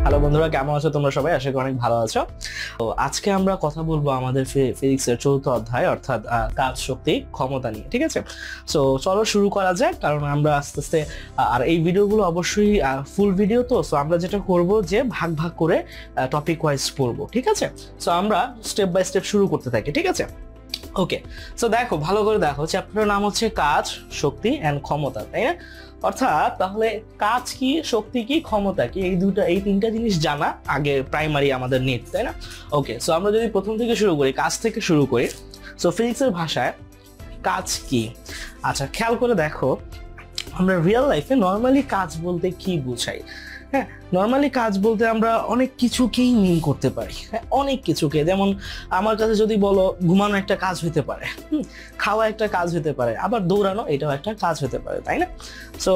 Hello বন্ধুরা, কেমন আছো তোমরা সবাই? আশা করি অনেক ভালো আছো। তো আজকে আমরা কথা বলবো আমাদের ফিজিক্সের চতুর্থ অধ্যায় অর্থাৎ কাজ, শক্তি, ক্ষমতা নিয়ে। ঠিক আছে, সো চলো শুরু করা যাক। কারণ আমরা আস্তে আস্তে আর এই ভিডিওগুলো অবশ্যই ফুল ভিডিও, তো সো আমরা যেটা করব যে ভাগ ভাগ করে টপিক ওয়াইজ পড়বো। ঠিক আছে, সো আমরা স্টেপ বাই স্টেপ শুরু করতে থাকি। ঠিক আছে, ওকে। সো দেখো, ভালো করে দেখো, চ্যাপ্টারের নাম হচ্ছে কাজ, শক্তি এন্ড ক্ষমতা, তাই না? অর্থাৎ তাহলে কাজ কি, শক্তি কি, ক্ষমতা কি, এই তিনটা জিনিস জানা আগে প্রাইমারি আমাদের নিড, তাই না? ওকে, সো আমরা যদি প্রথম থেকে শুরু করি, কাজ থেকে শুরু করি। সো ফিজিক্সের ভাষায় কাজ কি? আচ্ছা, খেয়াল করে দেখো, আমরা রিয়েল লাইফে নর্মালি কাজ বলতে কি বুঝাই? হ্যাঁ, নর্মালি কাজ বলতে আমরা অনেক কিছুকেই মিন করতে পারি। হ্যাঁ, অনেক কিছুকে। যেমন আমার কাছে যদি বলো, ঘুমানো একটা কাজ হতে পারে, খাওয়া একটা কাজ হতে পারে, আবার দৌড়ানো এটাও একটা কাজ হতে পারে, তাই না? সো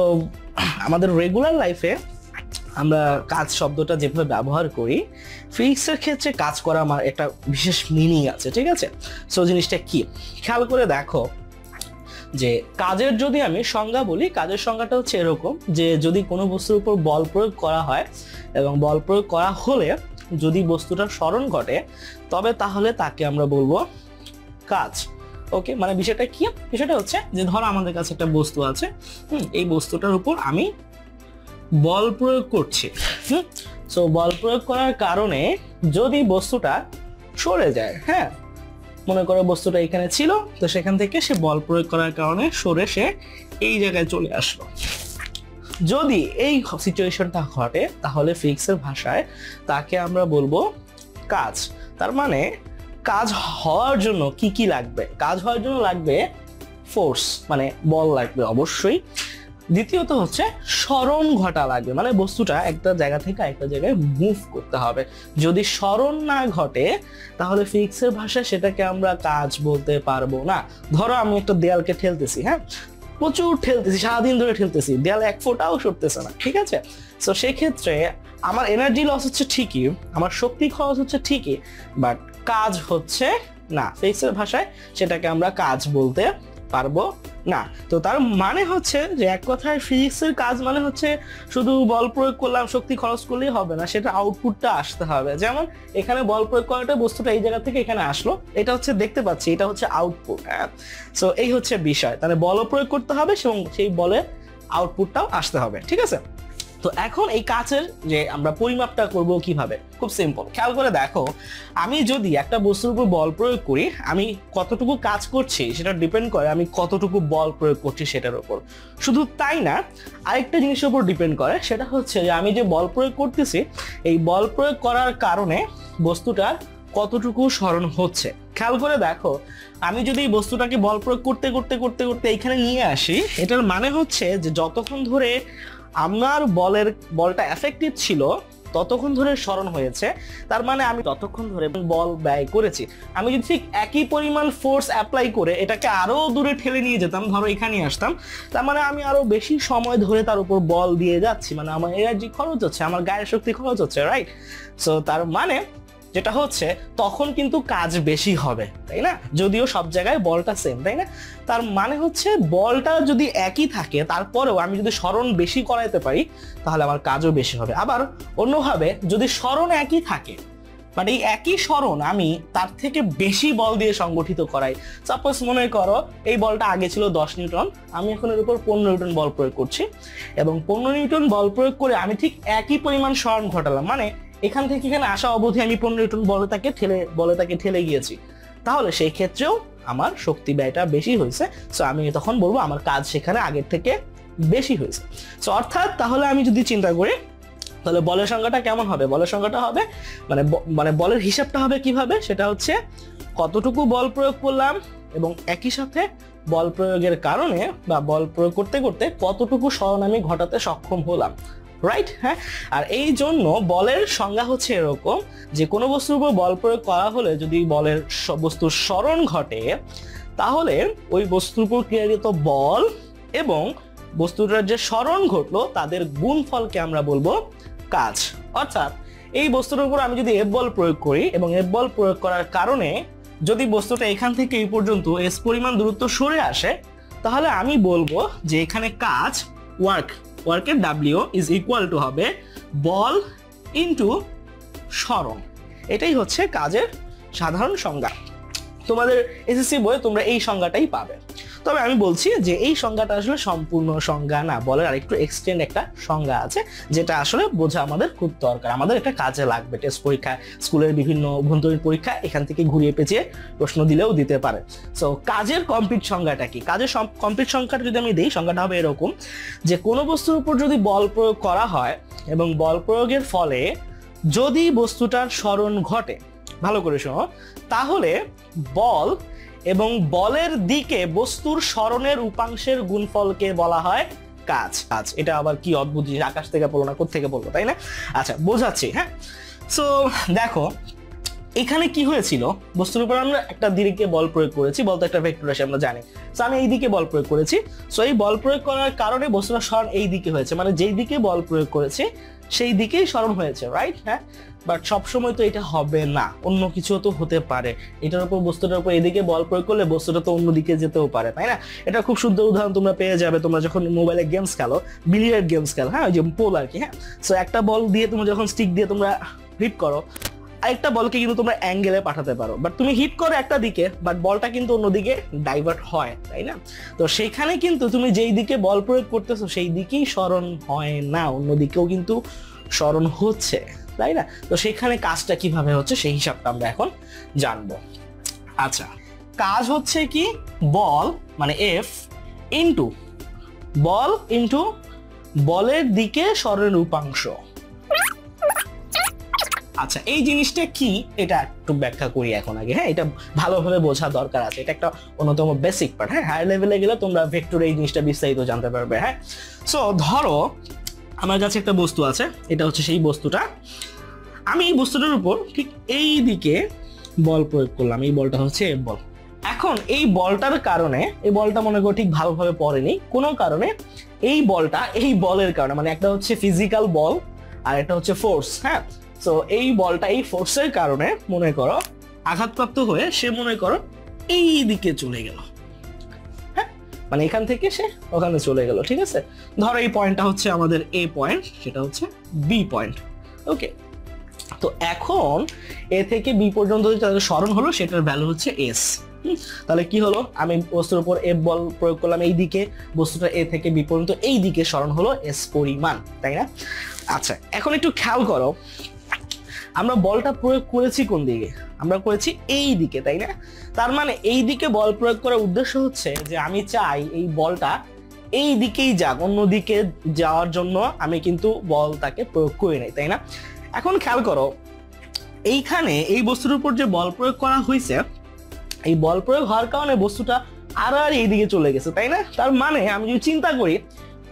আমাদের রেগুলার লাইফে আমরা কাজ শব্দটা যেভাবে ব্যবহার করি, ফিজিক্সের ক্ষেত্রে কাজ করা আমার একটা বিশেষ মিনিং আছে। ঠিক আছে, সো জিনিসটা কি খেয়াল করে দেখো, যে কাজের যদি আমি সংজ্ঞা বলি, কাজের সংজ্ঞাটা হচ্ছে এরকম যে যদি কোনো বস্তুর উপর বল প্রয়োগ করা হয় এবং বল প্রয়োগ করা হলে যদি বস্তুটার স্মরণ ঘটে, তবে তাহলে তাকে আমরা বলবো কাজ। ওকে, মানে বিষয়টা কি? বিষয়টা হচ্ছে যে ধরো আমাদের কাছে একটা বস্তু আছে, এই বস্তুটার উপর আমি বল প্রয়োগ করছি। সো বল প্রয়োগ করার কারণে যদি বস্তুটা সরে যায়, হ্যাঁ, মনে করো বস্তুটা এখানে ছিল, তো সেখান থেকে সে বল প্রয়োগ করার কারণে সরে সে এই জায়গায় চলে আসলো। যদি এই সিচুয়েশনটা ঘটে, তাহলে ফিজিক্সের ভাষায় তাকে আমরা বলবো কাজ। তার মানে কাজ হওয়ার জন্য কি কি লাগবে? কাজ হওয়ার জন্য লাগবে ফোর্স, মানে বল লাগবে অবশ্যই। দ্বিতীয়ত হচ্ছে স্মরণ ঘটা লাগবে, মানে বস্তুটা একটা জায়গা থেকে একটা জায়গায় মুভ করতে হবে। যদি স্মরণ না ঘটে, তাহলে ফিজিক্সের ভাষায় সেটাকে আমরা কাজ বলতে পারবো না। ধরো আমি একটা দেয়ালকে ঠেলতেছি, হ্যাঁ, প্রচুর ঠেলতেছি, সারাদিন ধরে ঠেলতেছি, দেয়াল এক ফোঁটাও সরতেছে না। ঠিক আছে, তো সেক্ষেত্রে আমার এনার্জি লস হচ্ছে ঠিকই, আমার শক্তি খরচ হচ্ছে ঠিকই, বাট কাজ হচ্ছে না। ফিজিক্সের ভাষায় সেটাকে আমরা কাজ বলতে পারবো না। তো তার মানে হচ্ছে যে এক কথায় ফিজিক্সের কাজ মানে হচ্ছে শুধু বল প্রয়োগ করলাম, শক্তি খরচ করলেই হবে না, সেটা আউটপুটটা আসতে হবে। যেমন এখানে বল প্রয়োগ করাটা, বস্তুটা এই জায়গা থেকে এখানে আসলো, এটা হচ্ছে দেখতে পাচ্ছি, এটা হচ্ছে আউটপুট। হ্যাঁ, সো এই হচ্ছে বিষয়। তাহলে বলও প্রয়োগ করতে হবে এবং সেই বলের আউটপুটটাও আসতে হবে। ঠিক আছে, তো এখন এই কাজের যে আমরা পরিমাপটা করব কিভাবে, খুব সিম্পল। খেয়াল করে দেখো, আমি যদি একটা বস্তুর উপর বল প্রয়োগ করি, আমি কতটুকু কাজ করছি সেটা ডিপেন্ড করে আমি কতটুকু বল প্রয়োগ করছি সেটার উপর। শুধু তাই না, আরেকটা জিনিসের উপর ডিপেন্ড করে, সেটা হচ্ছে যে আমি যে বল প্রয়োগ করতেছি, এই বল প্রয়োগ করার কারণে বস্তুটার কতটুকু স্মরণ হচ্ছে। খেয়াল করে দেখো, আমি যদি এই বস্তুটাকে বল প্রয়োগ করতে করতে করতে করতে এইখানে নিয়ে আসি, এটার মানে হচ্ছে যে যতক্ষণ ধরে আমার বলটা এফেক্টিভ ছিল ততক্ষণ ধরে স্মরণ হয়েছে, তার মানে আমি ততক্ষণ ধরে বল ব্যয় করেছি। আমি যদি ঠিক একই পরিমাণ ফোর্স অ্যাপ্লাই করে এটাকে আরো দূরে ঠেলে নিয়ে যেতাম, ধরো এখানে আসতাম, তার মানে আমি আরো বেশি সময় ধরে তার উপর বল দিয়ে যাচ্ছি, মানে আমার এনার্জি খরচ হচ্ছে, আমার গায়ের শক্তি খরচ হচ্ছে, রাইট? সো তার মানে যেটা হচ্ছে তখন কিন্তু কাজ বেশি হবে, তাই না? যদিও সব জায়গায় বলটা সেম, তাই না? তার মানে হচ্ছে বলটা যদি একই থাকে, তারপরেও আমি যদি স্মরণ বেশি করাইতে পারি, তাহলে আমার কাজও বেশি হবে। আবার অন্যভাবে যদি স্মরণ একই থাকে, বাট এই একই স্মরণ আমি তার থেকে বেশি বল দিয়ে সংগঠিত করাই, সাপোজ মনে করো এই বলটা আগে ছিল 10 নিউটন, আমি এখন এর উপর 15 নিউটন বল প্রয়োগ করছি, এবং 15 নিউটন বল প্রয়োগ করে আমি ঠিক একই পরিমাণ স্মরণ ঘটালাম, মানে এখান থেকে এখানে আসা অবধি আমি 15 নিউটন বলে তাকে ঠেলে গিয়েছি, তাহলে সেই ক্ষেত্রেও আমার শক্তি ব্যয়টা বেশি হয়েছে। সো আমি তখন বলবো আমার কাজ সেখানে আগের থেকে বেশি হয়েছে। সো অর্থাৎ তাহলে আমি যদি চিন্তা করি, তাহলে বলের সংখ্যাটা কেমন হবে? বলের সংখ্যাটা হবে মানে বলের হিসাবটা হবে কিভাবে, সেটা হচ্ছে কতটুকু বল প্রয়োগ করলাম এবং একই সাথে বল প্রয়োগের কারণে বা বল প্রয়োগ করতে করতে কতটুকু স্মরণ আমি ঘটাতে সক্ষম হলাম, রাইট? হ্যাঁ, আর এই জন্য বলের সংজ্ঞা হচ্ছে এরকম যে কোনো বস্তুর উপর বল প্রয়োগ করা হলে যদি বস্তুর স্মরণ ঘটে, তাহলে ওই বস্তুর উপর ক্রিয়াকৃত বল এবং বস্তুটার যে স্মরণ ঘটলো তাদের গুণফলকে আমরা বলবো কাজ। অর্থাৎ এই বস্তুর উপর আমি যদি এফ বল প্রয়োগ করি এবং এফ বল প্রয়োগ করার কারণে যদি বস্তুটা এখান থেকে এই পর্যন্ত এস পরিমাণ দূরত্ব সরে আসে, তাহলে আমি বলবো যে এখানে কাজ ওয়ার্কের ডাব্লিউ ইজ ইকুয়াল টু হবে বল ইনটু সরণ। এটাই হচ্ছে কাজের সাধারণ সংজ্ঞা। তোমাদের এসএসসি বইয়ে তোমরা এই সংজ্ঞাটাই পাবে। তবে আমি বলছি যে এই সংজ্ঞাটা আসলে সম্পূর্ণ সংজ্ঞা না, বলের আরেকটু এক্সটেন্ড একটা সংজ্ঞা আছে, যেটা আসলে বোঝা আমাদের খুব দরকার, আমাদের এটা কাজে লাগবে। টেস্ট পরীক্ষা, স্কুলের বিভিন্ন অভ্যন্তরীণ পরীক্ষা এখান থেকে ঘুরিয়ে পেঁচিয়ে প্রশ্ন দিলেও দিতে পারে। সো কাজের কমপ্লিট সংজ্ঞাটা কি? কাজের কমপ্লিট সংজ্ঞাটা যদি আমি দিই, সংজ্ঞাটা হবে এরকম যে কোনো বস্তুর উপর যদি বল প্রয়োগ করা হয় এবং বল প্রয়োগের ফলে যদি বস্তুটার সরণ ঘটে, ভালো করে শোনো, তাহলে বল এবং বলের দিকে বস্তুর সরণের উপাংশের গুণফলকে বলা হয় কাজ। এটা আবার কি অদ্ভুত জিনিস, আকাশ থেকে পড়লো না, কোত্থেকে পড়লো, তাই না? আচ্ছা, বোঝাচ্ছি। হ্যাঁ, সো দেখো এখানে কি হয়েছিল, বস্তুর উপর আমরা একটা দিকে বল প্রয়োগ করেছি, বলতে একটা ভেক্টর আসে আমরা জানি। সো আমি এই দিকে বল প্রয়োগ করেছি, সো এই বল প্রয়োগ করার কারণে বস্তুটার সরণ এই দিকে হয়েছে, মানে যেই দিকে বল প্রয়োগ করেছে সেই দিকেই সরণ হয়েছে, রাইট? হ্যাঁ, বাট সবসময় তো এটা হবে না, অন্য কিছু তো হতে পারে। এটার উপর বস্তুটার উপর এদিকে বল প্রয়োগ করলে বস্তুটা তো অন্যদিকে যেতেও পারে, তাই না? এটা খুব শুদ্ধ উদাহরণ তোমরা পেয়ে যাবে তোমরা যখন মোবাইলে গেমস খেলো, বিলিয়ার্ড গেমস খেলো, হ্যাঁ, ওই যে পোল আর কি। হ্যাঁ, সো একটা বল দিয়ে তোমরা যখন স্টিক দিয়ে তোমরা হিট করো, আরেকটা বলকে কিন্তু তোমরা অ্যাঙ্গেলে পাঠাতে পারো, বাট তুমি হিট করো একটা দিকে, বাট বলটা কিন্তু অন্যদিকে ডাইভার্ট হয়, তাই না? তো সেখানে কিন্তু তুমি যেই দিকে বল প্রয়োগ করতেছো সেই দিকেই সরণ হয় না, অন্যদিকেও কিন্তু সরণ হচ্ছে, তাই না? তো সেখানে কাজটা কিভাবে হচ্ছে সেই হিসাবটা আমরা এখন জানবো। আচ্ছা, কাজ হচ্ছে কি, বল মানে এফ ইনটু বল ইনটু বলের দিকে সরণের উপাংশ। আচ্ছা, এই জিনিসটা কি এটা একটু ব্যাখ্যা করি এখন আগে। হ্যাঁ, এটা ভালোভাবে বোঝা দরকার আছে, এটা একটা অন্যতম বেসিক পার্ট। হ্যাঁ, হায়ার লেভেলে গেলে তোমরা ভেক্টর এই জিনিসটা বিস্তারিত জানতে পারবে। হ্যাঁ, সো ধরো আমার কাছে একটা বস্তু আছে, এটা হচ্ছে সেই বস্তুটা, আমি এই বস্তুটার উপর ঠিক এই দিকে বল প্রয়োগ করলাম, এই বলটা হচ্ছে এফ বল। এখন এই বলটার কারণে, এই বলটা মনে করো ঠিক ভালোভাবে পড়েনি কোনো কারণে, এই বলটা এই বলের কারণে, মানে একটা হচ্ছে ফিজিক্যাল বল আর একটা হচ্ছে ফোর্স। হ্যাঁ, সো এই বলটা এই ফোর্সের কারণে মনে করো আঘাতপ্রাপ্ত হয়ে সে মনে করো এই দিকে চলে গেল। হ্যাঁ, মানে এখান থেকে সে ওখানে চলে গেল, ঠিক আছে? ধরো এই পয়েন্টটা হচ্ছে আমাদের এ পয়েন্ট, সেটা হচ্ছে বি পয়েন্ট। ওকে, তো এখন এ থেকে বি পর্যন্ত যে সরণ হলো সেটার ভ্যালু হচ্ছে এস। তাহলে কি হলো, আমি বস্তুর উপর এফ বল প্রয়োগ করলাম এই দিকে, বস্তুটা এ থেকে বি পর্যন্ত এই দিকে সরণ হলো এস পরিমাণ, তাই না? আচ্ছা, এখন একটু খেয়াল করো, আমরা বলটা প্রয়োগ করেছি কোন দিকে? আমরা করেছি এই দিকে, তাই না? তার মানে এই দিকে বল প্রয়োগ করার উদ্দেশ্য হচ্ছে যে আমি চাই এই বলটা এই দিকেই যাক, অন্যদিকে যাওয়ার জন্য আমি কিন্তু বল তাকে প্রয়োগ করি নাই, তাই না? এখন খেয়াল করো, এইখানে এই বস্তুর উপর যে বল প্রয়োগ করা হয়েছে, এই বল প্রয়োগ হওয়ার কারণে বস্তুটা আর এইদিকে চলে গেছে, তাই না? তার মানে আমি যদি চিন্তা করি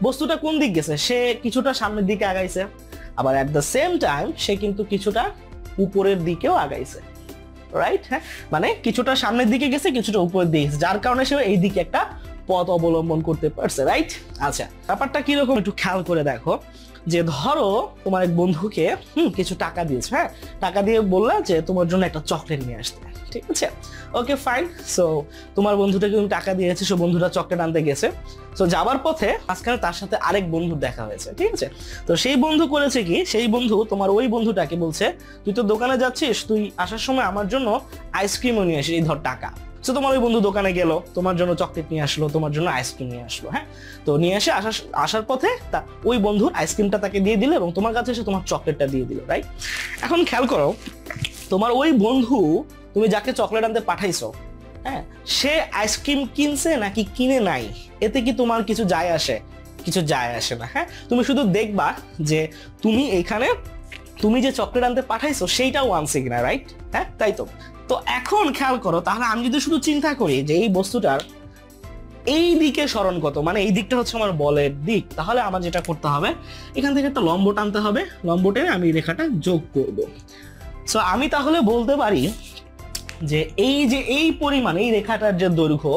বস্তুটা কোন দিক গেছে, সে কিছুটা সামনের দিকে আগাইছে, আবার অ্যাট দ্য সেম টাইম সে কিন্তু কিছুটা উপরের দিকেও আগাইছে, রাইট? হ্যাঁ, মানে কিছুটা সামনের দিকে গেছে, কিছুটা উপরের দিকে গেছে, যার কারণে সে এই দিকে একটা পথ অবলম্বন করতে পারছে, রাইট? আচ্ছা, ব্যাপারটা কিরকম একটু খেয়াল করে দেখো, যে ধরো তোমার এক বন্ধুকে কিছু টাকা দিয়েছে, হ্যাঁ, টাকা দিয়ে বললা যে তোমার জন্য একটা চকলেট নিয়ে আসতে, ঠিক আছে? ওকে, ফাইন। সো তোমার বন্ধুটাকে তুমি টাকা দিয়েছে, সে বন্ধুটা চকলেট আনতে গেছে, সো যাবার পথে মাঝখানে তার সাথে আরেক বন্ধু দেখা হয়েছে, ঠিক আছে? তো সেই বন্ধু করেছে কি, সেই বন্ধু তোমার ওই বন্ধুটাকে বলছে তুই তো দোকানে যাচ্ছিস, তুই আসার সময় আমার জন্য আইসক্রিমও নিয়ে আসিস, এই ধর টাকা। সো তোমার ওই বন্ধু দোকানে গেল, তোমার জন্য চকলেট নিয়ে আসলো, তোমার জন্য আইসক্রিম নিয়ে আসলো। হ্যাঁ, তো নিয়ে এসে আসার পথে তা ওই বন্ধুর আইসক্রিমটা তাকে দিয়ে দিল এবং তোমার কাছে এসে তোমার চকলেটটা দিয়ে দিল, রাইট? এখন খেয়াল করো, তোমার ওই বন্ধু, তুমি যাকে চকলেট আনতে পাঠাইছো, হ্যাঁ, সে আইসক্রিম কিনছে নাকি কিনে নাই, এতে কি তোমার কিছু যায় আসে? কিছু যায় আসে না। হ্যাঁ, তুমি শুধু দেখবা যে তুমি এখানে তুমি যে চকলেট আনতে পাঠাইছো সেইটাও আনছে কিনা, রাইট? হ্যাঁ, তাই তো। তো এখন খেয়াল করো, তাহলে আমি যদি শুধু চিন্তা করি যে এই বস্তুটার এই দিকে সরণ কত, মানে এই দিকটা হচ্ছে আমার বলের দিক, তাহলে আমার যেটা করতে হবে এখান থেকে একটা লম্ব টানতে হবে, লম্ব টেনে আমি রেখাটা যোগ করব। সো আমি তাহলে বলতে পারি যে এই পরিমাণ, এই রেখাটার যে দৈর্ঘ্য,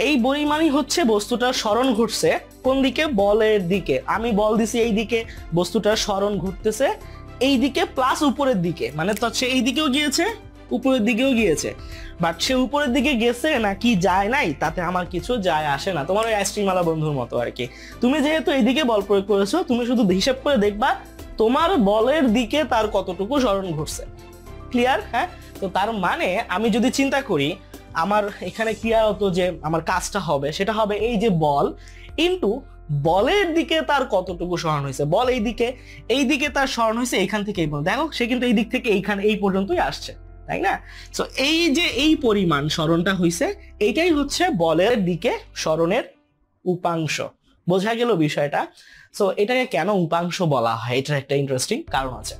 এই পরিমাণই হচ্ছে বস্তুটার সরণ ঘটছে কোন দিকে? বলের দিকে। আমি বল দিছি এই দিকে, বস্তুটার সরণ ঘটতেছে এই দিকে প্লাস উপরের দিকে, মানে তো সে এই দিকেও গিয়েছে, উপরের দিকেও গিয়েছে, বাট সে উপরের দিকে গেছে নাকি যায় নাই তাতে আমার কিছু যায় আসে না। তোমার ওই আইসক্রিমওয়ালা বন্ধুর মতো আর কি, তুমি যেহেতু এইদিকে বল প্রয়োগ করেছো, তুমি শুধু হিসাব করে দেখবা তোমার বলের দিকে তার কতটুকু সরণ ঘটছে। ক্লিয়ার? হ্যাঁ, তো তার মানে আমি যদি চিন্তা করি আমার এখানে ক্লিয়ার হতো যে আমার কাজটা হবে, সেটা হবে এই যে বল ইনটু বলের দিকে তার কতটুকু সরণ হয়েছে। বল এই দিকে তার সরণ হয়েছে এইখান থেকে এই পর্যন্ত। দেখো সে কিন্তু এই দিক থেকে এইখানে এই পর্যন্তই আসছে, তাই না? সো এই যে এই পরিমাণ সরণটা হয়েছে, এইটাই হচ্ছে বলের দিকে সরণের উপাংশ। বোঝা গেল বিষয়টা? সো এটাকে কেন উপাংশ বলা হয়, এটার একটা ইন্টারেস্টিং কারণ আছে,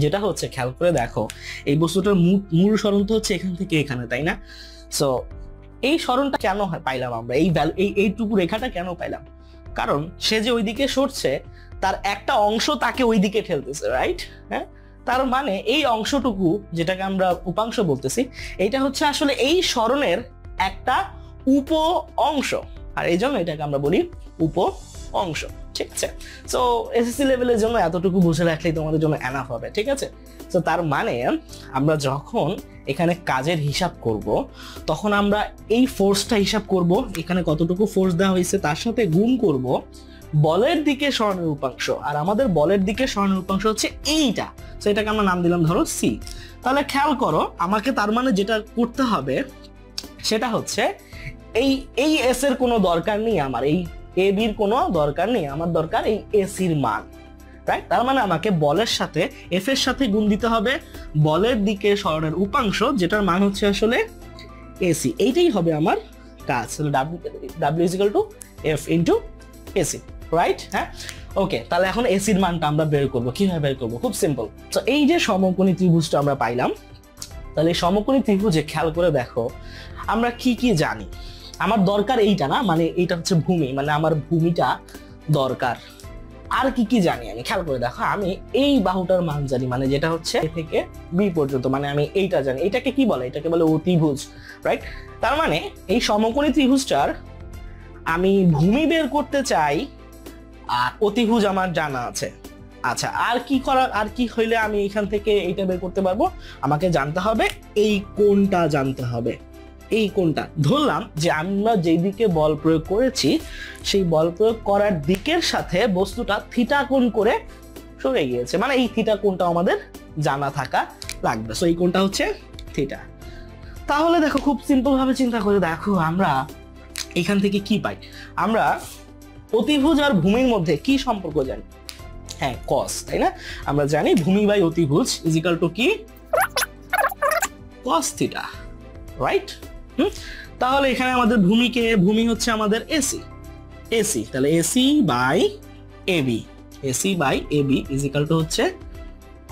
যেটা হচ্ছে খেয়াল করে দেখো এই বস্তুটার মূল সরণ তো হচ্ছে এখান থেকে এখানে, তাই না? সো এই সরণটা কেন পাইলাম আমরা, এইটুকু রেখাটা কেন পাইলাম? কারণ সে যে ওইদিকে সরছে তার একটা অংশ তাকে ওইদিকে ঠেলতেছে, রাইট? হ্যাঁ, তার মানে এই অংশটুকু যেটাকে আমরা উপাংশ বলতেছি, এটা হচ্ছে আসলে এই সরণের একটা উপ অংশ, আর এই জন্য এটাকে আমরা বলি উপ অংশ। ঠিক আছে? সো এসএসসি লেভেলের জন্য এতটুকু বুঝে রাখলেই তোমাদের জন্য এনাফ হবে। ঠিক আছে? তো তার মানে আমরা যখন এখানে কাজের হিসাব করব তখন আমরা এই ফোর্সটা হিসাব করব, এখানে কতটুকু ফোর্স দেওয়া হয়েছে তার সাথে গুণ করব বলের দিকে সরণের উপাংশ, আর আমাদের বলের দিকে সরণের উপাংশ হচ্ছে এইটা। তো এটাকে আমরা নাম দিলাম ধরো সি। তাহলে খেয়াল করো আমাকে তার মানে যেটা করতে হবে সেটা হচ্ছে এই এস এর কোনো দরকার নেই, আমার এই এ বির কোনো দরকার নেই, আমার দরকার এই এসির মান, রাইট? তার মানে আমাকে বলের সাথে এফ এর সাথে গুণ দিতে হবে বলের দিকে সরণের উপাংশ, যেটার মান হচ্ছে আসলে এসি। এইটাই হবে আমার কাজ। W is equal two F into AC, right? হ্যাঁ, ওকে। তাহলে এখন এসির মানটা আমরা বের করবো। কিভাবে বের করবো? খুব সিম্পল। তো এই যে সমকোণী ত্রিভুজটা আমরা পাইলাম, তাহলে এই সমকোণী ত্রিভুজে খেয়াল করে দেখো আমরা কি কি জানি। আমার দরকার এইটা না, মানে এইটা হচ্ছে ভূমি, মানে আমার ভূমিটা দরকার। আর কি কি জানি আমি, খেয়াল করে দেখো। আমি এই বাহুটার মান জানি, মানে যেটা হচ্ছে এ থেকে বি পর্যন্ত, মানে আমি এইটা জানি। এটাকে কি বলে? এটাকে বলে অতিভুজ, রাইট? তার মানে এই সমকোণী ত্রিভুজটার আমি ভূমি বের করতে চাই আর অতিভুজ আমার জানা আছে। আচ্ছা, আর কি হইলে আমি এখান থেকে এইটা বের করতে পারবো? আমাকে জানতে হবে এই কোণটা জানতে হবে। এই কোণটা ধরলাম যে আমরা যেই দিকে বল প্রয়োগ করেছি সেই বল প্রয়োগ করার দিকের সাথে বস্তুটা থিটা কোণ করে সরে গিয়েছে, মানে এই থিটা কোণটা আমাদের জানা থাকা লাগবে। সো এই কোণটা হচ্ছে থিটা। তাহলে দেখো খুব সিম্পল ভাবে চিন্তা করে দেখো আমরা এখান থেকে কি পাই। আমরা অতিভুজ আর ভূমির মধ্যে কি সম্পর্ক জানি? হ্যাঁ, কস, তাই না? আমরা জানি ভূমি বাই অতিভুজ ইজ ইকুয়াল টু কি? Cos theta, right? তাহলে এখানে আমাদের ভূমি হচ্ছে আমাদের এসি। তাহলে AC by AB is equal to হচ্ছে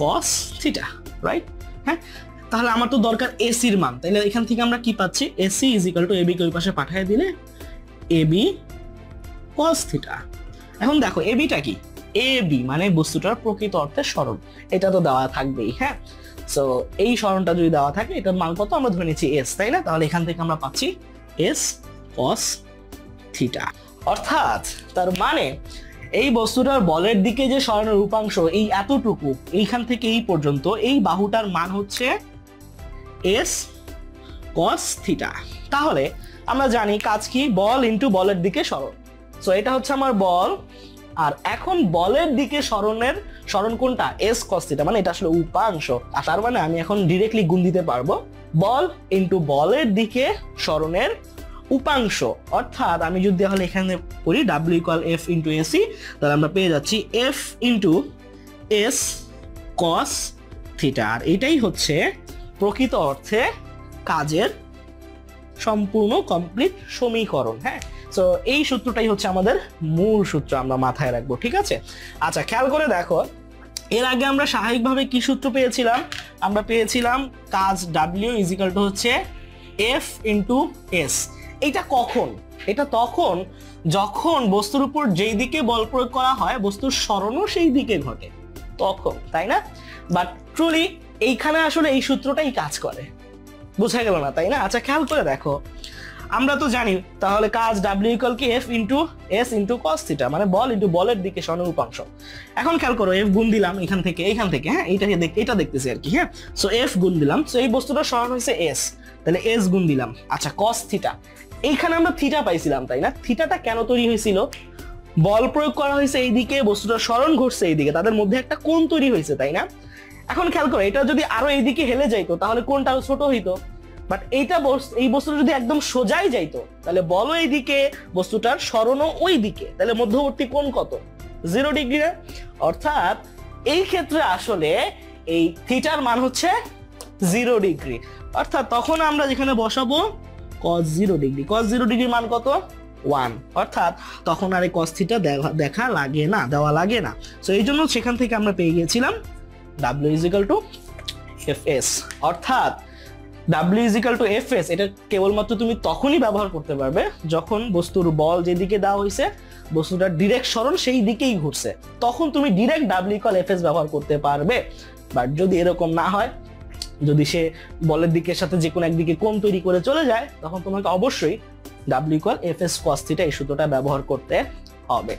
কস থিটা, রাইট? হ্যাঁ, তাহলে আমার তো দরকার এসির মান। তাহলে এখান থেকে আমরা কি পাচ্ছি? AC is equal to AB কে ওই পাশে পাঠিয়ে দিলে এবি কস থিটা। এখন দেখো এবিটা কি? এবি মানে বস্তুটার প্রকৃত অর্থে সরণ, এটা তো দেওয়া থাকবেই। হ্যাঁ, সো এই সরণটা যদি দেওয়া থাকে এটার মান কত? আমরা ধরে নিচ্ছি এস, তাই না? তাহলে এখান থেকে আমরা পাচ্ছি এস কস থিটা। অর্থাৎ তার মানে এই বস্তুটার বলের দিকে যে সরণের উপাংশ এই এতটুকু, এইখান থেকে এই পর্যন্ত, এই বাহুটার মান হচ্ছে এস কস থিটা। তাহলে আমরা জানি কাজ কি? বল ইনটু বলের দিকে সরণ। সো এটা হচ্ছে আমার বল, আর এখন বলের দিকে সরণ কোনটা? এস কস থিটা, মানে এটা আসলে উপাংশ। আর তার মানে আমি এখন ডিরেক্টলি গুণ দিতে পারবো বল ইনটু বলের দিকে সরণের উপাংশ। অর্থাৎ আমি যদি তাহলে এখানে করি W equal F into AC, তাহলে আমরা পেয়ে যাচ্ছি F into S cos theta. আর এটাই হচ্ছে প্রকৃত অর্থে কাজের সম্পূর্ণ কমপ্লিট সমীকরণ। হ্যাঁ, সো এই সূত্রটাই হচ্ছে আমাদের মূল সূত্র, আমরা মাথায় রাখবো। ঠিক আছে? আচ্ছা, খেয়াল করে দেখো এর আগে আমরা স্বাভাবিকভাবে কি সূত্র পেয়েছিলাম? আমরা পেয়েছিলাম কাজ ডাব্লিউ ইজ ইকুয়াল টু হচ্ছে এফ ইন্টু এস। এটা কখন? এটা তখন যখন বস্তুর উপর যেই দিকে বল প্রয়োগ করা হয় বস্তুর সরণও সেই দিকে ঘটে, তখন, তাই না? বাট ট্রুলি এইখানে আসলে এই সূত্রটাই কাজ করে। বোঝা গেল না, তাই না? আচ্ছা, খেয়াল করে দেখো আমরা তো জানি তাহলে কাজ ডাব্লিউ ইকুয়াল কি F into S into cos theta, মানে বল ইন্টু বলের দিকে সরণের উপাংশ। এখন খেয়াল করো এফ গুণ দিলাম এখান থেকে, হ্যাঁ, এটা দেখতেছি আর কি। হ্যাঁ, সো এফ গুণ দিলাম, সো এই বস্তুটার সরণ হয়েছে এস, তাহলে এস গুণ দিলাম। আচ্ছা, কস থিটা, এইখানে আমরা থিটা পাইছিলাম, তাই না? থিটাটা কেন তৈরি হয়েছিল? বল প্রয়োগ করা হয়েছে এইদিকে, বস্তুটা সরণ ঘটছে এইদিকে, তাদের মধ্যে একটা কোণ তৈরি হয়েছে, তাই না? এখন খেয়াল করো, এটা যদি আরো এইদিকে হেলে যাইতো তাহলে কোণটা আরো ছোট হইতো, বাট এই বস্তুটা যদি একদম সোজাই যাইতো তাহলে বলও এইদিকে, বস্তুটার সরণও ওই দিকে, তাহলে মধ্যবর্তী কোণ কত? 0 ডিগ্রি না? অর্থাৎ এই ক্ষেত্রে আসলে এই থিটার মান হচ্ছে 0 ডিগ্রি। অর্থাৎ তখন আমরা যেখানে বসাবো cos 0 ডিগ্রি, cos 0 ডিগ্রির মান কত? 1। অর্থাৎ তখন আর এই cos থিটা দেখা লাগে না, দেওয়া লাগে না। সো এই জন্য সেখান থেকে আমরা পেয়ে গিয়েছিলাম W = Fs। অর্থাৎ W = Fs এটা কেবলমাত্র তুমি তখনই ব্যবহার করতে পারবে যখন বস্তুর বল যেদিকে দেওয়া হয়েছে, বস্তুটার ডিরেক্ট সরণ সেই দিকেই ঘুরছে, তখন তুমি ডিরেক্ট W = Fs ব্যবহার করতে পারবে। বাট যদি এরকম না হয়, যদি সে বলের দিকের সাথে যে কোনো একদিকে কোণ তৈরি করে চলে যায়, তখন তোমাকে অবশ্যই W = Fs cos θ এই সূত্রটা ব্যবহার করতে হবে।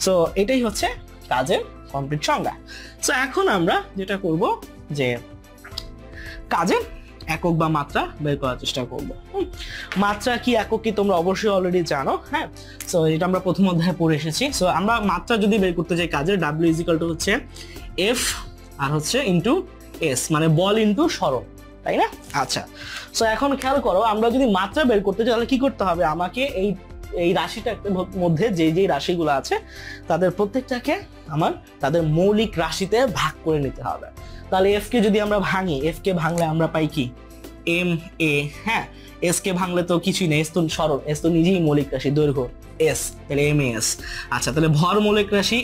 সো এটাই হচ্ছে কাজের কমপ্লিট সংজ্ঞা। সো এখন আমরা যেটা করব যে কাজের একক বা মাত্রা বের করার চেষ্টা করব। মাত্রা কি একক কি তোমরা অবশ্যই অলরেডি জানো, হ্যাঁ। সো এটা আমরা প্রথম অধ্যায়ে পড়ে এসেছি। সো আমরা মাত্রা যদি বের করতে চাই কাজের, W = হচ্ছে F আর হচ্ছে ইনটু S, মানে বল ইনটু সরণ, তাই না? আচ্ছা, সো এখন খেয়াল করো, আমরা যদি মাত্রা বের করতে চাই তাহলে কি করতে হবে? আমাকে এই রাশিটার মধ্যে যে রাশিগুলো আছে তাদের প্রত্যেকটাকে তাদের মৌলিক রাশিতে ভাগ করে নিতে হবে। তাহলে F কে যদি আমরা ভাঙি, F কে ভাঙলে আমরা পাই কি? MA, হ্যাঁ। S কে ভাঙলে তো কিছুই নেই, S তো সরণ, S তো নিজেই মৌলিক রাশি, দৈর্ঘ্য S, তাহলে MAS। আচ্ছা, তাহলে ভর মৌলিক রাশি,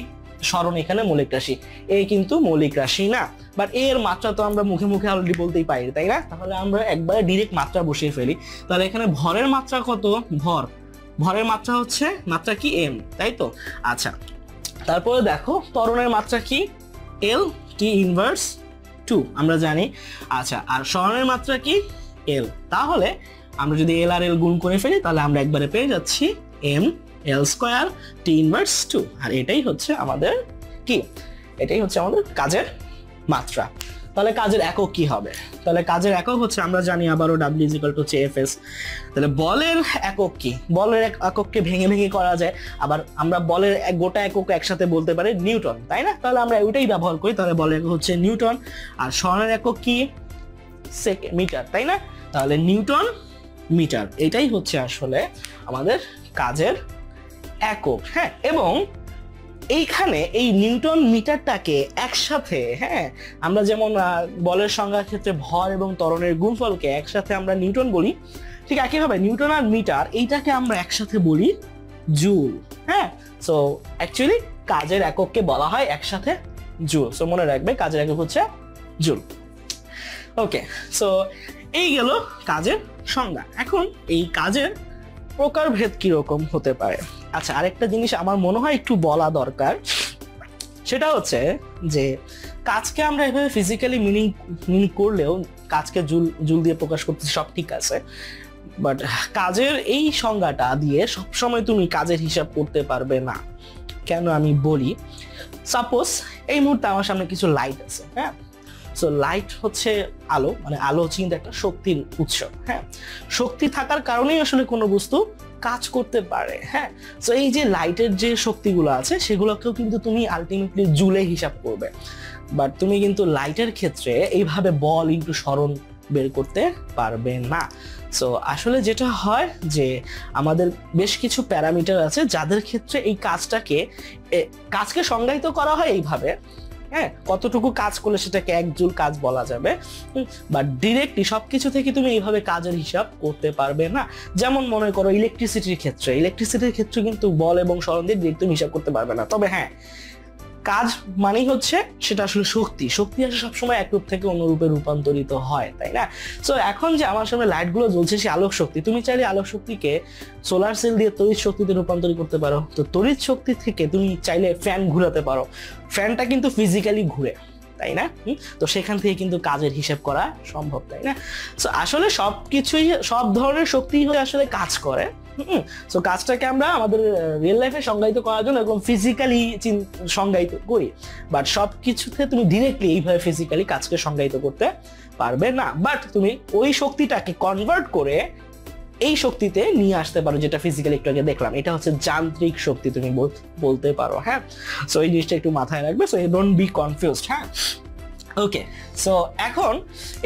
সরণ এখানে মৌলিক রাশি, A কিন্তু মৌলিক রাশি না। বাট এর মাত্রা তো আমরা মুখে মুখে অলরেডি বলতেই পারি, তাই না? তাহলে আমরা একবারে ডিরেক্ট মাত্রা বসিয়ে ফেলি। তাহলে এখানে ভরের মাত্রা কত? ভরের মাত্রা হচ্ছে মাত্রা কি? M, তাই তো? আচ্ছা, তারপরে দেখো ত্বরণের মাত্রা কি? L, T ইনভার্স 2 আমরা জানি। আচ্ছা, আর সরণের মাত্রা কি? L। তাহলে আমরা যদি L আর L গুণ করে ফেলি তাহলে আমরা একবারে পেয়ে যাচ্ছি M L² T ইনভার্স 2। আর এটাই হচ্ছে আমাদের কি? এটাই হচ্ছে আমাদের কাজের মাত্রা। তাহলে কাজের একক কি হবে? তাহলে কাজের একক হচ্ছে আমরা জানি আবারও W = Fs। তাহলে বলের একক কি? বলের একককে ভেঙে ভেঙে করা যায়, আবার আমরা বলের গোটা একক একসাথে বলতে পারি নিউটন, তাই না? তাহলে আমরা ওইটাই ব্যবহার করি। তাহলে বলের একক হচ্ছে নিউটন, আর সরণের একক কি? মিটার, তাই না? তাহলে নিউটন মিটার, এটাই হচ্ছে আসলে আমাদের কাজের একক, হ্যাঁ। এবং এইখানে এই নিউটন মিটারটাকে একসাথে, হ্যাঁ, আমরা যেমন বলের সংজ্ঞার ক্ষেত্রে ভর এবং ত্বরণের গুণফলকে একসাথে আমরা নিউটন বলি, ঠিক একইভাবে নিউটন আর মিটার এইটাকে আমরা একসাথে বলি জুল, হ্যাঁ। সো অ্যাকচুয়ালি কাজের একককে বলা হয় একসাথে জুল। সো মনে রাখবে কাজের একক হচ্ছে জুল। ওকে, সো এই গেল কাজের সংজ্ঞা। এখন এই কাজের প্রকারভেদ কিরকম হতে পারে? আচ্ছা, আরেকটা জিনিস আমার মনে হয় একটু বলা দরকার, সেটা হচ্ছে যে কাজকে আমরা এভাবে ফিজিক্যালি মিনিং করলেও কাজকে জুল দিয়ে প্রকাশ করতেছি, সব ঠিক আছে, বাট কাজের এই সংজ্ঞাটা দিয়ে সবসময় তুমি কাজের হিসাব করতে পারবে না। কেন আমি বলি, সাপোজ এই মুহূর্তে আমার সামনে কিছু লাইট আছে, হ্যাঁ। সো লাইট হচ্ছে আলো, মানে আলো হচ্ছে কিন্তু একটা শক্তির উৎস, হ্যাঁ। শক্তি থাকার কারণেই আসলে কোনো বস্তু কাজ করতে পারে, হ্যাঁ। সো এই যে লাইটের যে শক্তিগুলো আছে সেগুলোকেও কিন্তু তুমি আলটিমেটলি জুলে হিসাব করবে, বাট তুমি কিন্তু লাইটের ক্ষেত্রে এইভাবে বল ইনটু সরণ বের করতে পারবে না। সো আসলে যেটা হয় যে আমাদের বেশ কিছু প্যারামিটার আছে যাদের ক্ষেত্রে এই কাজকে সংজ্ঞায়িত করা হয় এইভাবে, হ্যাঁ, কতটুকু কাজ করলে সেটাকে 1 জুল কাজ বলা যাবে, বাট ডিরেক্টলি সবকিছু থেকে তুমি এইভাবে কাজের হিসাব করতে পারবে না। যেমন মনে করো ইলেকট্রিসিটির ক্ষেত্রে কিন্তু বল এবং সরণ দিয়ে ডিরেক্ট তুমি হিসাব করতে পারবে না। তবে হ্যাঁ, কাজ মানেই হচ্ছে সেটা আসলে শক্তি আসলে সবসময় এক রূপ থেকে অন্য রূপে রূপান্তরিত হয়, তাই না? সো এখন যে আমার সামনে লাইট গুলো জ্বলছে সে আলোক শক্তি, তুমি চাইলে আলোক শক্তিকে সোলার সেল দিয়ে তড়িৎ শক্তিতে রূপান্তরিত করতে পারো। তো তড়িৎ শক্তি থেকে তুমি চাইলে ফ্যান ঘুরাতে পারো, ফ্যানটা কিন্তু ফিজিক্যালি ঘুরে, তাই না? তো সেখান থেকে কিন্তু কাজের হিসাব করা সম্ভব, তাই না? সো আসলে সবকিছুই, সব ধরনের শক্তি হয়ে আসলে কাজ করে। সো কাজটাকে আমরা আমাদের রিয়েল লাইফে সংজ্ঞায়িত করার জন্য এরকম ফিজিক্যালি সংজ্ঞায়িত করি, বাট সবকিছুতে তুমি ডিরেক্টলি এইভাবে ফিজিক্যালি কাজকে সংজ্ঞায়িত করতে পারবে না। বাট তুমি ওই শক্তিটাকে কনভার্ট করে এই শক্তিতে নিয়ে আসতে পারো, যেটা ফিজিক্যালি একটু আগে দেখলাম। এটা হচ্ছে যান্ত্রিক শক্তি তুমি বলতে পারো। হ্যাঁ, সো এই জিনিসটা একটু মাথায় রাখবে, সো ডোন্ট বি কনফিউজড। হ্যাঁ, ওকে। সো এখন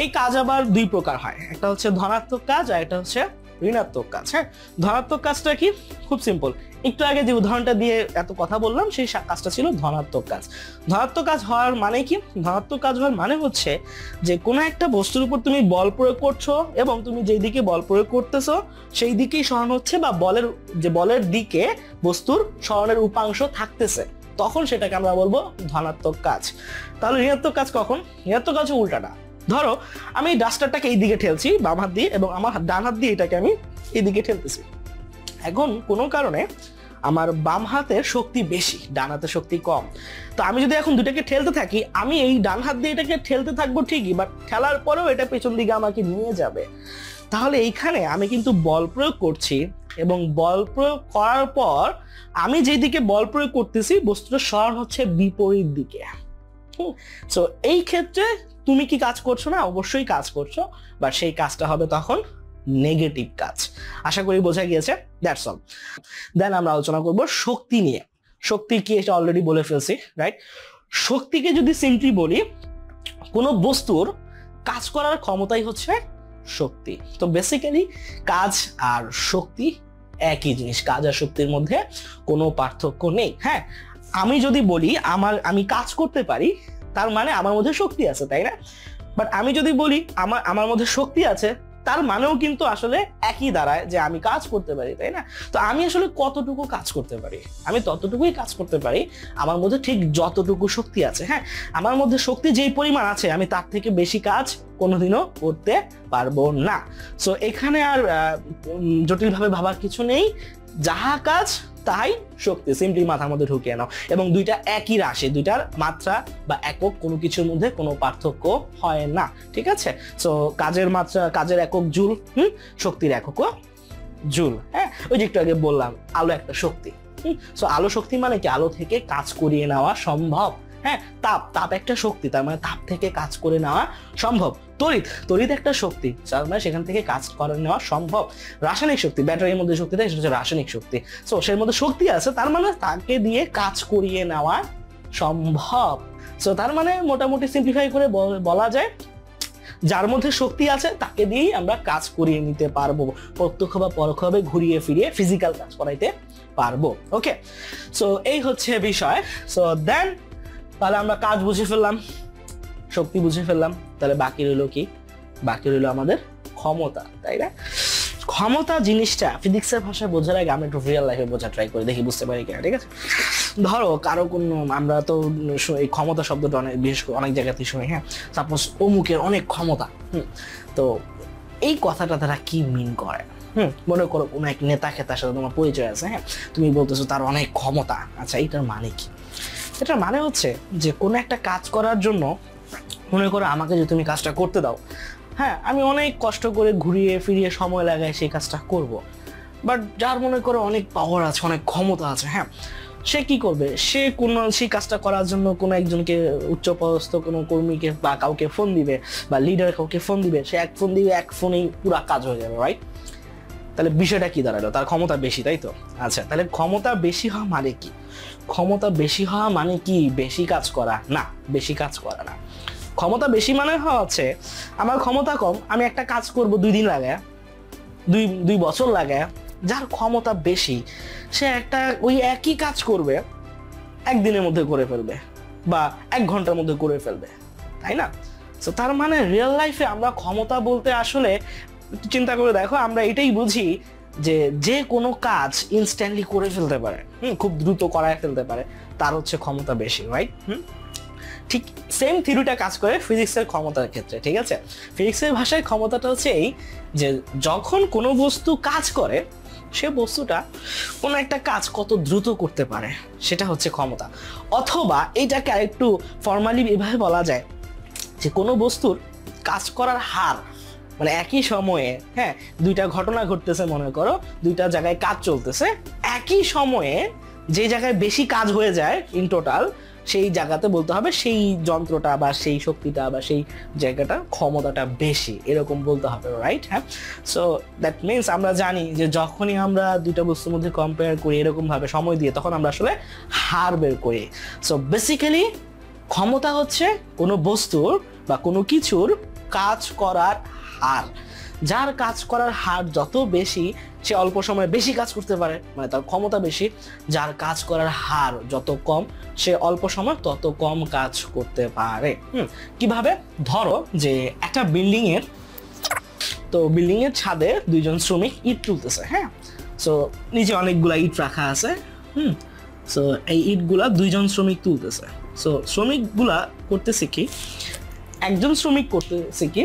এই কাজ আবার দুই প্রকার হয়, একটা হচ্ছে ধনাত্মক কাজ আর একটা হচ্ছে ঋণাত্মক কাজ। হ্যাঁ, ধনাত্মক কাজটা কি? খুব সিম্পল, একটু আগে যে উদাহরণটা দিয়ে এত কথা বললাম সেই কাজটা ছিল ধনাত্মক কাজ। ধনাত্মক কাজ হওয়ার মানে কি? ধনাত্মক কাজ হওয়ার মানে হচ্ছে যে কোনো একটা বস্তুর উপর তুমি বল প্রয়োগ করছো এবং তুমি যেই দিকে বল প্রয়োগ করতেছো সেই দিকেই সরণ হচ্ছে, বা বলের দিকে বস্তুর সরণের উপাংশ থাকতেছে, তখন সেটাকে আমরা বলবো ধনাত্মক কাজ। তাহলে ঋণাত্মক কাজ কখন? ঋণাত্মক কাজ উল্টাটা। ধরো আমি ডাস্টারটাকে এই দিকে ঠেলছি বাম হাত দিয়ে এবং আমার ডান হাত দিয়ে এটাকে আমি এইদিকে ঠেলতেছি। এখন কোনো কারণে আমার বাম হাতের শক্তি বেশি, ডান হাতের শক্তি কম। তো আমি যদি এখন দুটাকে ঠেলতে থাকি, আমি এই ডান হাত দিয়ে এটাকে ঠেলতে থাকবো ঠিকই, বাট ঠেলার পরেও এটা পেছন দিকে আমাকে নিয়ে যাবে। তাহলে এইখানে আমি কিন্তু বল প্রয়োগ করছি এবং বল প্রয়োগ করার পর আমি যেদিকে বল প্রয়োগ করতেছি বস্তুটার সরণ হচ্ছে বিপরীত দিকে। সো এই ক্ষেত্রে তুমি কি কাজ করছো না? অবশ্যই কাজ করছো, বাট সেই কাজটা হবে তখন নেগেটিভ কাজ। আশা করি বোঝা গিয়েছে। That's all. দেন আমরা আলোচনা করব শক্তি নিয়ে। শক্তি কি এটা অলরেডি বলে ফেলছি, রাইট? শক্তিকে যদি সিম্পলি বলি, কোনো বস্তুর কাজ করার ক্ষমতাই হচ্ছে শক্তি। তো বেসিক্যালি কাজ আর শক্তি একই জিনিস, কাজ আর শক্তির মধ্যে কোনো পার্থক্য নেই। হ্যাঁ, আমি যদি বলি আমি কাজ করতে পারি, তার মানে আমার মধ্যে শক্তি আছে, তাই না? বাট আমি যদি বলি আমার মধ্যে শক্তি আছে, তার মানেও কিন্তু আসলে একই দাঁড়ায় যে আমি কাজ করতে পারি, তাই না? তো আমি আসলে কতটুকু কাজ করতে পারি? আমি ততটুকুই কাজ করতে পারি আমার মধ্যে ঠিক যতটুকু শক্তি আছে। হ্যাঁ, আমার মধ্যে শক্তি যেই পরিমাণ আছে আমি তার থেকে বেশি কাজ কোনোদিনও করতে পারবো না। সো এখানে আর জটিলভাবে ভাবার কিছু নেই, যাহা কাজ তাই শক্তি, সিম্পলি মাথার মধ্যে ঢুকিয়ে নাও। এবং দুইটা একই রাশি, দুইটার মাত্রা বা একক কোনো কিছুর মধ্যে কোনো পার্থক্য হয় না, ঠিক আছে? সো কাজের মাত্রা, কাজের একক জুল, শক্তির এককও জুল। হ্যাঁ, ওই যে একটু আগে বললাম আলো একটা শক্তি। সো আলো শক্তি মানে কি? আলো থেকে কাজ করিয়ে নেওয়া সম্ভব। হ্যাঁ, তাপ একটা শক্তি, তার মানে তাপ থেকে কাজ করে নেওয়া সম্ভব। তড়িৎ একটা শক্তি, তার মানে সেখান থেকে কাজ করে নেওয়া সম্ভব। রাসায়নিক শক্তি, ব্যাটারির মধ্যে শক্তি থাকে, সেটা হচ্ছে রাসায়নিক শক্তি। সো সের মধ্যে শক্তি আছে, তার মানে তাকে দিয়ে কাজ করিয়ে নেওয়া সম্ভব। সো তার মানে মোটামুটি সিম্পলিফাই করে বলা যায়, যার মধ্যে শক্তি আছে তাকে দিয়েই আমরা কাজ করিয়ে নিতে পারবো, প্রত্যক্ষ বা পরোক্ষভাবে ঘুরিয়ে ফিরিয়ে ফিজিক্যাল কাজ করাইতে পারবো। ওকে, সো এই হচ্ছে বিষয়। সো দেন তাহলে আমরা কাজ বুঝে ফেললাম, শক্তি বুঝে ফেললাম, তাহলে বাকি রইল কি? বাকি রইল আমাদের ক্ষমতা, তাই না? ক্ষমতা জিনিসটা ফিজিক্সের ভাষায় বোঝার আগে আমরা একটু রিয়েল লাইফে বোঝা ট্রাই করি, দেখি বুঝতে পারি কিনা, ঠিক আছে? ধরো কারো কোনো, আমরা তো এই ক্ষমতা শব্দটা বিশেষ করে অনেক জায়গাতেই শুনি। হ্যাঁ, সাপোজ অমুকের অনেক ক্ষমতা। তো এই কথাটা তারা কি মিন করে? মনে করো কোনো এক নেতা খেতার সাথে তোমার পরিচয় আছে, হ্যাঁ, তুমি বলতেছো তার অনেক ক্ষমতা। আচ্ছা, এটার মানে কি? এটার মানে হচ্ছে যে কোনো একটা কাজ করার জন্য মনে করো আমাকে যদি তুমি কাজটা করতে দাও, হ্যাঁ, আমি অনেক কষ্ট করে ঘুরিয়ে ফিরিয়ে সময় লাগাই সেই কাজটা করব। বাট যার মনে করো অনেক পাওয়ার আছে, অনেক ক্ষমতা আছে, হ্যাঁ, সে কি করবে? সে সেই কাজটা করার জন্য কোনো একজনকে, উচ্চপদস্থ কোনো কর্মীকে বা কাউকে ফোন দিবে, বা লিডার কাউকে ফোন দিবে, সে এক ফোন দিবে, এক ফোনেই পুরা কাজ হয়ে যাবে, রাইট? তাহলে বিষয়টা কি দাঁড়ালো? তার ক্ষমতা বেশি, তাই তো? আচ্ছা, তাহলে ক্ষমতা বেশি হওয়া মানে কি? ক্ষমতা বেশি হওয়া মানে কি বেশি কাজ করা? না, বেশি কাজ করা না। ক্ষমতা বেশি মানে হচ্ছে আমার ক্ষমতা কম, আমি একটা কাজ করব 2 দিন লাগে, 2 বছর লাগে। যার ক্ষমতা বেশি সে ওই একই কাজ করবে 1 দিনের মধ্যে করে ফেলবে বা 1 ঘন্টার মধ্যে করে ফেলবে, তাই না? তো তার মানে রিয়েল লাইফে আমরা ক্ষমতা বলতে আসলে চিন্তা করে দেখো, আমরা এটাই বুঝি যে কোনো কাজ ইনস্ট্যান্টলি করে ফেলতে পারে, খুব দ্রুত করায় ফেলতে পারে, তার হচ্ছে ক্ষমতা বেশি, রাইট? ঠিক সেম থিওরিটা কাজ করে ফিজিক্সের ক্ষমতার ক্ষেত্রে, ঠিক আছে? ফিজিক্সের ভাষায় ক্ষমতাটা হচ্ছে এই যে যখন কোনো বস্তু কাজ করে, সে বস্তুটা কোনো একটা কাজ কত দ্রুত করতে পারে, সেটা হচ্ছে ক্ষমতা। অথবা এইটাকে আরেকটু ফর্মালি এভাবে বলা যায় যে কোনো বস্তুর কাজ করার হার, মানে একই সময়ে, হ্যাঁ, 2টা ঘটনা ঘটতেছে, মনে করো 2টা জায়গায় কাজ চলতেছে, একই সময়ে যে জায়গায় বেশি কাজ হয়ে যায় ইন টোটাল, সেই জায়গাতে বলতে হবে সেই যন্ত্রটা বা সেই শক্তিটা বা সেই জায়গাটা ক্ষমতাটা বেশি, এরকম বলতে হবে, রাইট? হ্যাঁ, সো দ্যাট মিনস আমরা জানি যে যখনই আমরা দুইটা বস্তুর মধ্যে কম্পেয়ার করি এরকম ভাবে সময় দিয়ে, তখন আমরা আসলে হার বের করি। সো বেসিক্যালি ক্ষমতা হচ্ছে কোনো বস্তুর বা কোনো কিছুর কাজ করার হার। যার কাজ করার হার যত বেশি সে অল্প সময়ে বেশি কাজ করতে পারে, মানে তার ক্ষমতা বেশি। যার কাজ করার হার যত কম সে অল্প সময় তত কম কাজ করতে পারে। কিভাবে? ধরো যে একটা বিল্ডিং এর ছাদে দুইজন শ্রমিক ইট তুলতেছে। হ্যাঁ, সো নিচে অনেকগুলা ইট রাখা আছে। সো এই ইটগুলা দুইজন শ্রমিক তুলতেছে। সো শ্রমিকগুলা করতেছে কি, একজন শ্রমিক করতেছে কি,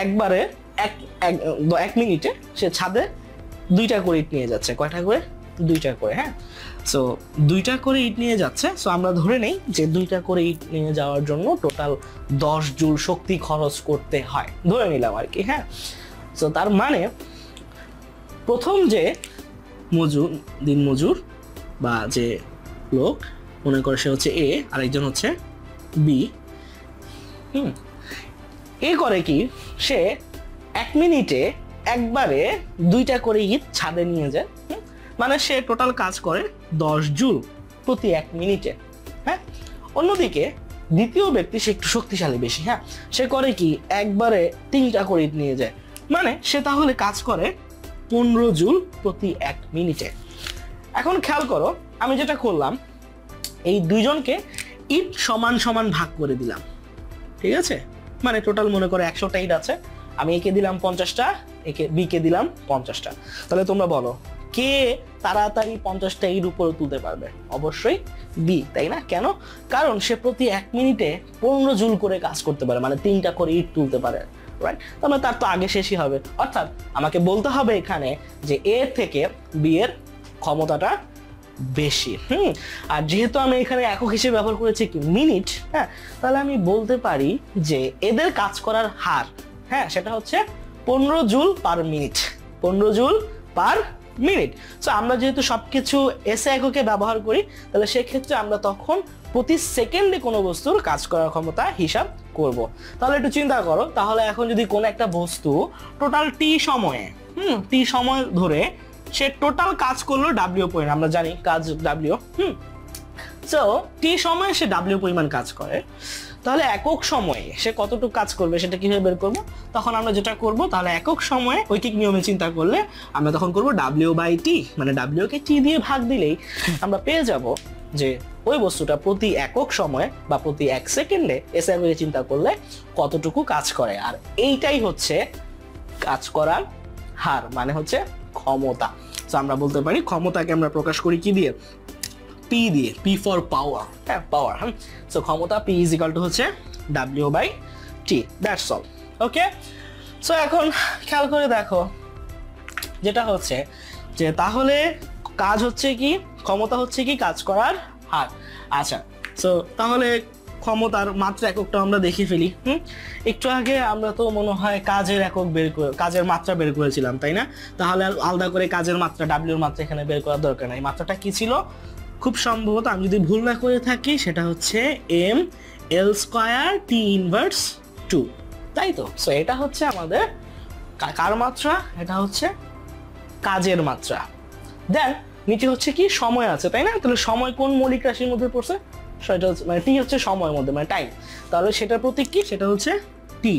একবারে এক মিনিটে সে ছাদে 2টা করে ইট নিয়ে যাচ্ছে। কয়টা করে? 2টা করে। হ্যাঁ, সো 2টা করে ইট নিয়ে যাচ্ছে। সো আমরা ধরে নেই যে 2টা করে ইট নিয়ে যাওয়ার জন্য টোটাল 10 জুল শক্তি খরচ করতে হয়, ধরে নিলাম আর কি। হ্যাঁ, সো তার মানে প্রথম যে দিনমজুর বা যে লোক, মনে করে সে হচ্ছে এ, আরেকজন হচ্ছে বি। এ করে কি, সে 1 মিনিটে একবারে 2টা করে ইট ছাদে নিয়ে যায়। মানে সে টোটাল কাজ করে 10 জুল প্রতি 1 মিনিটে। হ্যাঁ, অন্যদিকে দ্বিতীয় ব্যক্তি সে একটু শক্তিশালী বেশি। হ্যাঁ, সে করে কি, একবারে 3টা করে ইট নিয়ে যায়। মানে সে তাহলে কাজ করে 15 জুল প্রতি 1 মিনিটে। এখন খেয়াল করো, আমি যেটা করলাম, এই দুইজনকে ইট সমান সমান ভাগ করে দিলাম। ঠিক আছে, মানে টোটাল মনে করো 100টা ইট আছে, আমি একে দিলাম 50টা, বিকে দিলাম 50টা। তাহলে তোমরা বলো কে তাড়াতাড়ি 50টা ইট উপরে তুলতে পারবে? অবশ্যই বি, তাই না? কেন? কারণ সে প্রতি 1 মিনিটে 15 জুল করে কাজ করতে পারে, মানে 3টা করে ইট তুলতে পারে, রাইট? তাহলে তার তো আগে শেষই হবে। অর্থাৎ আমাকে বলতে হবে এখানে যে এ থেকে বি এর ক্ষমতাটা বেশি। আর যেহেতু আমি এখানে একক হিসেবে ব্যবহার করেছি কি মিনিট, হ্যাঁ, তাহলে আমি বলতে পারি যে এদের কাজ করার হার, হ্যাঁ, সেটা হচ্ছে 15 joule per minute. 15 joule per minute. So আমরা যেহেতু সবকিছু এসে এককে ব্যবহার করি, তাহলে সেক্ষেত্রে আমরা তখন প্রতি সেকেন্ডে কোনো বস্তুর কাজ করার ক্ষমতা হিসাব করব। তাহলে একটু চিন্তা করো, তাহলে এখন যদি কোনো একটা বস্তু টোটাল টি সময় ধরে সে টোটাল কাজ করলো ডাব্লিউ পরিমাণ, আমরা জানি কাজ ডাব্লিউ। সো টি সময়ে সে ডাব্লিউ পরিমাণ কাজ করে, তাহলে একক সময়ে সে কতটুকু কাজ করবে সেটা কিভাবে বের করবো? তখন আমরা যেটা করব, তাহলে একক সময়ে ঐকিক নিয়মে চিন্তা করলে আমরা তখন করব ডাব্লিউ বাই টি, মানে ডাব্লিউ কে টি দিয়ে ভাগ দিলেই আমরা পেয়ে যাব যে ওই বস্তুটা প্রতি একক সময়ে বা প্রতি 1 সেকেন্ডে এসে চিন্তা করলে কতটুকু কাজ করে। আর এইটাই হচ্ছে কাজ করার হার, মানে হচ্ছে ক্ষমতা। তো আমরা বলতে পারি ক্ষমতাকে আমরা প্রকাশ করি কি দিয়ে? পি দিয়ে, পি ফর পাওয়ার। হ্যাঁ, পাওয়ার। সো ক্ষমতা পি ইজ ইকুয়াল টু হচ্ছে W by T, that's all. Okay, so এখন খেয়াল করে দেখো যেটা হচ্ছে যে তাহলে কাজ হচ্ছে কি, ক্ষমতা হচ্ছে কি কাজ করার হার। আচ্ছা, সো তাহলে ক্ষমতার মাত্রা এককটা আমরা দেখে ফেলি। একটু আগে আমরা তো মনে হয় কাজের মাত্রা বের করেছিলাম, তাই না? তাহলে আলাদা করে কাজের মাত্রা ডাব্লিউর মাত্রা এখানে বের করার দরকার নাই। মাত্রাটা কি ছিল? খুব সম্ভবত আমি যদি ভুল না করে থাকি সেটা হচ্ছে M L square T inverse 2, তাই তো? সো এটা হচ্ছে আমাদের কার মাত্রা? এটা হচ্ছে কাজের মাত্রা। দেন নিচে হচ্ছে কি সময় আছে, তাই না? তাহলে সময় কোন মৌলিক রাশির মধ্যে পড়ছে? সেটা হচ্ছে মানে টি হচ্ছে সময়ের মধ্যে, মানে টাইম। তাহলে সেটার প্রতীক কি? সেটা হচ্ছে টি।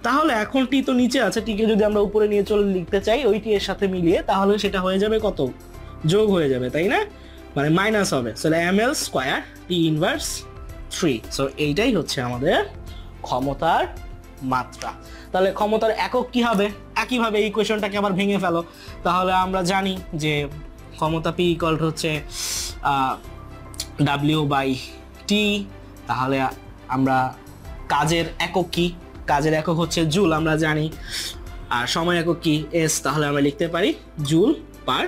তাহলে এখন টি তো নিচে আছে, টিকে যদি আমরা উপরে নিয়ে চলে লিখতে চাই ওই টি এর সাথে মিলিয়ে, তাহলে সেটা হয়ে যাবে কত? যোগ হয়ে যাবে, তাই না? মানে মাইনাস হবে। So M L square T inverse 3। So এইটাই হচ্ছে আমাদের ক্ষমতার মাত্রা। তাহলে ক্ষমতার একক কি হবে? একইভাবে এই কোয়েশনটাকে আবার ভেঙে ফেলো। তাহলে আমরা জানি যে ক্ষমতা পি ইকুয়াল হচ্ছে ডাব্লিউ বাই টি। তাহলে আমরা কাজের একক কি? কাজের একক হচ্ছে জুল, আমরা জানি। আর সময় একক কি? এস। তাহলে আমরা লিখতে পারি জুল পার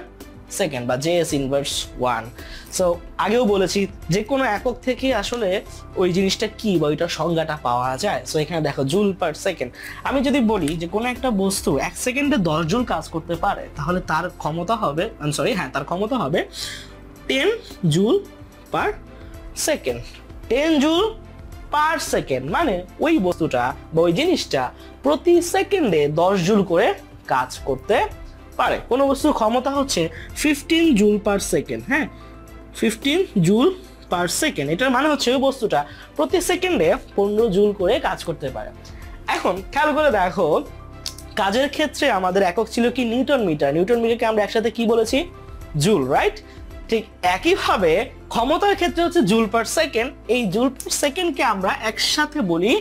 সেকেন্ড বা জেএস ইনভার্স 1। সো আগেও বলেছি যে কোনো একক থেকে আসলে ওই জিনিসটা কি বা ওইটার সংজ্ঞাটা পাওয়া যায়। সো এখানে দেখো জুল পার সেকেন্ড। আমি যদি বলি যে কোনো একটা বস্তু 1 সেকেন্ডে 10 জুল কাজ করতে পারে, তাহলে তার ক্ষমতা হবে তার ক্ষমতা হবে 10 joule per second. 10 joule per second মানে ওই বস্তুটা বা ওই জিনিসটা প্রতি সেকেন্ডে 10 জুল করে কাজ করতে পারে। কোনো বস্তুর ক্ষমতা হচ্ছে 15 জুল পার সেকেন্ড। হ্যাঁ, 15 জুল পার সেকেন্ড, এটার মানে হচ্ছে ওই বস্তুটা প্রতি সেকেন্ডে 15 জুল করে কাজ করতে পারে। এখন খেয়াল করে দেখো, কাজের ক্ষেত্রে আমাদের একক ছিল কি নিউটন মিটার। নিউটন মিটারকে আমরা একসাথে কি বলেছি? Joule, right? ঠিক একইভাবে ক্ষমতার ক্ষেত্রে হচ্ছে জুল পার সেকেন্ড। এই জুল পার সেকেন্ডকে আমরা একসাথে বলি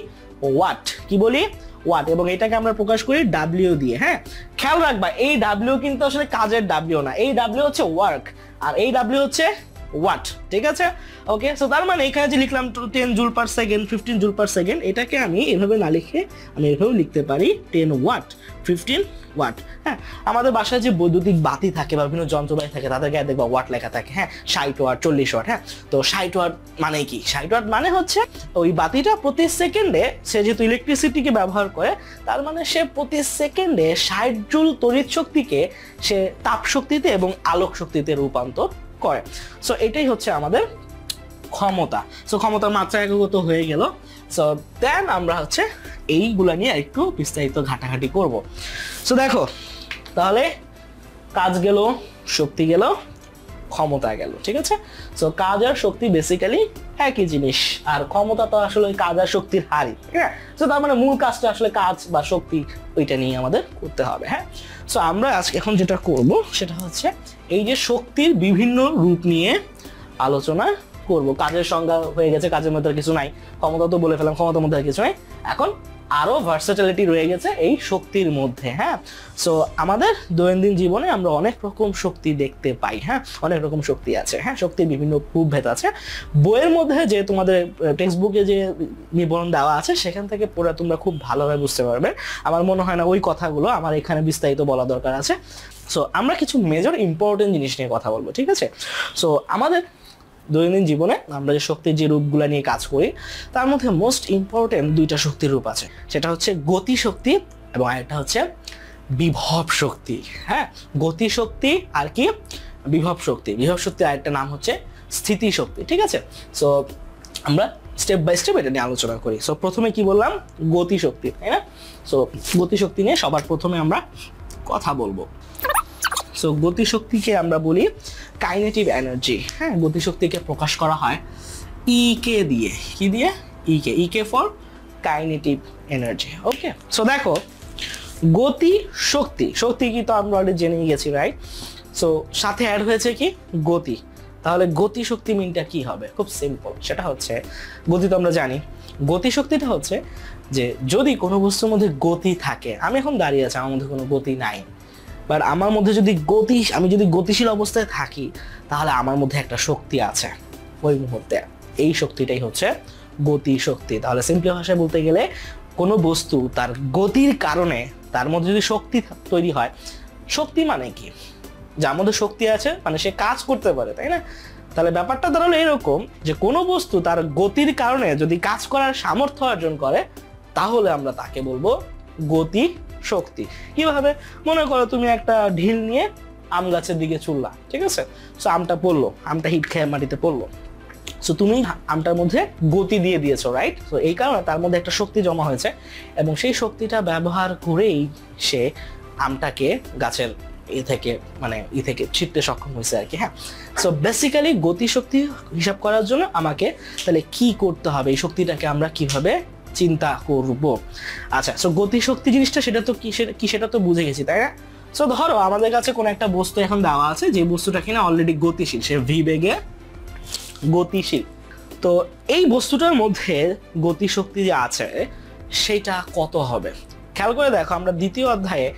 ওয়াট। কি বলি? ওয়াট। এবং এটাকে আমরা প্রকাশ করি ডাব্লিউ দিয়ে। হ্যাঁ, খেয়াল রাখবা এই ডাব্লিউ কিন্তু আসলে কাজের ডাব্লিউ না, এই ডাব্লিউ হচ্ছে ওয়ার্ক, আর এই ডাব্লিউ হচ্ছে ওয়াট। ঠিক আছে, ওকে। সো তার মানে এখানে যে লিখলাম 10 joule per second, 15 joule per second, এটাকে আমি এভাবে না লিখে আমি এভাবে লিখতে পারি 10 ওয়াট, 15 ওয়াট। হ্যাঁ, আমাদের বাসায় যে বৈদ্যুতিক বাতি থাকে বা বিভিন্ন যন্ত্রপাতি থাকে তাদের গায়ে দেখবা ওয়াট লেখা থাকে। হ্যাঁ, 60 ওয়াট, 40 ওয়াট। হ্যাঁ, তো 60 ওয়াট মানে কি? 60 ওয়াট মানে হচ্ছে ওই বাতিটা প্রতি সেকেন্ডে, সে যেহেতু ইলেকট্রিসিটিকে ব্যবহার করে, তার মানে সে প্রতি সেকেন্ডে 60 জুল তড়িৎ শক্তিকে সে তাপ শক্তিতে এবং আলোক শক্তিতে রূপান্তর করে। সো এটাই হচ্ছে আমাদের ক্ষমতা। সো ক্ষমতার মাত্রা একগত হয়ে গেল। সো দেন আমরা হচ্ছে এইগুলা নিয়ে একটু বিস্তারিত ঘাটাঘাটি করব। সো দেখো, তাহলে কাজ গেল, শক্তি গেল, ক্ষমতা গেল। ঠিক আছে, সো কাজ আর শক্তি বেসিক্যালি একই জিনিস, আর ক্ষমতা তো আসলে কাজ আর শক্তির হারই। ঠিক আছে, সো তার মানে মূল কাজটা আসলে কাজ বা শক্তি, ওইটা নিয়ে আমাদের করতে হবে। হ্যাঁ, সো আমরা আজকে এখন যেটা করব সেটা হচ্ছে এই যে শক্তির বিভিন্ন রূপ নিয়ে আলোচনা করব। কাজের সংজ্ঞা হয়ে গেছে, কাজের মধ্যে আর কিছু নাই। ক্ষমতা তো বলে ফেলাম, ক্ষমতার মধ্যে আর কিছু নাই। এখন আরো ভার্সেটিলিটি রয়ে গেছে এই শক্তির মধ্যে। হ্যাঁ, সো আমাদের দৈনন্দিন জীবনে আমরা অনেক রকম শক্তি দেখতে পাই। হ্যাঁ, অনেক রকম শক্তি আছে। হ্যাঁ, শক্তির বিভিন্ন প্রভেদ আছে। বইয়ের মধ্যে যে তোমাদের টেক্সট বুকে যে বিবরণ দেওয়া আছে সেখান থেকে পড়ে তোমরা খুব ভালোভাবে বুঝতে পারবে। আমার মনে হয় না ওই কথাগুলো আমার এখানে বিস্তারিত বলা দরকার আছে। সো আমরা কিছু মেজর ইম্পর্টেন্ট জিনিস নিয়ে কথা বলবো। ঠিক আছে, সো আমাদের দৈনন্দিন জীবনে আমরা যে শক্তির যে রূপগুলা নিয়ে কাজ করি তার মধ্যে মোস্ট ইম্পর্টেন্ট দুইটা শক্তির রূপ আছে। সেটা হচ্ছে গতি শক্তি এবং আরেকটা হচ্ছে বিভব শক্তি। হ্যাঁ, গতি শক্তি আর কি বিভব শক্তি। বিভব শক্তি আরেকটা নাম হচ্ছে স্থিতি শক্তি। ঠিক আছে, সো আমরা স্টেপ বাই স্টেপ এটা নিয়ে আলোচনা করি। সো প্রথমে কি বললাম? গতি শক্তি, তাই না? সো গতি শক্তি নিয়ে সবার প্রথমে আমরা কথা বলবো। সো গতিশক্তিকে আমরা বলি কাইনেটিভ এনার্জি। হ্যাঁ, গতিশক্তিকে প্রকাশ করা হয় ইকে দিয়ে। কি দিয়ে? ইকে। ইকে ফর কাইনেটিভ এনার্জি। ওকে, সো দেখো, গতি শক্তি, শক্তি কি তো আমরা অলরেডি জেনে গেছি, রাইট? সো সাথে অ্যাড হয়েছে কি? গতি। তাহলে গতি শক্তি মিনটা কি হবে? খুব সিম্পল, সেটা হচ্ছে গতি তো আমরা জানি। গতি শক্তিটা হচ্ছে যে যদি কোনো বস্তুর মধ্যে গতি থাকে, আমি এখন দাঁড়িয়ে আছি, আমার মধ্যে কোনো গতি নাই, বাট আমার মধ্যে যদি আমি যদি গতিশীল অবস্থায় থাকি তাহলে আমার মধ্যে একটা শক্তি আছে ওই মুহূর্তে। এই শক্তিটাই হচ্ছে গতি শক্তি। তাহলে সিম্পলি ভাষায় বলতে গেলে কোনো বস্তু তার গতির কারণে তার মধ্যে যদি শক্তি তৈরি হয়, শক্তি মানে কি? যার মধ্যে শক্তি আছে মানে সে কাজ করতে পারে, তাই না? তাহলে ব্যাপারটা দাঁড়ালো এরকম যে কোনো বস্তু তার গতির কারণে যদি কাজ করার সামর্থ্য অর্জন করে তাহলে আমরা তাকে বলবো গতি শক্তি। কিভাবে? মনে করো তুমি একটা ঢিল নিয়ে আম গাছের দিকে ছুড়লা, ঠিক আছে? সো আমটা পড়লো, আমটা হিট খেয়ে মাটিতে পড়লো। সো তুমি আমটার মধ্যে গতি দিয়ে দিয়েছো, রাইট? সো এই কারণে তার মধ্যে একটা শক্তি জমা হয়েছে এবং সেই শক্তিটা ব্যবহার করেই সে আমটাকে গাছের ই থেকে ছিটতে সক্ষম হয়েছে আর কি। হ্যাঁ, সো বেসিক্যালি গতি শক্তি হিসাব করার জন্য আমাকে তাহলে কি করতে হবে, এই শক্তিটাকে আমরা কিভাবে চিন্তা করব। আচ্ছা, সো গতি শক্তি জিনিসটা সেটা তো কি সেটা তো বুঝে গেছি, তাই না? সো ধরো আমাদের কাছে কোনো একটা বস্তু এখন দেওয়া আছে, যে বস্তুটা কিনা অলরেডি গতিশীল, সে ভি বেগে গতিশীল। তো এই বস্তুটার মধ্যে গতি শক্তি যে আছে সেটা কত হবে? খেয়াল করে দেখো, আমরা দ্বিতীয় অধ্যায়ে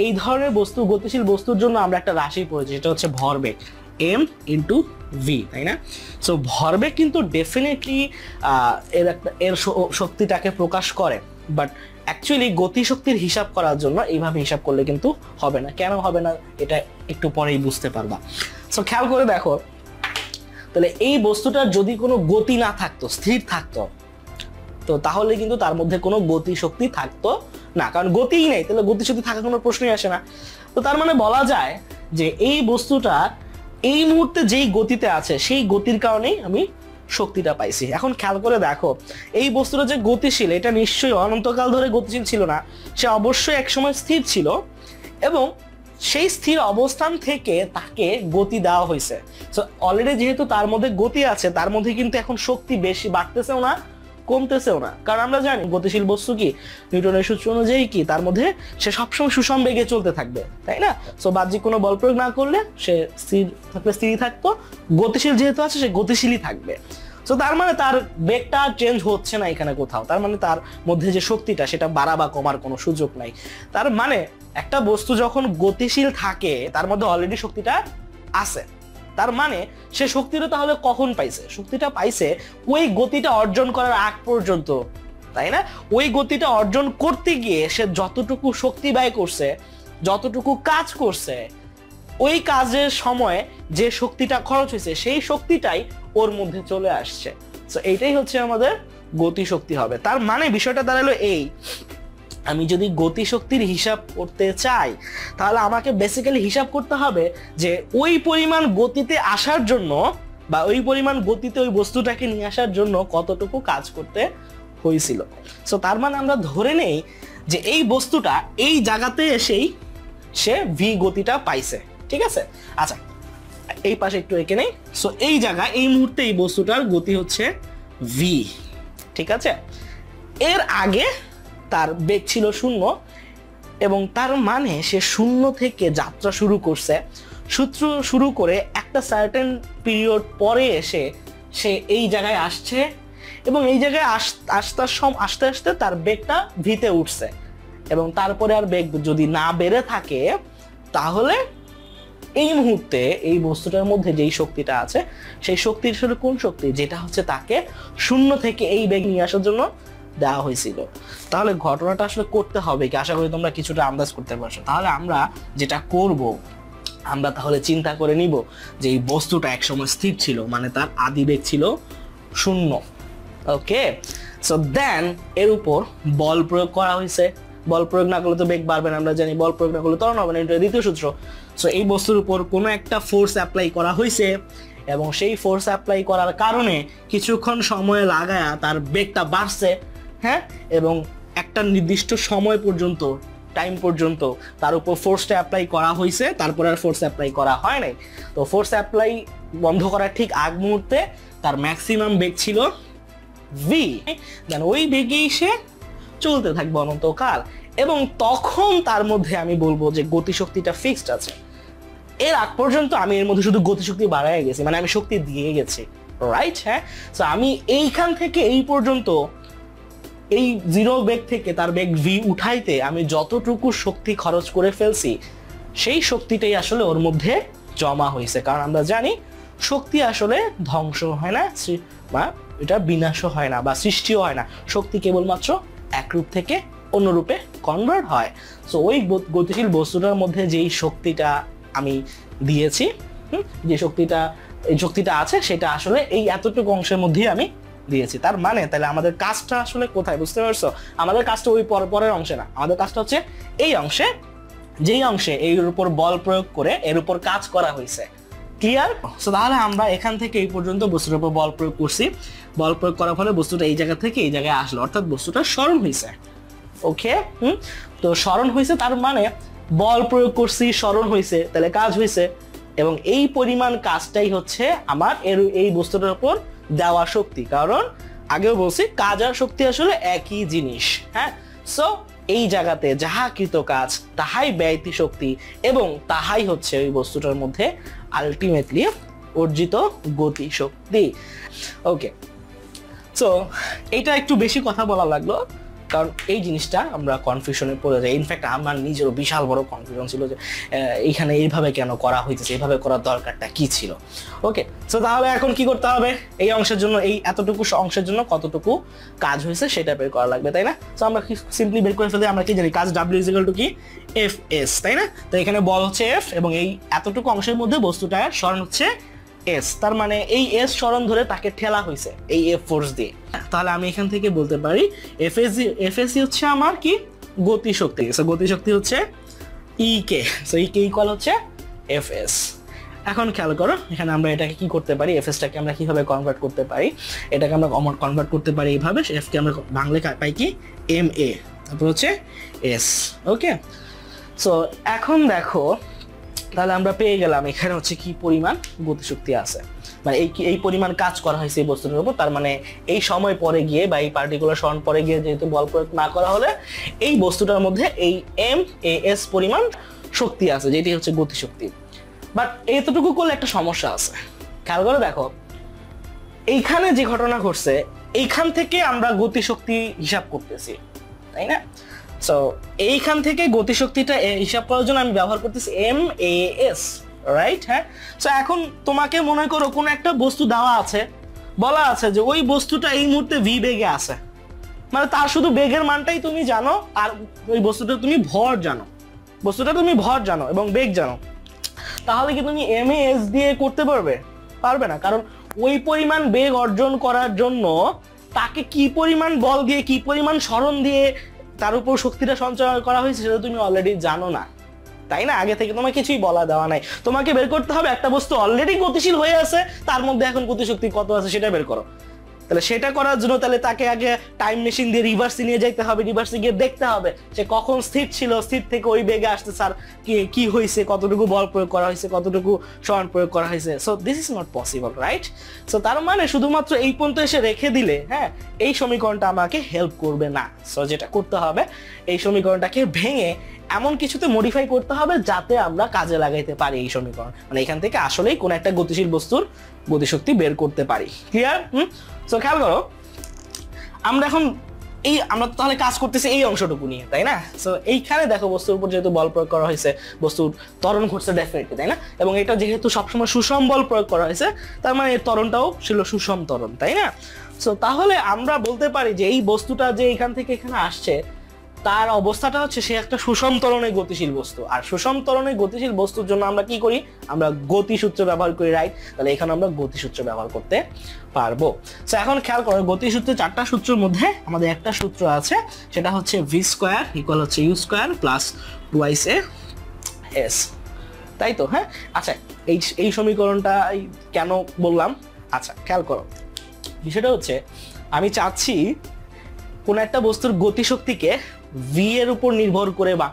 এই ধরনের বস্তু, গতিশীল বস্তুর জন্য আমরা একটা রাশি পড়েছি, সেটা হচ্ছে ভরবেগ, m ইন্টু ভি, তাই না? সো ভরবেগ কিন্তু ডেফিনেটলি এর শক্তিটাকে প্রকাশ করে, বাট অ্যাকচুয়ালি গতি শক্তির হিসাব করার জন্য এইভাবে হিসাব করলে কিন্তু হবে না। কেন হবে না এটা একটু পরেই বুঝতে পারবা। সো খেয়াল করে দেখো, তাহলে এই বস্তুটার যদি কোনো গতি না থাকতো, স্থির থাকতো, তো তাহলে কিন্তু তার মধ্যে কোনো গতি শক্তি থাকতো না, কারণ গতিই নেই, তাহলে গতি শক্তি থাকার কোনো প্রশ্নই আসে না। তো তার মানে বলা যায় যে এই বস্তুটা এই মুহূর্তে যেই গতিতে আছে সেই গতির কারণেই আমি শক্তিটা পাইছি। এখন খেয়াল করে দেখো এই বস্তুটা যে গতিশীল, এটা নিশ্চয়ই অনন্তকাল ধরে গতিশীল ছিল না, সে অবশ্যই একসময় স্থির ছিল এবং সেই স্থির অবস্থান থেকে তাকে গতি দেওয়া হয়েছে। সো অলরেডি যেহেতু তার মধ্যে গতি আছে, তার মধ্যে কিন্তু এখন শক্তি বেশি বাড়তেছেও না কমতেছেও না, কারণ আমরা জানি গতিশীল বস্তু কি, নিউটনের সূত্র অনুযায়ী কি, তার মধ্যে সে সবসময় সুষম বেগে চলতে থাকবে, তাই না? সো বাহ্যিক কোনো বল প্রয়োগ না করলে সে স্থির থাকলে স্থিরই থাকতো, গতিশীল যেহেতু আছে সে গতিশীলই থাকবে। সো তার মানে তার বেগটা চেঞ্জ হচ্ছে না এখানে কোথাও, তার মানে তার মধ্যে যে শক্তিটা সেটা বাড়া বা কমার কোনো সুযোগ নাই। তার মানে একটা বস্তু যখন গতিশীল থাকে তার মধ্যে অলরেডি শক্তিটা আছে, তার মানে সে শক্তিটা তাহলে কখন পাইছে? শক্তিটা পাইছে ওই গতিটা অর্জন করার আগ পর্যন্ত, তাই না? ওই গতিটা অর্জন করতে গিয়ে সে যতটুকু শক্তি ব্যয় করছে, যতটুকু কাজ করছে, ওই কাজের সময় যে শক্তিটা খরচ হয়েছে সেই শক্তিটাই ওর মধ্যে চলে আসছে। সো এইটাই হচ্ছে আমাদের গতিশক্তি হবে। তার মানে বিষয়টা দাঁড়ালো এই, আমি যদি গতিশক্তির হিসাব করতে চাই তাহলে আমাকে বেসিক্যালি হিসাব করতে হবে যে ওই পরিমাণ গতিতে আসার জন্য বা ওই পরিমাণ গতিতে ওই বস্তুটাকে নিয়ে আসার জন্য কতটুকু কাজ করতে হয়েছিল। সো তার মানে আমরা ধরে নেই যে এই বস্তুটা এই জায়গাতে এসেই সে ভি গতিটা পাইছে, ঠিক আছে? আচ্ছা, এই পাশে একটু এঁকে নেই। সো এই জায়গায় এই মুহূর্তে এই বস্তুটার গতি হচ্ছে ভি, ঠিক আছে? এর আগে তার বেগ ছিল 0 এবং তার মানে সে 0 থেকে যাত্রা শুরু করছে, সূত্র শুরু করে একটা সার্টেন পিরিয়ড পরে এসে সে এই জায়গায় আসছে এবং এই জায়গায় আস্তে আস্তে তার বেগটা ভিতে উঠছে এবং তারপরে আর বেগ যদি না বেড়ে থাকে তাহলে এই মুহূর্তে এই বস্তুটার মধ্যে যেই শক্তিটা আছে সেই শক্তির আসলে কোন শক্তি, যেটা হচ্ছে তাকে 0 থেকে এই বেগ নিয়ে আসার জন্য দেওয়া হয়েছিল। তাহলে ঘটনাটা আসলে করতে হবে কি, আশা করি তোমরা কিছুটা আন্দাজ করতে পারছো। তাহলে আমরা যেটা করব, আমরা তাহলে চিন্তা করে নিব যে এই বস্তুটা একসময় স্থির ছিল, মানে তার আদি বেগ ছিল 0। ওকে, সো দেন এর উপর বল প্রয়োগ করা হয়েছে। বল প্রয়োগ না করলে তো বেগ বাড়বে না, আমরা জানি বল প্রয়োগ না করলে ত্বরণ হবে না, এটা দ্বিতীয় সূত্র। সো এই বস্তুর উপর কোনো একটা ফোর্স অ্যাপ্লাই করা হয়েছে এবং সেই ফোর্স অ্যাপ্লাই করার কারণে কিছুক্ষণ সময় লাগায়া তার বেগটা বাড়ছে, হ্যাঁ, এবং একটা নির্দিষ্ট সময় পর্যন্ত, টাইম পর্যন্ত তার উপর ফোর্সটা অ্যাপ্লাই করা হয়েছে, তারপর আর ফোর্স অ্যাপ্লাই করা হয় নাই। তো ফোর্স অ্যাপ্লাই বন্ধ করার ঠিক আগ মুহূর্তে তার ম্যাক্সিমাম বেগ ছিল ভি, দেন ওই বেগেই সে চলতে থাকবে অনন্তকাল এবং তখন তার মধ্যে আমি বলবো যে গতিশক্তিটা ফিক্সড আছে। এর আগ পর্যন্ত আমি এর মধ্যে শুধু গতিশক্তি বাড়ায় গেছি, মানে আমি শক্তি দিয়ে গেছি, রাইট? হ্যাঁ, সো আমি এইখান থেকে এই পর্যন্ত এই 0 বেগ থেকে তার বেগ ভি উঠাইতে আমি যতটুকু শক্তি খরচ করে ফেলছি সেই শক্তিটাই আসলে ওর মধ্যে জমা হয়েছে। কারণ আমরা জানি শক্তি আসলে ধ্বংস হয় না বা এটা বিনাশও হয় না বা সৃষ্টিও হয় না, শক্তি কেবলমাত্র এক রূপ থেকে অন্য রূপে কনভার্ট হয়। সো ওই গতিশীল বস্তুটার মধ্যে যেই শক্তিটা আমি দিয়েছি, যে শক্তিটা আছে সেটা আসলে এই এতটুকু অংশের মধ্যেই আমি দিয়েছি। তার মানে তাহলে আমাদের কাজটা আসলে কোথায়, বুঝতে পারছো? আমাদের কাজটা ওই পরের অংশে না, আমাদের কাজটা হচ্ছে এই অংশে, যেই অংশে এর উপর বল প্রয়োগ করে এর উপর কাজ করা হয়েছে। ক্লিয়ার? সো তাহলে আমরা এখান থেকে এই পর্যন্ত বস্তুর উপর বল প্রয়োগ করছি, বল প্রয়োগ করার ফলে বস্তুটা এই জায়গা থেকে এই জায়গায় আসলো, অর্থাৎ বস্তুটা সরণ হয়েছে। ওকে, তো সরণ হয়েছে তার মানে বল প্রয়োগ করছি, সরণ হয়েছে, তাহলে কাজ হয়েছে এবং এই পরিমাণ কাজটাই হচ্ছে আমার এই বস্তুটার উপর দেওয়া শক্তি। কারণ আগেও বলছি কাজ আর শক্তি আসলে একই জিনিস, হ্যাঁ। সো এই জায়গাতে যাহা কৃত কাজ তাহাই ব্যয়িত শক্তি এবং তাহাই হচ্ছে ওই বস্তুটার মধ্যে আলটিমেটলি অর্জিত গতি শক্তি। ওকে, সো এইটা একটু বেশি কথা বলা লাগলো কারণ এই জিনিসটা আমরা কনফিউশনে পড়ে যাই। ইনফ্যাক্ট আমার নিজেরও বিশাল বড় কনফিউশন ছিল যে এইখানে এইভাবে কেন করা হইতেছে, এইভাবে করার দরকারটা কি ছিল। ওকে, সো তাহলে এখন কি করতে হবে, এই অংশের জন্য, এই এতটুকু অংশের জন্য কতটুকু কাজ হয়েছে সেটা বের করা লাগবে, তাই না? সো আমরা সিম্পলি বের করে ফেলি, আমরা কি জানি কাজ ডাব্লিউ ইজ ইকুয়াল টু কি এফ এস, তাই না? তো এখানে বল হচ্ছে এফ এবং এই এতটুকু অংশের মধ্যে বস্তুটার সরণ হচ্ছে এস, তার মানে এই এস সরণ ধরে তাকে ঠেলা হয়েছে এই এফ ফোর্স দিয়ে। তাহলে আমি এখান থেকে বলতে পারি এফএসি হচ্ছে আমার কি গতিশক্তি। সো গতিশক্তি হচ্ছে ই কে, সো ই কে ইকুয়াল হচ্ছে এফএস। এখন খেয়াল করো এখানে আমরা এটাকে কি করতে পারি, এফএসটাকে আমরা কিভাবে কনভার্ট করতে পারি, এটাকে আমরা কনভার্ট করতে পারি এইভাবে, এফকে আমরা বাংলায় পাই কি এম এ, তারপর হচ্ছে এস। ওকে, সো এখন দেখো তাহলে আমরা পেয়ে গেলাম এখানে হচ্ছে কি পরিমাণ গতিশক্তি আছে, মানে এই পরিমাণ কাজ করা হয়েছে এই বস্তুটার উপর। তার মানে এই সময় পরে গিয়ে বা এই পার্টিকুলার সময় পরে গিয়ে যেহেতু বল প্রয়োগ না করা হলে এই বস্তুটার মধ্যে এই এম এ এস পরিমাণ শক্তি আছে, যেটি হচ্ছে গতিশক্তি। বাট এতটুকু করলে একটা সমস্যা আছে, খেয়াল করে দেখো এইখানে যে ঘটনা ঘটছে এইখান থেকে আমরা গতিশক্তি হিসাব করতেছি, তাই না? সো এইখান থেকে গতিশক্তিটা হিসাব করার জন্য আমি ব্যবহার করতেছি এম এ এস, রাইট? হ্যাঁ, সো এখন তোমাকে মনে করো কোনো একটা বস্তু দেওয়া আছে, বলা আছে যে ওই বস্তুটা এই মুহূর্তে ভি বেগে আছে, মানে তার শুধু বেগের মানটাই তুমি জানো আর ওই বস্তুটা তুমি ভর জানো, এবং বেগ জানো, তাহলে কি তুমি এম এ এস দিয়ে করতে পারবে না, কারণ ওই পরিমাণ বেগ অর্জন করার জন্য তাকে কি পরিমাণ বল দিয়ে কি পরিমাণ সরণ দিয়ে তার উপর শক্তিটা সঞ্চয় করা হয়েছে সেটা তুমি অলরেডি জানো না, তাই না? আগে থেকে তোমাকে কিছুই বলা দেওয়া নাই, তোমাকে বের করতে হবে একটা বস্তু অলরেডি গতিশীল হয়ে আছে তার মধ্যে এখন গতিশক্তি কত আছে সেটা বের করো। তাহলে সেটা করার জন্য তাহলে তাকে আগে টাইম মেশিন দিয়ে রিভার্সে নিয়ে যাইতে হবে, রিভার্সে গিয়ে দেখতে হবে যে কখন স্থির ছিল, স্থির থেকে ওই বেগে আসতে স্যার কি হয়েছে, কতটুকু বল প্রয়োগ করা হয়েছে, কতটুকু সরণ প্রয়োগ করা হয়েছে। So this is not possible, right? So তার মানে শুধুমাত্র এই পর্যন্ত এসে রেখে দিলে হ্যাঁ এই সমীকরণটা আমাকে হেল্প করবে না। সো যেটা করতে হবে এই সমীকরণটাকে ভেঙে এমন কিছুতে মডিফাই করতে হবে যাতে আমরা কাজে লাগাইতে পারি এই সমীকরণ, মানে এখান থেকে আসলেই কোন একটা গতিশীল বস্তুর গতিশক্তি বের করতে পারি। ক্লিয়ার? সো খেয়াল করো আমরা এখন আমরা তাহলে কাজ করতেছি এই অংশটুকু নিয়ে, তাই না? সো এইখানে দেখো বস্তুর উপর যেহেতু বল প্রয়োগ করা হয়েছে বস্তুর ত্বরণ ঘটছে ডেফিনেটলি, তাই না? এবং এটা যেহেতু সবসময় সুষম বল প্রয়োগ করা হয়েছে তার মানে এর ত্বরণটাও ছিল সুষম ত্বরণ, তাই না? সো তাহলে আমরা বলতে পারি যে এই বস্তুটা যে এখান থেকে এখানে আসছে তার অবস্থাটা হচ্ছে সে একটা সুষম ত্বরণে গতিশীল বস্তু, আর সুষম ত্বরণে গতিশীল বস্তুর জন্য আমরা কি করি, আমরা গতিসূত্র ব্যবহার করি, রাইট? তাহলে এখানে আমরা গতিসূত্র ব্যবহার করতে পারবো। সো এখন খেয়াল করো গতিসূত্রে চারটা সূত্রের মধ্যে আমাদের একটা সূত্র আছে, সেটা হচ্ছে ভি স্কোয়ার ইকুয়াল হচ্ছে U square plus twice A S, তাই তো? হ্যাঁ, আচ্ছা এই সমীকরণটা কেন বললাম, আচ্ছা খেয়াল করো বিষয়টা হচ্ছে আমি চাচ্ছি কোন একটা বস্তুর গতিশক্তিকে ভি এর উপর নির্ভর করে বা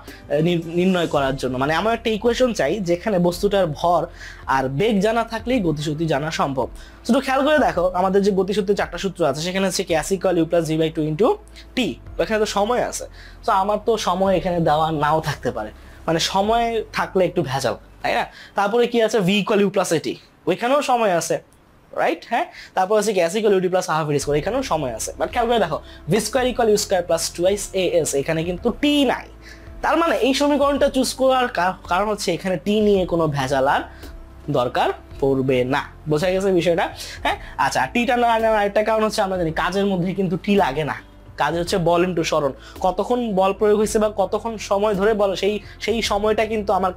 নির্ণয় করার জন্য, মানে আমার একটা ইকুয়েশন চাই যেখানে বস্তুটার ভর আর বেগ জানা থাকলেই গতিশক্তি জানা সম্ভব। শুধু খেয়াল করে দেখো আমাদের যে গতিশক্তির চারটা সূত্র আছে সেখানে হচ্ছে ক্যাস equal U plus G by two into T, এখানে তো সময় আছে। তো আমার তো সময় এখানে দেওয়া নাও থাকতে পারে, মানে সময় থাকলে একটু ভেজাল, তাই না? তারপরে কি আছে ভি ইকুয়াল ইউ প্লাস এটি, ওইখানেও সময় আছে, রাইট? হ্যাঁ, তারপর আছে ক্যাস equal U T plus half V square, এখানেও সময় আছে। বাট খেয়াল করে দেখো V square equal U square plus twice A S, এখানে কিন্তু টি নাই। তার মানে এই সমীকরণটা চুজ করার কারণ হচ্ছে এখানে টি নিয়ে কোনো ভেজাল আর দরকার পড়বে না। বোঝা গেছে বিষয়টা? হ্যাঁ, আচ্ছা টিটা না নেওয়ার একটা কারণ হচ্ছে আমরা জানি কাজের মধ্যে কিন্তু টি লাগে না, কাজে হচ্ছে বল ইন্টু সরণ, কতক্ষণ বল প্রয়োগ হয়েছে বা কতক্ষণ সময় ধরে বল সেই সময়টা কিন্তু আমার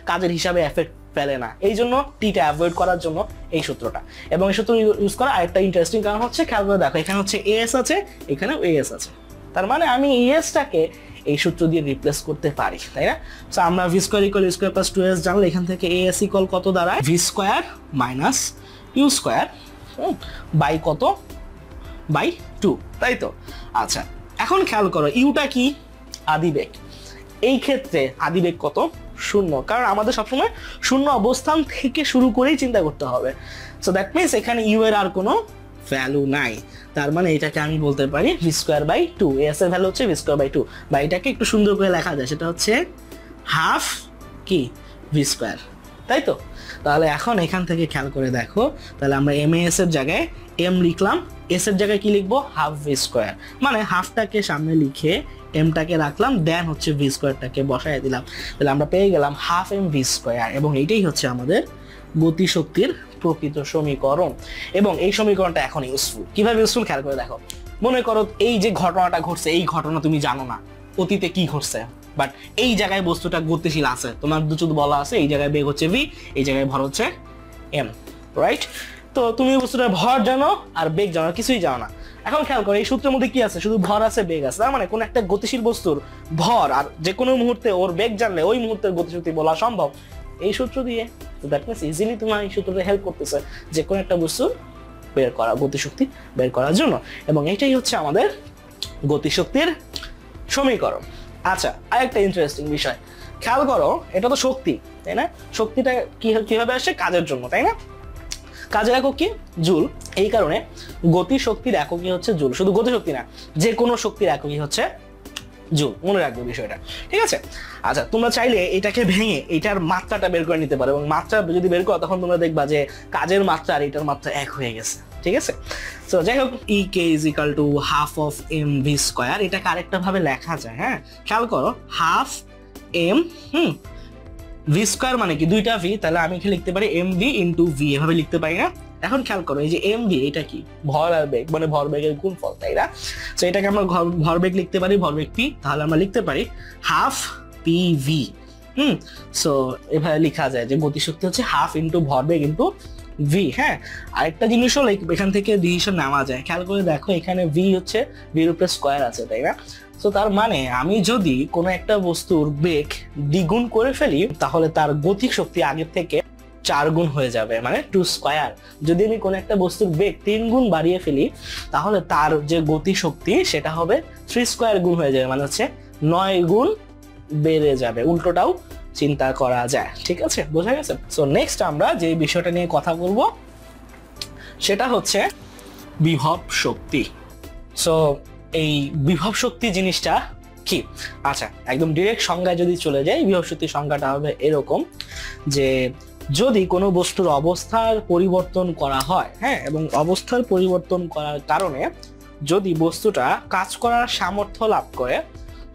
কাজের হিসাবে এফেক্ট ফেলে না, এই জন্য টিটা অ্যাভয়েড করার জন্য এই সূত্রটা। এবং এই সূত্র ইউজ করা আরেকটা ইন্টারেস্টিং কারণ হচ্ছে খেয়াল করে দেখো এখানে হচ্ছে এএস আছে, এখানেও এএস আছে, তার মানে আমি এএসটাকে এই সূত্র দিয়ে রিপ্লেস করতে পারি, তাই না? সো আমরা V square equal U square plus 2s জানলে এখান থেকে এএস ইকুয়াল কত দাঁড়ায়, V square minus U square by কত, বাই 2, তাই তো? আচ্ছা এখন খেয়াল করো ইউটা কি, আদিবেগ। এই ক্ষেত্রে আদিবেগ কত, শূন্য, কারণ আমাদের সবসময় শূন্য অবস্থান থেকে শুরু করেই চিন্তা করতে হবে। সো দ্যাট মিনস এখানে ইউ এর আর কোনো ভ্যালু নাই, তার মানে এটাকে আমি বলতে পারি ভি স্কয়ার বাই 2, এস এর ভ্যালু হচ্ছে ভি স্কয়ার বাই 2, বা এটাকে একটু সুন্দর করে লেখা যায় সেটা হচ্ছে হাফ কি ভি স্কয়ার, তাই তো? তাহলে এখন এখান থেকে খেয়াল করে দেখো তাহলে আমরা এম এস এর জায়গায় এম লিখলাম, এস এর জায়গায় কি লিখবো, হাফ ভি স্কয়ার, মানে হাফটাকে সামনে লিখে এমটাকে রাখলাম, দেন হচ্ছে ভি স্কয়ারটাকে বসায় দিলাম, তাহলে আমরা পেয়ে গেলাম হাফ এম ভি স্কয়ার। এবং এইটাই হচ্ছে আমাদের গতিশক্তির প্রকৃত সমীকরণ। এবং এই সমীকরণটা এখন ইউজফুল, কিভাবে ইউজফুল খেয়াল করে দেখো। মনে করো এই যে ঘটনাটা ঘটছে এই ঘটনা তুমি জানো না অতীতে কি ঘটছে, বাট এই জায়গায় বস্তুটা গতিশীল আছে, তোমার শুধু বলা আছে এই জায়গায় বেগ হচ্ছে ভি, এই জায়গায় ভর হচ্ছে এম, রাইট? তো তুমি বস্তুটার ভর জানো আর বেগ জানো, কিছুই জানো না। এখন খেয়াল করো এই সূত্রের মধ্যে কি আছে, শুধু ভর আছে বেগ আছে, তার মানে কোন একটা গতিশীল বস্তুর ভর আর যে কোনো মুহূর্তে ওর বেগ জানলে ওই মুহূর্তের গতিশক্তি বলা সম্ভব। এই সূত্র দিয়ে। তো দ্যাট মিন্স ইজিলি তোমার এই সূত্রটা হেল্প করতেছে যে কোনো একটা বস্তু বের করা, গতিশক্তি বের করার জন্য, এবং এটাই হচ্ছে আমাদের গতিশক্তির সমীকরণ। আচ্ছা, আরেকটা ইন্টারেস্টিং বিষয় খেয়াল করো, এটা তো শক্তি, তাই না? শক্তিটা কিভাবে আসে? কাজের জন্য, তাই না? কাজের একক কি? জুল। এই কারণে গতি শক্তির এককই হচ্ছে জুল। শুধু গতি শক্তি না, যে কোনো শক্তির এককই হচ্ছে জুল। মনে রাখবে বিষয়টা, ঠিক আছে? আচ্ছা, তোমরা চাইলে এটাকে ভেঙে এটার মাত্রাটা বের করে নিতে পারো, এবং মাত্রা যদি বের করো তখন তোমরা দেখবা যে কাজের মাত্রা আর এটার মাত্রা এক হয়ে গেছে, ঠিক আছে? তো যাই হোক, EK = ½ of mv²। এটাকে আরেকটা ভাবে লেখা যায়, হ্যাঁ খেয়াল করো, ½ m v² মানে কি? দুইটা v, তাহলে আমি এখানে লিখতে পারি mv × v, এভাবে লিখতে পারি না? এখন খেয়াল করো, এই যে mv এটা কি? ভর আর বেগ, মানে ভরবেগের গুণফল, তাই না? তো এটাকে আমরা ভরবেগ লিখতে পারি, ভরবেগ p, তাহলে আমরা লিখতে পারি ½ pv। সো এভাবে লেখা যায় যে গতিশক্তি হচ্ছে ½ × ভরবেগ × v। হ্যাঁ, আরেকটা জিনিসও এখান থেকে ডিসিশন নেওয়া যায়, খেয়াল করে দেখো, এখানে v হচ্ছে v এর উপরে স্কয়ার আছে, তাই না? তো তার মানে আমি যদি কোনো একটা বস্তুর বেগ দ্বিগুণ করে ফেলি তাহলে তার গতি শক্তি আগের থেকে 4 গুণ হয়ে যাবে, মানে 2²। যদি আমি কোনো একটা বস্তুর বেগ 3 গুণ বাড়িয়ে ফেলি তাহলে তার যে গতি শক্তি সেটা হবে 3² গুণ হয়ে যাবে, মানে হচ্ছে 9 গুণ বেড়ে যাবে। উল্টোটাও চিন্তা করা যায়, ঠিক আছে? বোঝা গেছে? সো নেক্সট আমরা যে বিষয়টা নিয়ে কথা বলবো সেটা হচ্ছে বিভব শক্তি। সো এই বিভব শক্তি জিনিসটা কি? আচ্ছা, একদম ডিরেক্ট সংজ্ঞায় যদি চলে যাই, বিভব শক্তির সংজ্ঞাটা হবে এরকম যে যদি কোনো বস্তুর অবস্থার পরিবর্তন করা হয়, হ্যাঁ, এবং অবস্থার পরিবর্তন করার কারণে যদি বস্তুটা কাজ করার সামর্থ্য লাভ করে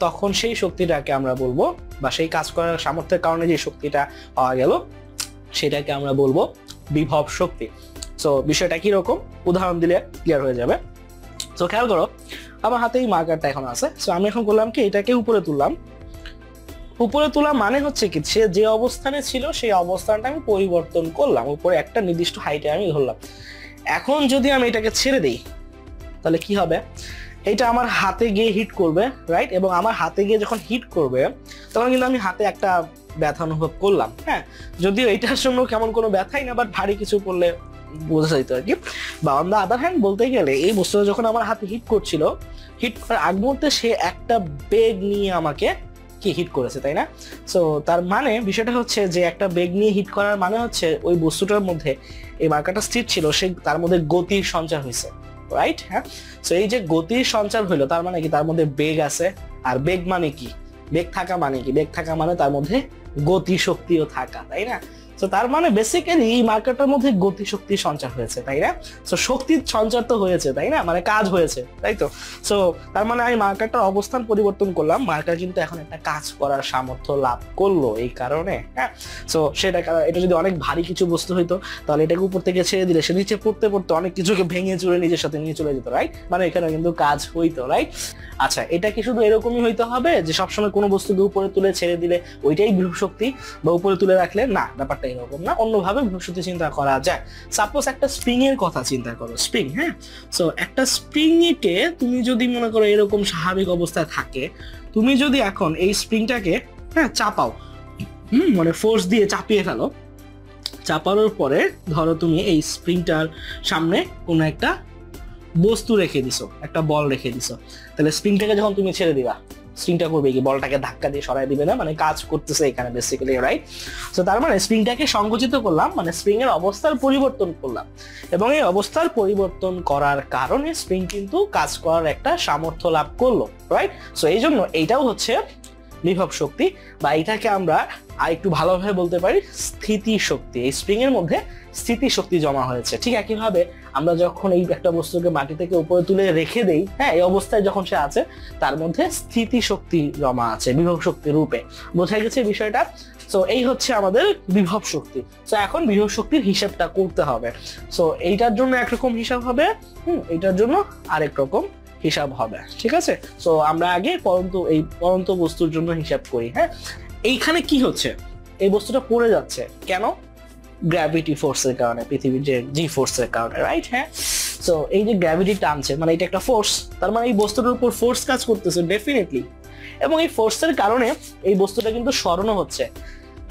তখন সেই শক্তিটাকে আমরা বলবো, বা সেই কাজ করার সামর্থ্যের কারণে যে শক্তিটা পাওয়া গেল সেটাকে আমরা বলবো বিভব শক্তি। সো বিষয়টা কি রকম? উদাহরণ দিলে ক্লিয়ার হয়ে যাবে। তো খেয়াল করো, আমার হাতে এই মার্কারটা এখন আছে। সো আমি এখন করলাম কি, এটাকে উপরে তুললাম। উপরে তোলা মানে হচ্ছে কি, সে যে অবস্থানে ছিল সেই অবস্থানটা আমি পরিবর্তন করলাম, উপরে একটা নির্দিষ্ট হাইটে আমি ধরলাম। এখন যদি আমি এটাকে ছেড়ে দিই তাহলে কি হবে? এটা আমার হাতে গিয়ে হিট করবে, রাইট? এবং আমার হাতে গিয়ে যখন হিট করবে তখন কিন্তু আমি হাতে একটা ব্যথা অনুভব করলাম, হ্যাঁ, যদিও এটার জন্য কেমন কোনো ব্যথাই না, বাট ভারী কিছু করলে বোঝা যেত আর কি। বা অন দ্য আদার হ্যান্ড বলতে গেলে এই বস্তুটা যখন আমার হাতে হিট করছিল, হিট করার আগ মুহূর্তে সে একটা বেগ নিয়ে আমাকে কি হিট করেছে, তাই না? সো তার মানে বিষয়টা হচ্ছে যে একটা বেগ নিয়ে হিট করার মানে হচ্ছে ওই বস্তুটার মধ্যে, এই মার্কারটা স্থির ছিল, সে তার মধ্যে গতির সঞ্চার হয়েছে, রাইট? হ্যাঁ, সো এই যে গতির সঞ্চার হইলো তার মানে কি? তার মধ্যে বেগ আছে। আর বেগ মানে কি? বেগ থাকা মানে কি? বেগ থাকা মানে তার মধ্যে গতি শক্তিও থাকা, তাই না? তো তার মানে বেসিক্যালি এই মার্কারটার মধ্যে গতি শক্তির সঞ্চার হয়েছে, তাই না? সো শক্তির সঞ্চার তো হয়েছে, তাই না? মানে কাজ হয়েছে, তাই তো? সো তার মানে আমি মার্কারটার অবস্থান পরিবর্তন করলাম, মার্কার কিন্তু এখন একটা কাজ করার সামর্থ্য লাভ করলো এই কারণে, হ্যাঁ। সো এটা যদি অনেক ভারী কিছু বস্তু হইতো তাহলে এটাকে উপর থেকে ছেড়ে দিলে সে নিচে পড়তে পড়তে অনেক কিছুকে ভেঙে চুরে নিজের সাথে নিয়ে চলে যেত, রাইট? মানে এখানে কিন্তু কাজ হইতো, রাইট? আচ্ছা, এটা কি শুধু এরকমই হইতে হবে যে সবসময় কোনো বস্তুকে উপরে তুলে ছেড়ে দিলে ওইটাই বিভব শক্তি, বা উপরে তুলে রাখলে না? ব্যাপারটা এরকম না, অন্যভাবে বিভব শক্তি চিন্তা করা যায়। সাপোজ একটা স্প্রিং এর কথা চিন্তা করো, স্প্রিং, হ্যাঁ। সো একটা স্প্রিংকে তুমি যদি মনে করো এরকম স্বাভাবিক অবস্থায় থাকে, তুমি যদি এখন এই স্প্রিংটাকে, হ্যাঁ, চাপাও, মানে ফোর্স দিয়ে চাপিয়ে ফেলো, চাপানোর পরে ধরো তুমি এই স্প্রিংটার সামনে কোনো একটা বস্তু রেখে দিছো, একটা বল রেখে দিছো, তাহলে স্প্রিংটাকে যখন তুমি ছেড়ে দিবা, স্প্রিংটা করবে কি? বলটাকে ধাক্কা দিয়ে সরাই দিবে না? মানে কাজ করতেছে এখানে বেসিক্যালি, রাইট? সো তার মানে স্প্রিংটাকে সংকুচিত করলাম, মানে স্প্রিং এর অবস্থার পরিবর্তন করলাম, এবং এই অবস্থার পরিবর্তন করার কারণে স্প্রিং কিন্তু কাজ করার একটা সামর্থ্য লাভ করলো, রাইট? সো এই জন্য এইটাও হচ্ছে বিভব শক্তি, বা এটাকে আমরা আর একটু ভালোভাবে বলতে পারি স্থিতি শক্তি। এই স্প্রিং এর মধ্যে স্থিতি শক্তি জমা হয়েছে। ঠিক একইভাবে আমরা যখন এই একটা বস্তুকে মাটি থেকে উপরে তুলে রেখে দেই, হ্যাঁ, এই অবস্থায় যখন সে আছে তার মধ্যে স্থিতি শক্তি জমা আছে বিভব শক্তির রূপে। বোঝা গেছে বিষয়টা? সো এই হচ্ছে আমাদের বিভব শক্তি। সো এখন বিভব শক্তির হিসাবটা করতে হবে। সো এইটার জন্য একরকম হিসাব হবে, এইটার জন্য আরেক রকম হিসাব হবে, ঠিক আছে? সো আমরা আগে পরন্ত বস্তুর জন্য হিসাব করি, হ্যাঁ। এইখানে কি হচ্ছে? এই বস্তুটা পড়ে যাচ্ছে কেন? গ্র্যাভিটি ফোর্সের কারণে, পৃথিবীর যে জি ফোর্সের কারণে, রাইট? হ্যাঁ, সো এই যে গ্র্যাভিটি টানছে, মানে এটা একটা ফোর্স, তার মানে এই বস্তুটার উপর ফোর্স কাজ করতেছে ডেফিনেটলি, এবং এই ফোর্সের কারণে এই বস্তুটা কিন্তু সরানো হচ্ছে।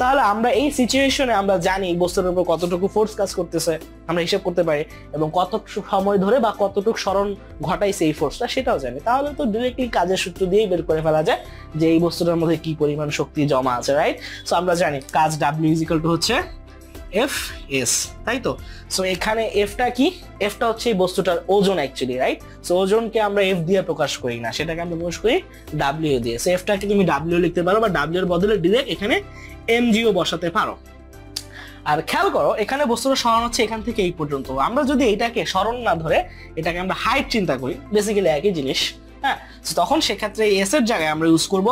তাহলে আমরা এই সিচুয়েশনে আমরা জানি বস্তুর উপর কতটুকু ফোর্স কাজ করতেছে, আমরা হিসাব করতে পারি, এবং কত সময় ধরে বা কতটুকু স্মরণ ঘটাইছে এই ফোর্সটা সেটাও জানি। তাহলে তো ডিরেক্টলি কাজের সূত্র দিয়েই বের করে ফেলা যায় যে এই বস্তুটার মধ্যে কি পরিমাণ শক্তি জমা আছে, রাইট? সো আমরা জানি কাজ W = হচ্ছে Fs, তাই তো? সো এখানে এফটা কি? এফটা হচ্ছে এই বস্তুটার ওজন অ্যাকচুয়ালি, রাইট? সো ওজনকে আমরা এফ দিয়ে প্রকাশ করি না, সেটাকে আমরা প্রকাশ করি ডাব্লিউ দিয়ে। সো এফটাকে তুমি ডাব্লিউ লিখতে পারো বা ডাব্লিউ এর বদলে ডিরেক্ট এখানে এমজিও বসাতে পারো। আর খেয়াল করো এখানে বস্তুটা সরণ হচ্ছে এখান থেকে এই পর্যন্ত। আমরা যদি এটাকে সরণ না ধরে এটাকে আমরা হাইট চিন্তা করি, বেসিক্যালি একই জিনিস, হ্যাঁ? তখন সেক্ষেত্রে এস এর জায়গায় আমরা ইউজ করব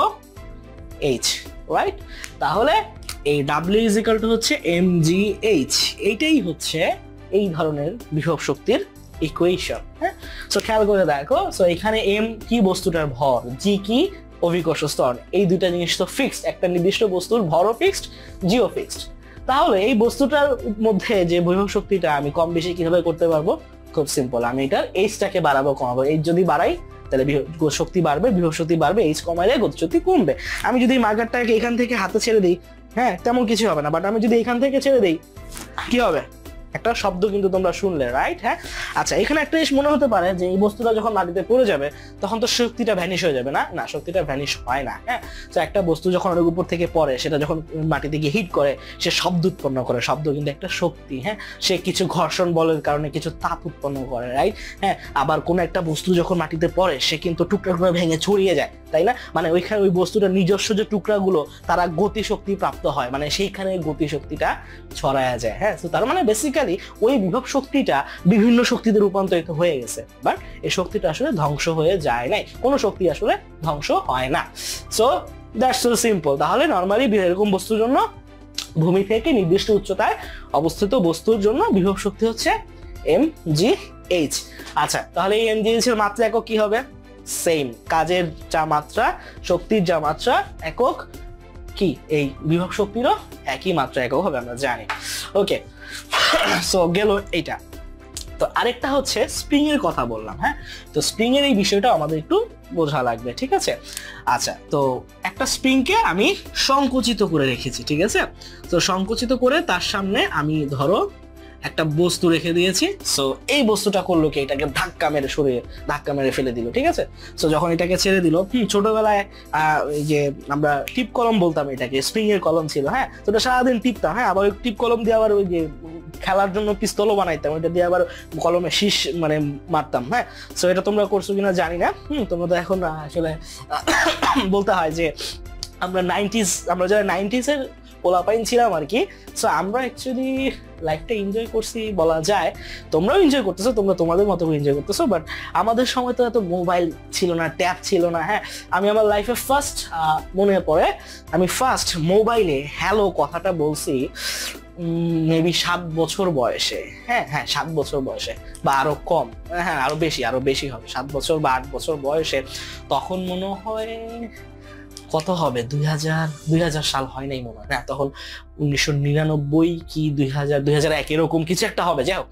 এইচ, রাইট? তাহলে এই W = হচ্ছে mgh, এইটাই হচ্ছে এই ধরনের বিভব শক্তির ইকুয়েশন, হ্যাঁ? সো খেয়াল করে দেখো, সো এখানে m কি বস্তুটার ভর, g কি অভিকর্ষ স্তর, এই দুইটা জিনিস তো ফিক্সড, একটা নির্দিষ্ট বস্তুর ভরও ফিক্সড, জিও ফিক্সড। তাহলে এই বস্তুটার মধ্যে যে বিভব শক্তিটা আমি কম বেশি কিভাবে করতে পারবো? খুব সিম্পল, আমি এটার এইচটাকে বাড়াবো কমাবো। এইচ যদি বাড়াই তাহলে শক্তি বাড়বে, বিভব শক্তি বাড়বে, এইচ কমাইলে গতিশক্তি কমবে। আমি যদি মার্কারটাকে এখান থেকে হাতে ছেড়ে দিই, হ্যাঁ, তেমন কিছু হবে না, বাট আমি যদি এখান থেকে ছেড়ে দিই কি হবে? একটা শব্দ কিন্তু তোমরা শুনলে, রাইট? হ্যাঁ, আচ্ছা, এখানে একটা জিনিস মনে হতে পারে যে এই বস্তুটা যখন মাটিতে পড়ে যাবে তখন তো শক্তিটা ভ্যানিশ হয়ে যাবে, না না, শক্তিটা ভ্যানিশ হয় না, হ্যাঁ? তো একটা বস্তু যখন অনেক উপর থেকে পড়ে, সেটা যখন মাটিতে গিয়ে হিট করে সে শব্দ উৎপন্ন করে, শব্দ কিন্তু একটা শক্তি, হ্যাঁ? সে কিছু ঘর্ষণ বলের কারণে কিছু তাপ উৎপন্ন করে, রাইট? হ্যাঁ, আবার কোনো একটা বস্তু যখন মাটিতে পড়ে সে কিন্তু টুকরা টুকরা ভেঙে ছড়িয়ে যায়, তাই না? মানে ওইখানে ওই বস্তুটার নিজস্ব যে টুকরাগুলো তারা গতিশক্তি প্রাপ্ত হয়, মানে সেইখানে গতিশক্তিটা ছড়ায়া যায়, হ্যাঁ? তো তার মানে বেসিক্যালি ওই বিভব শক্তিটা বিভিন্ন শক্তিতে রূপান্তরিত হয়ে গেছে, বাট এই শক্তিটা আসলে ধ্বংস হয়ে যায় নাই, কোনো শক্তি আসলে ধ্বংস হয় না। So that's so simple. তাহলে নরমালি এরকম বস্তুর জন্য ভূমি থেকে নির্দিষ্ট উচ্চতায় অবস্থিত বস্তুর জন্য বিভব শক্তি হচ্ছে mgh। আচ্ছা, তাহলে এই mgh এর মাত্রা একক কি হবে? সেম, কাজের যা মাত্রা, শক্তির যা মাত্রা, একক কি এই বিভব শক্তিরও একই মাত্রা একক হবে, আমরা জানি। ওকে, সো গেল এইটা। তো আরেকটা হচ্ছে স্প্রিং এর কথা বললাম, হ্যাঁ? তো স্প্রিং এর এই বিষয়টা আমাদের একটু বোঝা লাগবে, ঠিক আছে? আচ্ছা, তো একটা স্প্রিংকে আমি সংকুচিত করে রেখেছি, ঠিক আছে? তো সংকুচিত করে তার সামনে আমি ধরো একটা বস্তু রেখে দিয়েছি। সো এই বস্তুটা করলো কি, এটাকে ধাক্কা মেরে ফেলে দিল, ঠিক আছে? সো যখন এটাকে ছেড়ে দিল, ছোটবেলায় এই যে আমরা টিপ কলম বলতাম, এটাকে স্প্রিং এর কলম ছিল, হ্যাঁ? তো ওটা সারাদিন টিপতাম, হ্যাঁ? আবার ওই টিপ কলম দিয়ে আবার ওই যে খেলার জন্য পিস্তলও বানাইতাম, ওইটা দিয়ে আবার কলমে শীষ মানে মারতাম, হ্যাঁ? সো এটা তোমরা করছো কিনা জানি না, তোমরা তো এখন আসলে বলতে হয় যে আমরা যারা 90s এর পোলাপাইন ছিলাম আর কি। সো আমরা অ্যাকচুয়ালি লাইফটা এনজয় করছি বলা যায়, তোমরাও এনজয় করতেছো, তোমরা তোমাদের মতো করে এনজয় করতেছো, বাট আমাদের সময় তো এত মোবাইল ছিল না, ট্যাব ছিল না, হ্যাঁ? আমি আমার লাইফে ফার্স্ট মনে পড়ে আমি ফার্স্ট মোবাইলে হ্যালো কথাটা বলছি মেবি 7 বছর বয়সে, হ্যাঁ 7 বছর বয়সে, বা আরো কম, হ্যাঁ আরো বেশি হবে, 7 বছর বা 8 বছর বয়সে। তখন মনে হয় কত হবে, 2000 সাল হয় নাই মনে হয়, না তখন 1999 কি 2001 এরকম কিছু একটা হবে। যাই হোক,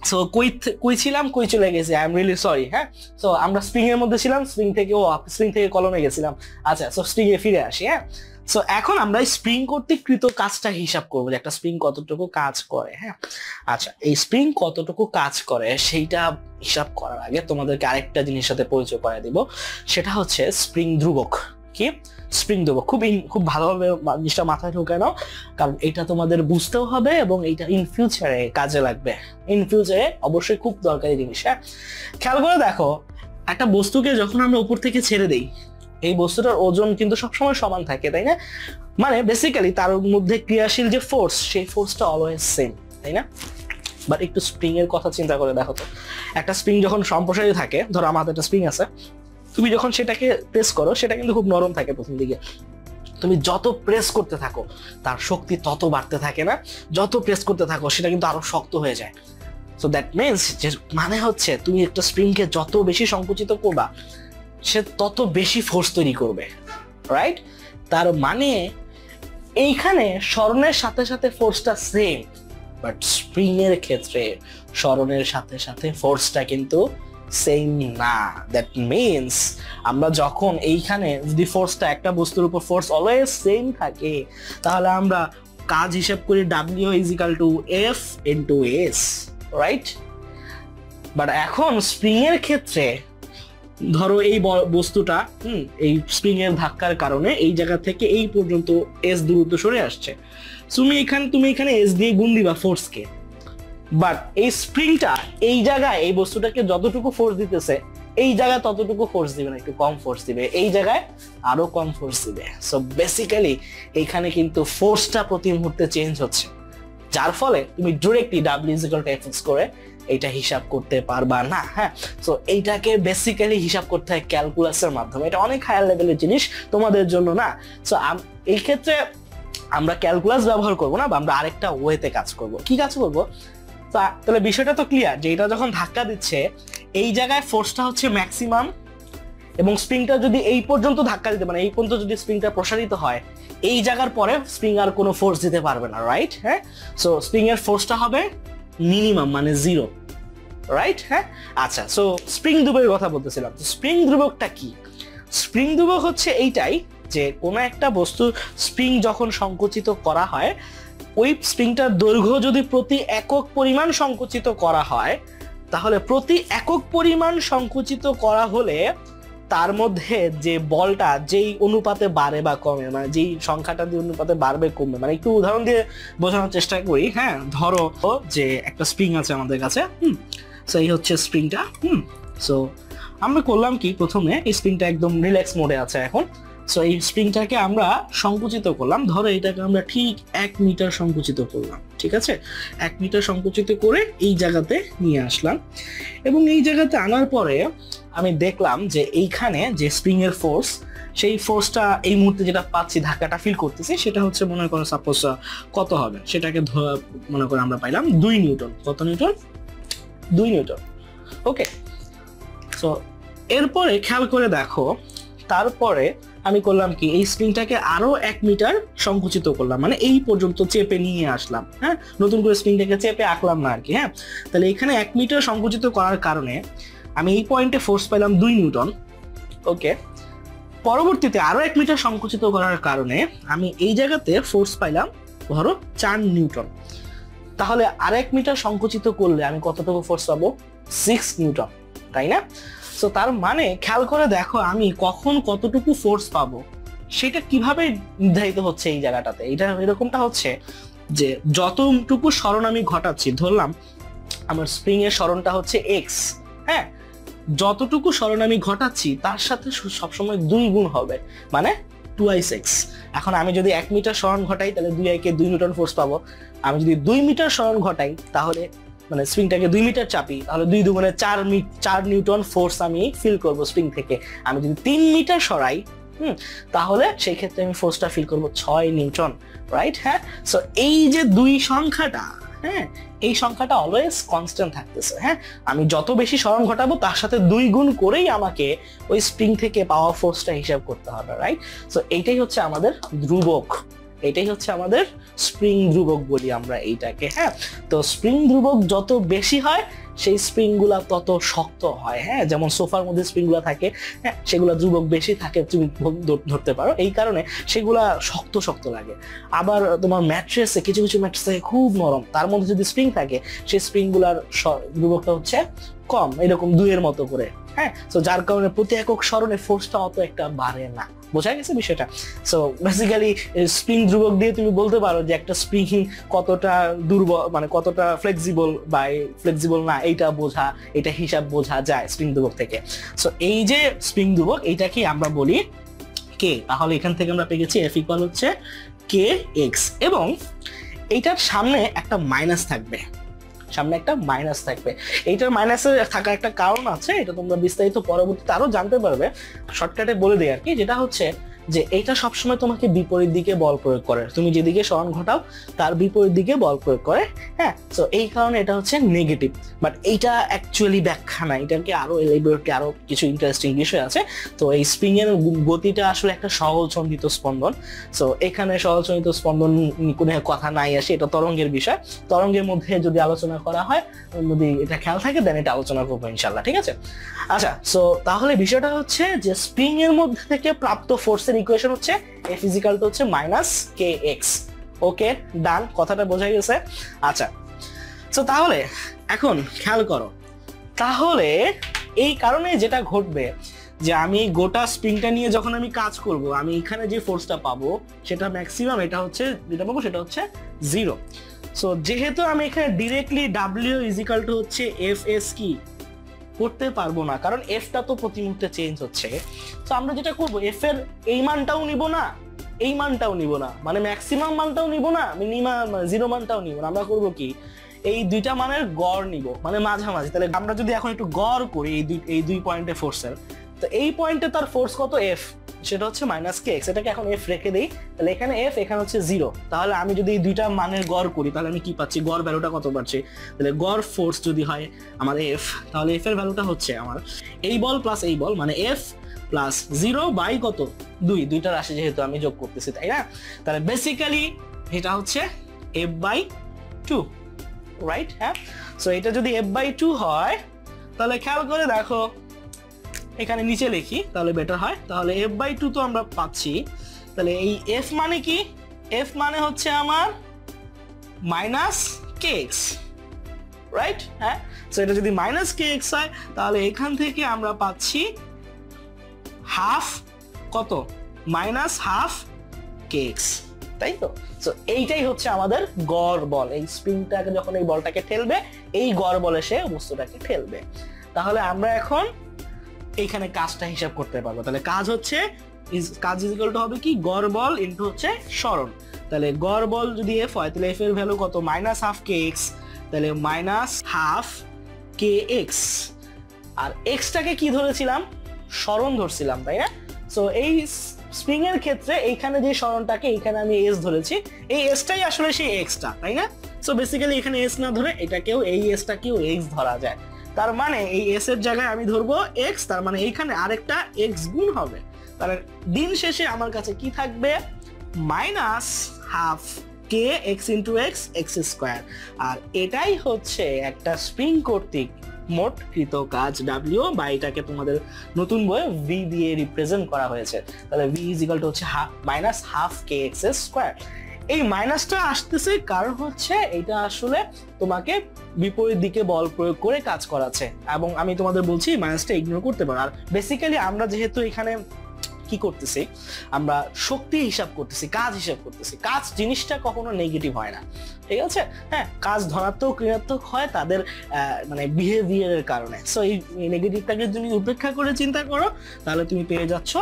সো কই ছিলাম, কই চলে গেছি, আই এম রিয়েলি সরি, হ্যাঁ? সো আমরা স্প্রিং এর মধ্যে ছিলাম, স্প্রিং থেকে কলমে গেছিলাম। আচ্ছা, সো স্প্রিং এ ফিরে আসি, হ্যাঁ? সো এখন আমরা স্প্রিং কর্তৃক কৃত কাজটা হিসাব করবো যে একটা স্প্রিং কতটুকু কাজ করে, হ্যাঁ? আচ্ছা, এই স্প্রিং কতটুকু কাজ করে সেইটা হিসাব করার আগে তোমাদেরকে আরেকটা জিনিসের সাথে পরিচয় করে দিব, সেটা হচ্ছে স্প্রিং ধ্রুবক। কি স্প্রিং ধ্রুবক? খুব ভালোভাবে জিনিসটা মাথায় ঢোকে নাও, কারণ এটা তোমাদের বুঝতেও হবে এবং এটা ইন ফিউচারে কাজে লাগবে, ইন ফিউচারে অবশ্যই খুব দরকারি জিনিস, হ্যাঁ? খেয়াল করে দেখো, একটা বস্তুকে যখন আমরা উপর থেকে ছেড়ে দেই, এই বস্তুটার ওজন কিন্তু সবসময় সমান থাকে, তাই না? মানে বেসিক্যালি তার মধ্যে ক্রিয়াশীল যে ফোর্স, সেই ফোর্সটা অলওয়েজ সেম, তাই না? বাট একটু স্প্রিং এর কথা চিন্তা করে দেখো তো, একটা স্প্রিং যখন সম্প্রসারিত থাকে, ধরো আমার হাতে একটা স্প্রিং আছে, তুমি যখন সেটাকে প্রেস করো, সেটা কিন্তু খুব নরম থাকে প্রথম দিকে, তুমি যত প্রেস করতে থাকো তার শক্তি তত বাড়তে থাকে, না? যত প্রেস করতে থাকো সেটা কিন্তু আরো শক্ত হয়ে যায়। সো দ্যাট মিনস যে মানে হচ্ছে তুমি একটা স্প্রিংকে যত বেশি সংকুচিত করবা, সে তত বেশি ফোর্স তৈরি করবে, রাইট? তার মানে এইখানে সরণের সাথে সাথে ফোর্সটা সেম, বাট স্প্রিং এর ক্ষেত্রে সরণের সাথে সাথে ফোর্সটা কিন্তু সেম না। দ্যাট মিনস আমরা যখন এইখানে যদি ফোর্সটা একটা বস্তুর উপর ফোর্স অলওয়েজ সেম থাকে, তাহলে আমরা কাজ হিসাব করি W equal to F into S, right? But এখন স্প্রিং এর ক্ষেত্রে ধরো এই বস্তুটা এই স্প্রিং এর ধাক্কার কারণে এই জায়গা থেকে এই পর্যন্ত S দূরত্ব সরে আসছে, তুমি এখানে S দিয়ে গুণ দিবা ফোর্সকে, বাট এই স্প্রিংটা এই জায়গায় এই বস্তুটাকে যতটুকু ফোর্স দিতেছে এই জায়গায় ততটুকু ফোর্স দিবে না, একটু কম ফোর্স দিবে, এই জায়গায় আরো কম ফোর্স দিবে। সো বেসিক্যালি এইখানে কিন্তু ফোর্সটা প্রতি মুহূর্তে চেঞ্জ হচ্ছে, যার ফলে তুমি directly W equal to Fx করে এটা হিসাব করতে পারবা না। হ্যাঁ, সো এইটাকে বেসিক্যালি হিসাব করতে হয় ক্যালকুলাসের মাধ্যমে, এটা অনেক হায়ার লেভেলের জিনিস, তোমাদের জন্য না। সো এই ক্ষেত্রে আমরা ক্যালকুলাস ব্যবহার করবো না, বা আমরা আরেকটা ওয়েতে কাজ করব। কি কাজ করব? তাহলে বিষয়টা তো ক্লিয়ার যে এটা যখন ধাক্কা দিচ্ছে এই জায়গায় ফোর্সটা হচ্ছে ম্যাক্সিমাম, এবং স্প্রিংটা যদি এই পর্যন্ত ধাক্কা দিতে মানে এই পর্যন্ত যদি স্প্রিংটা প্রসারিত হয়, এই জায়গার পরে স্প্রিং আর কোনো ফোর্স দিতে পারবে না, রাইট? হ্যাঁ, সো স্প্রিং এর ফোর্সটা হবে মিনিমাম মানে 0, রাইট? হ্যাঁ, আচ্ছা, সো স্প্রিং ধ্রুবকের কথা বলতেছিলাম। তো স্প্রিং ধ্রুবকটা কি? স্প্রিং ধ্রুবক হচ্ছে এইটাই যে কোনো একটা বস্তু স্প্রিং যখন সংকুচিত করা হয়, ওই স্প্রিংটার দৈর্ঘ্য যদি প্রতি একক পরিমাণ সংকুচিত করা হয়, তাহলে প্রতি একক পরিমাণ সংকুচিত করা হলে তার মধ্যে যে বলটা যেই অনুপাতে বাড়ে বা কমে, মানে যেই সংখ্যাটা দিয়ে অনুপাতে বাড়বে কমবে, মানে একটু উদাহরণ দিয়ে বোঝানোর চেষ্টা করি। হ্যাঁ, ধরো যে একটা স্প্রিং আছে আমাদের কাছে, সো এই হচ্ছে স্প্রিংটা। সো আমরা করলাম কি, প্রথমে এই স্প্রিংটা একদম রিল্যাক্স মোডে আছে এখন। সো এই স্প্রিংটাকে আমরা সংকুচিত করলাম, ধরো এটাকে আমরা ঠিক 1 মিটার সংকুচিত করলাম, ঠিক আছে? 1 মিটার সংকুচিত করে এই জায়গাতে নিয়ে আসলাম, এবং এই জায়গাতে আনার পরে আমি দেখলাম যে এইখানে যে স্প্রিং এর ফোর্স, সেই ফোর্সটা এই মুহূর্তে যেটা পাচ্ছি, ধাক্কাটা ফিল করতেছি, সেটা হচ্ছে মনে করো সাপোজ কত হবে, সেটাকে মনে করো আমরা পাইলাম 2 নিউটন। কত নিউটন? 2 নিউটন। ওকে, সো এরপরে খেয়াল করে দেখো, তারপরে আমি করলাম কি, এই স্প্রিংটাকে আরো 1 মিটার সংকুচিত করলাম, মানে এই পর্যন্ত চেপে নিয়ে আসলাম। হ্যাঁ, নতুন করে স্প্রিংটাকে চেপে আঁকলাম না আর কি। হ্যাঁ, তাহলে এখানে 1 মিটার সংকুচিত করার কারণে আমি এই পয়েন্টে ফোর্স পাইলাম 2 নিউটন। ওকে, পরবর্তীতে আরো 1 মিটার সংকুচিত করার কারণে আমি এই জায়গাতে ফোর্স পাইলাম ধরো 4 নিউটন। তাহলে আর 1 মিটার সংকুচিত করলে আমি কতটুকু ফোর্স পাবো? 6 নিউটন, তাই না? সো তার মানে খেয়াল করে দেখো আমি কখন কতটুকু ফোর্স পাবো সেটা কিভাবে নির্ধারিত হচ্ছে এই জায়গাটাতে। এটা এরকমটা হচ্ছে যে যতটুকু সরণ আমি ঘটাচ্ছি, ধরলাম আমার স্প্রিং এর সরণটা হচ্ছে x, হ্যাঁ, যতটুকু সরণ আমি ঘটাচ্ছি তার সাথে সবসময় 2 গুণ হবে, মানে 2x। এখন আমি যদি 1 মিটার সরণ ঘটাই তাহলে 2i কে 2 নিউটন ফোর্স পাবো। আমি যদি 2 মিটার সরণ ঘটাই, তাহলে মানে স্প্রিংটাকে 2 মিটার চাপি, তাহলে 2 দুগুণে 4 নিউটন ফোর্স আমি ফিল করব স্প্রিং থেকে। আমি যদি 3 মিটার সরাই, তাহলে সেই ক্ষেত্রে আমি ফোর্সটা ফিল করব 6 নিউটন, রাইট? হ্যাঁ, সো এই যে 2 সংখ্যাটা, হ্যাঁ, এই সংখ্যাটা অলওয়েজ কনস্ট্যান্ট থাকতেছে। হ্যাঁ, আমি যত বেশি সরণ ঘটাবো তার সাথে 2 গুণ করেই আমাকে ওই স্প্রিং থেকে পাওয়া ফোর্সটা হিসাব করতে হবে, রাইট? সো এইটাই হচ্ছে আমাদের ধ্রুবক, এটাই হচ্ছে আমাদের স্প্রিং ধ্রুবক বলি আমরা এইটাকে। হ্যাঁ, তো স্প্রিং ধ্রুবক যত বেশি হয় সেই স্প্রিং গুলা তত শক্ত হয়। হ্যাঁ, যেমন সোফার মধ্যে স্প্রিং গুলা থাকে, হ্যাঁ, সেগুলা ধ্রুবক বেশি থাকে, তুমি ধরতে পারো, এই কারণে সেগুলা শক্ত শক্ত লাগে। আবার তোমার ম্যাট্রেসে কিছু কিছু ম্যাট্রেস থাকে খুব নরম, তার মধ্যে যদি স্প্রিং থাকে সেই স্প্রিং গুলার ধ্রুবকটা হচ্ছে কম, এরকম 2 এর মতো করে। হ্যাঁ, তো যার কারণে প্রতি একক সরণে ফোর্সটা অত একটা বাড়ে না। বোঝা গেছে বিষয়টা? সো বেসিক্যালি স্প্রিং ধ্রুবক দিয়ে তুমি বলতে পারো যে একটা স্প্রিং কতটা দুর্বল, মানে কতটা ফ্লেক্সিবল বা ফ্লেক্সিবল না, এইটা বোঝা, এটা হিসাব বোঝা যায় স্প্রিং ধ্রুবক থেকে। সো এই যে স্প্রিং ধ্রুবক, এইটাকে আমরা বলি কে। তাহলে এখান থেকে আমরা পেয়ে গেছি F ইকুয়াল হচ্ছে kx, এবং এইটার সামনে একটা মাইনাস থাকবে, সামনে একটা মাইনাস থাকবে। এইটার মাইনাসে থাকার একটা কারণ আছে, এটা তোমরা বিস্তারিত পরবর্তীতে আরো জানতে পারবে, শর্টকাটে বলে দিই আর কি। যেটা হচ্ছে যে এটা সবসময় তোমাকে বিপরীত দিকে বল প্রয়োগ করে, তুমি যেদিকে সরণ ঘটাও তার বিপরীত দিকে বল প্রয়োগ করে। হ্যাঁ, তো এই কারণে এটা হচ্ছে নেগেটিভ। বাট এইটা অ্যাকচুয়ালি ব্যাখ্যা না, এটাকে আরো এলিবরেটলি আরো কিছু ইন্টারেস্টিং বিষয় আছে। তো এই স্প্রিং এর গতিটা আসলে একটা সহচন্দিত স্পন্দন। সো এখানে সহচন্দিত স্পন্দন কোনো কথা নাই আসে, এটা তরঙ্গের বিষয়। তরঙ্গের মধ্যে যদি আলোচনা করা হয়, যদি এটা খেয়াল থাকে দেন এটা আলোচনা করবো ইনশাল্লাহ, ঠিক আছে? আচ্ছা, সো তাহলে বিষয়টা হচ্ছে যে স্প্রিং এর মধ্যে থেকে প্রাপ্ত ফোর্সের ইকুয়েশন হচ্ছে F ইজিক্যাল টু হচ্ছে -kx। ওকে, ডান, কথাটা বোঝা গেছে? আচ্ছা, সো তাহলে এখন খেয়াল করো, তাহলে এই কারণে যেটা ঘটবে যে আমি গোটা স্প্রিংটা নিয়ে যখন আমি কাজ করব, আমি এখানে যে ফোর্সটা পাবো সেটা ম্যাক্সিমাম, এটা হচ্ছে যেটা পাবো সেটা হচ্ছে 0। সো যেহেতু আমি এখানে ডিরেক্টলি W ইজিক্যাল টু হচ্ছে Fs কি করতে পারবো না, কারণ এফটা তো প্রতি মুহূর্তে চেঞ্জ হচ্ছে। তো আমরা যেটা করবো, এফ এর এই মানটাও নিব না, এই মানটাও নিব না, মানে ম্যাক্সিমাম মানটাও নিব না, মিনিমাম 0 মানটাও নিব না। আমরা করবো কি, এই দুইটা মানের গড় নিব, মানে মাঝামাঝি। তাহলে আমরা যদি এখন একটু গড় করি এই দুই পয়েন্টে ফোর্সের, তো এই পয়েন্টে তার ফোর্স কত এফ, সেটা হচ্ছে -kx। এটাকে এখন এফ রেখে দেই, তাহলে এখানে এফ, এখানে হচ্ছে 0। তাহলে আমি যদি এই দুইটা মানের গড় করি তাহলে আমি কি পাচ্ছি, গড় ভ্যালুটা কত পাচ্ছি? তাহলে গড় ফোর্স যদি হয় আমার এফ, তাহলে এফ এর ভ্যালুটা হচ্ছে আমার এই বল প্লাস এই বল, মানে এফ প্লাস 0 বাই কত 2, দুইটা রাশি যেহেতু আমি যোগ করতেছি, তাই না? তাহলে বেসিক্যালি এটা হচ্ছে f/2, রাইট? হ্যাঁ, সো এটা যদি f/2 হয় তাহলে খেয়াল করে দেখো, এখানে নিচে লিখি তাহলে বেটার হয়। তাহলে f/2 তো আমরা পাচ্ছি, তাহলে এই f মানে কি? f মানে হচ্ছে আমার -kx, রাইট? হ্যাঁ, সো এটা যদি -kx হয় তাহলে এখান থেকে আমরা পাচ্ছি হাফ কত, -half kx, তাই তো? সো এইটাই হচ্ছে আমাদের গড় বল। এই স্প্রিংটাকে যখন এই বলটাকে ঠেলবে, এই গড় বলে সে বস্তুটাকে ঠেলবে। তাহলে আমরা এখন এইখানে কাজটা হিসাব করতে পারবো। তাহলে কাজ হচ্ছে কাজ ইকুয়াল টু হবে কি, গড় বল ইনটু হচ্ছে সরণ। তাহলে গড় বল যদি f হয় তাহলে f এর ভ্যালু কত, -half kx, তাহলে -half kx। আর x টাকে কি ধরেছিলাম, সরণ ধরছিলাম, তাই না? সো এই স্প্রিং এর ক্ষেত্রে এইখানে যে সরণটাকে, এইখানে আমি s ধরেছি, এই s টাই আসলে সেই x টা, তাই না? সো বেসিক্যালি এখানে s না ধরে এটাকেও, এই s টাকেও x ধরা যায়। তার মানে এই s এর জায়গায় আমি ধরবো x, তার মানে এইখানে আরেকটা x গুণ হবে। তাহলে দিন শেষে আমার কাছে কি থাকবে, -half kx into x square. আর এটাই হচ্ছে একটা স্প্রিং কর্তৃক মোট কৃত কাজ W, বা এটাকে তোমাদের নতুন বইয়ে v দিয়ে রিপ্রেজেন্ট করা হয়েছে। তাহলে v ইকুয়াল টু হচ্ছে -half kx স্কয়ার। এই মাইনাসটা আসতেছে কারণ হচ্ছে এটা আসলে তোমাকে বিপরীত দিকে বল প্রয়োগ করে কাজ করাচ্ছে, এবং আমি তোমাদের বলছি মাইনাসটা ইগনোর করতে পারো। আর বেসিক্যালি আমরা যেহেতু এখানে কি করতেছি, আমরা শক্তি হিসাব করতেছি, কাজ হিসাব করতেছি। কাজ জিনিসটা কখনো নেগেটিভ হয় না, ঠিক আছে? হ্যাঁ, কাজ ধনাত্মক ঋণাত্মক হয় তাদের মানে বিহেভিয়ারের কারণে। সো এই নেগেটিভটাকে যদি উপেক্ষা করে চিন্তা করো তাহলে তুমি পেয়ে যাচ্ছ